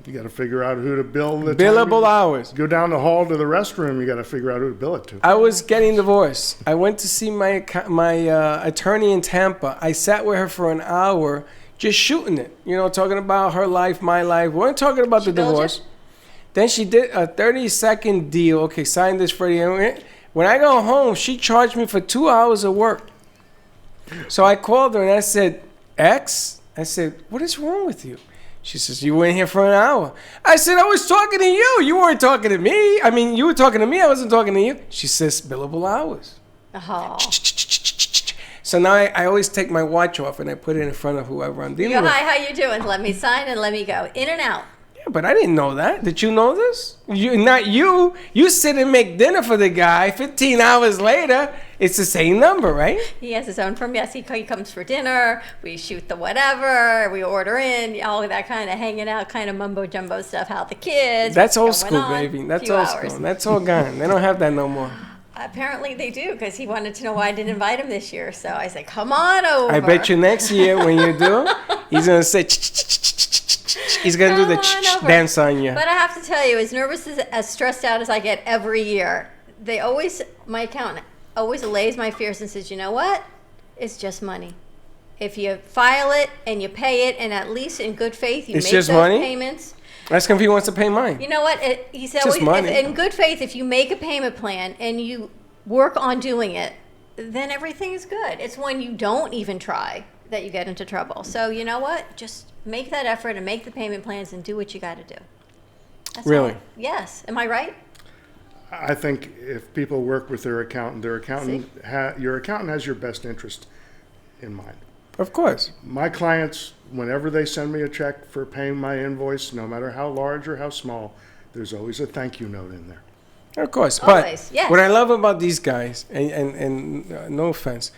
you got to figure out who to bill the Billable time. hours. Go down the hall to the restroom. You got to figure out who to bill it to. I was getting divorced. I went to see my attorney in Tampa. I sat with her for an hour, just shooting it. You know, talking about her life, my life. We weren't talking about the billed you? divorce. Then she did a 30-second deal. Okay, sign this, Freddie. When I go home, she charged me for 2 hours of work. So I called her and I said, X? I said, what is wrong with you? She says, you were in here for an hour. I said, I was talking to you. You weren't talking to me. I mean, you were talking to me. I wasn't talking to you. She says, billable hours. Oh. So now I always take my watch off and I put it in front of whoever I'm You dealing go, with. hi, how you doing? Let me sign and let me go. In and out. but I didn't know that. Did you know this? You sit and make dinner for the guy. 15 hours later, it's the same number, right? He has his own firm. Yes, he comes for dinner. We shoot the whatever. We order in. All of that kind of hanging out, kind of mumbo jumbo stuff. How the kids. That's old what's school, going on, baby. That's few old hours. school. That's all gone. They don't have that no more. Apparently they do, because he wanted to know why I didn't invite him this year. So I said, come on over. I bet you next year when you do, he's gonna say. He's gonna do the dance on you. But I have to tell you, as nervous as stressed out as I get every year, my accountant always allays my fears and says, you know what? It's just money. If you file it and you pay it, and at least in good faith you It's make just those money? payments. Ask him if he wants to pay mine. You know what? He said, Just money. in good faith, if you make a payment plan and you work on doing it, then everything is good. It's when you don't even try that you get into trouble. So you know what? Just make that effort and make the payment plans and do what you got to do. That's Really? all. Yes. Am I right? I think if people work with your accountant your accountant has your best interest in mind. Of course. My clients, whenever they send me a check for paying my invoice, no matter how large or how small, there's always a thank you note in there. Of course, Always, but yes. what I love about these guys, and no offense,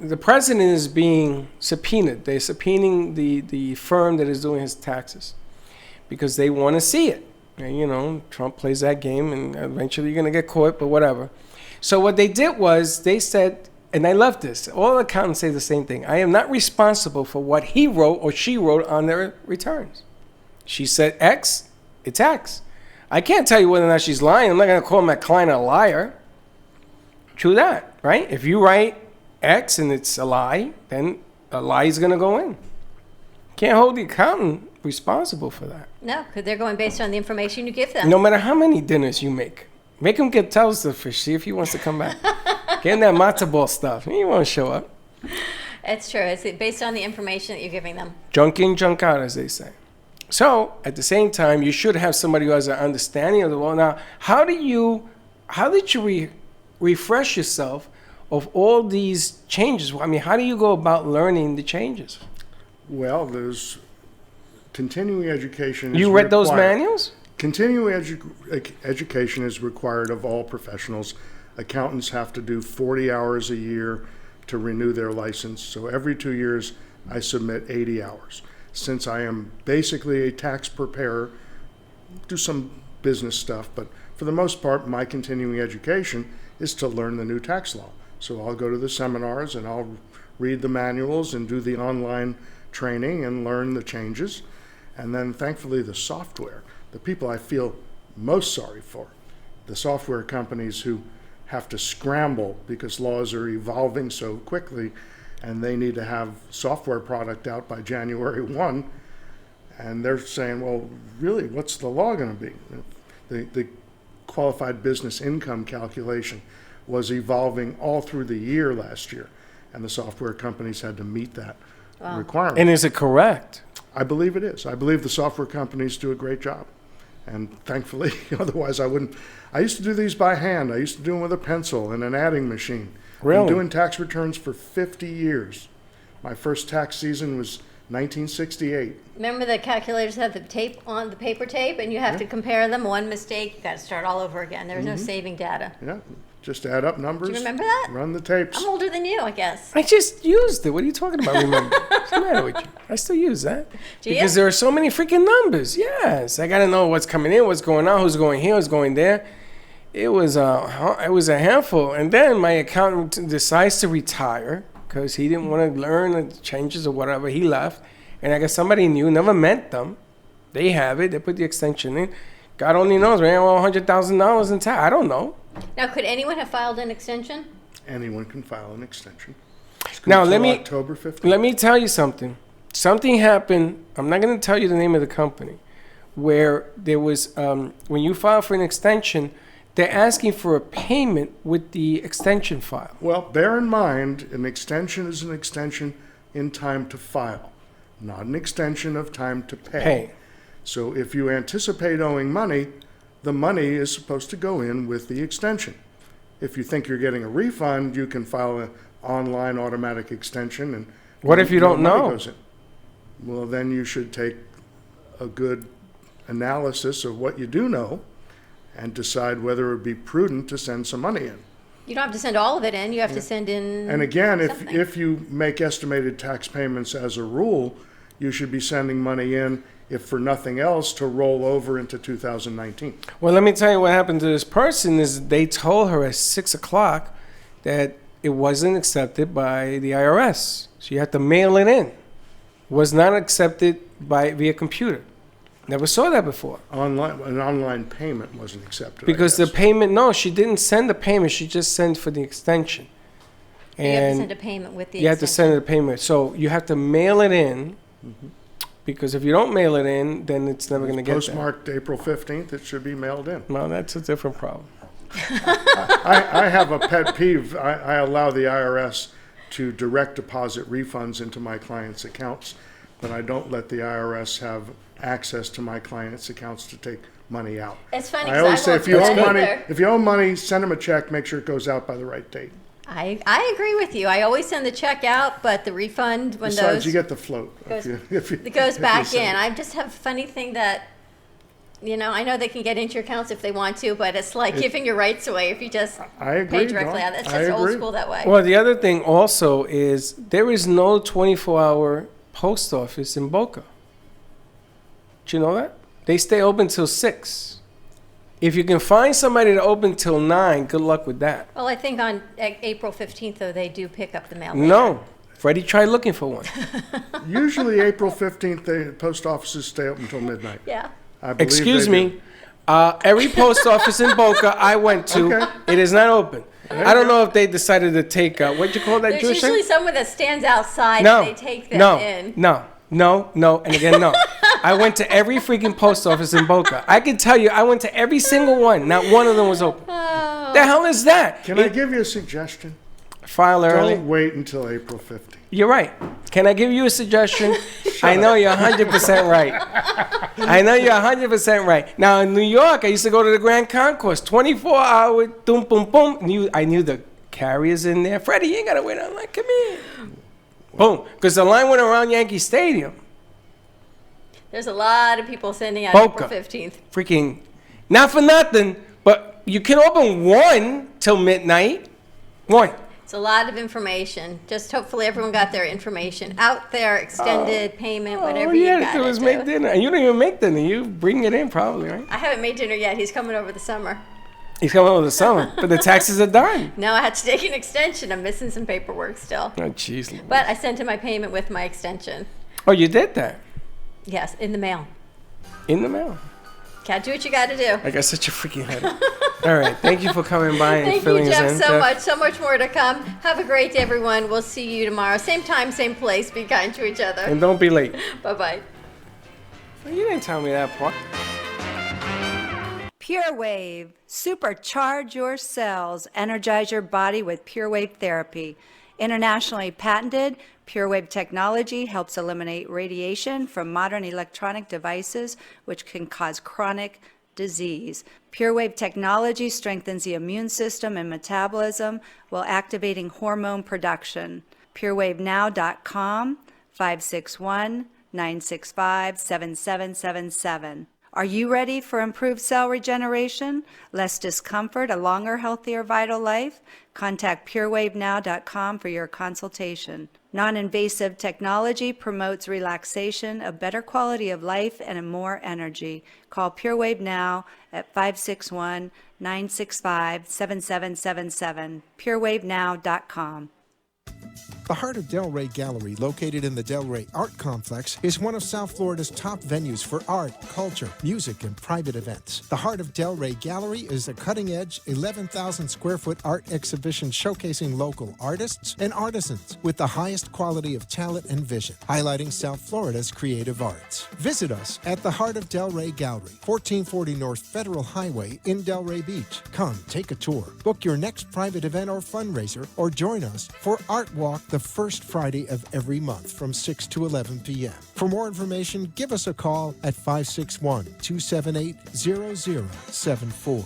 the president is being subpoenaed. They're subpoenaing the firm that is doing his taxes because they want to see it. And, you know, Trump plays that game, and eventually you're going to get caught, but whatever. So what they did was they said, and I love this, all accountants say the same thing, I am not responsible for what he wrote or she wrote on their returns. She said X, it's X. I can't tell you whether or not she's lying. I'm not going to call my client a liar. True that, right? If you write X and it's a lie, then a lie is going to go in. Can't hold the accountant responsible for that. No, because they're going based on the information you give them. No matter how many dinners you make him get toast the fish, see if he wants to come back. Get him that matzo ball stuff. He won't show up. It's true. It's based on the information that you're giving them. Junk in, junk out, as they say. So, at the same time, you should have somebody who has an understanding of the law. Now, how did you refresh yourself of all these changes? I mean, how do you go about learning the changes? Well, there's continuing education. You read those manuals? Continuing education is required of all professionals. Accountants have to do 40 hours a year to renew their license. So every 2 years, I submit 80 hours. Since I am basically a tax preparer, do some business stuff, but for the most part, my continuing education is to learn the new tax law. So I'll go to the seminars and I'll read the manuals and do the online training and learn the changes. And then thankfully the software, the people I feel most sorry for, the software companies who have to scramble because laws are evolving so quickly and they need to have software product out by January 1. And they're saying, well, really, what's the law going to be? The qualified business income calculation was evolving all through the year last year, and the software companies had to meet that requirement. And is it correct? I believe it is. I believe the software companies do a great job. And thankfully, otherwise I wouldn't. I used to do these by hand. I used to do them with a pencil and an adding machine. Really? Been doing tax returns for 50 years. My first tax season was 1968. Remember the calculators have the tape on the paper tape, and you have to compare them. One mistake, you got to start all over again. There was no saving data. Yeah, just add up numbers. Do you remember that? Run the tapes. I'm older than you, I guess. I just used it. What are you talking about? Remember? What's the matter with you? I still use that. Do you? Because there are so many freaking numbers. Yes, I got to know what's coming in, what's going on, who's going here, who's going there. It was a handful. And then my accountant decides to retire because he didn't want to learn the changes or whatever. He left. And I guess somebody knew, never met them. They have it. They put the extension in. God only knows. We well, $100,000 in tax. I don't know. Now, could anyone have filed an extension? Anyone can file an extension. Now, October 15th. let me tell you something. Something happened. I'm not going to tell you the name of the company, where there was, when you file for an extension, they're asking for a payment with the extension file. Well, bear in mind, an extension is an extension in time to file, not an extension of time to pay. So if you anticipate owing money, the money is supposed to go in with the extension. If you think you're getting a refund, you can file an online automatic extension. And what if you don't money know? goes in. Well, then you should take a good analysis of what you do know and decide whether it would be prudent to send some money in. You don't have to send all of it in. You have to send in. And again, something. if you make estimated tax payments as a rule, you should be sending money in, if for nothing else, to roll over into 2019. Well, let me tell you what happened to this person is they told her at 6 o'clock that it wasn't accepted by the IRS. So you had to mail it in. It was not accepted via computer. Never saw that before. An online payment wasn't accepted. Because the payment, no, she didn't send the payment. She just sent for the extension. You have to send a payment with the You have to send the payment. So you have to mail it in. Because if you don't mail it in, then it's never going to get there. Postmarked April 15th, it should be mailed in. Well, that's a different problem. I have a pet peeve. I allow the IRS to direct deposit refunds into my clients' accounts, but I don't let the IRS have access to my clients' accounts to take money out. It's funny. I always say if you owe money, send them a check. Make sure it goes out by the right date. I agree with you. I always send the check out, but the refund when Besides, you get the float. It goes back in. I just have a funny thing that, I know they can get into your accounts if they want to, but it's like giving your rights away if you just pay directly out. That's just old school that way. Well, the other thing also is there is no 24-hour post office in Boca. Do you know that? They stay open till 6. If you can find somebody to open till 9, good luck with that. Well, I think on April 15th, though, they do pick up the mail. No. Freddie tried looking for one. Usually April 15th, the post offices stay open until midnight. Yeah. Excuse me. Every post office in Boca I went to, it is not open. I don't know if they decided to take, what'd you call that, There's Jewish usually thing? someone that stands outside No. and they take them in. No, and again, no. I went to every freaking post office in Boca. I can tell you, I went to every single one. Not one of them was open. Oh. The hell is that? Can I give you a suggestion? File early. Don't wait until April 15th. You're right. Can I give you a suggestion? I know you're 100% right. I know you're 100% right. Now, in New York, I used to go to the Grand Concourse, 24-hour, boom, boom, boom. I knew the carriers in there. Freddie, you ain't got to wait. I'm like, come here. Boom. Because the line went around Yankee Stadium. There's a lot of people sending out Boca. April 15th. Freaking, not for nothing, but you can open one till midnight. One. It's a lot of information. Just hopefully everyone got their information out there, extended payment, whatever you got it was make dinner. And you don't even make dinner. You bring it in probably, right? I haven't made dinner yet. He's coming over the summer. He's coming over the summer, but the taxes are done. No, I had to take an extension. I'm missing some paperwork still. Oh, jeez. But I sent him my payment with my extension. Oh, you did that? Yes, in the mail. In the mail? Gotta do what you gotta do. I got such a freaking headache. All right, thank you for coming by and Thank filling you, us Jeff, in. so much more to come. Have a great day, everyone. We'll see you tomorrow. Same time, same place. Be kind to each other. And don't be late. Bye-bye. Well, you didn't tell me that part. Pure Wave. Supercharge your cells. Energize your body with Pure Wave therapy. Internationally patented, Pure Wave technology helps eliminate radiation from modern electronic devices, which can cause chronic disease. Pure Wave technology strengthens the immune system and metabolism while activating hormone production. PureWaveNow.com, 561-965-7777. Are you ready for improved cell regeneration, less discomfort, a longer, healthier, vital life? Contact PureWaveNow.com for your consultation. Non-invasive technology promotes relaxation, a better quality of life, and more energy. Call PureWave now at 561-965-7777. PureWaveNow.com. The Heart of Delray Gallery, located in the Delray Art Complex, is one of South Florida's top venues for art, culture, music, and private events. The Heart of Delray Gallery is a cutting-edge, 11,000-square-foot art exhibition showcasing local artists and artisans with the highest quality of talent and vision, highlighting South Florida's creative arts. Visit us at the Heart of Delray Gallery, 1440 North Federal Highway in Delray Beach. Come, take a tour, book your next private event or fundraiser, or join us for Art Walk the first Friday of every month from 6 to 11 p.m. For more information, give us a call at 561-278-0074.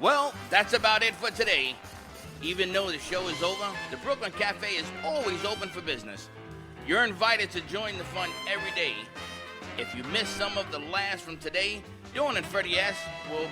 Well, that's about it for today. Even though the show is over, the Brooklyn Cafe is always open for business. You're invited to join the fun every day. If you missed some of the laughs from today, Dawn and Freddie S. will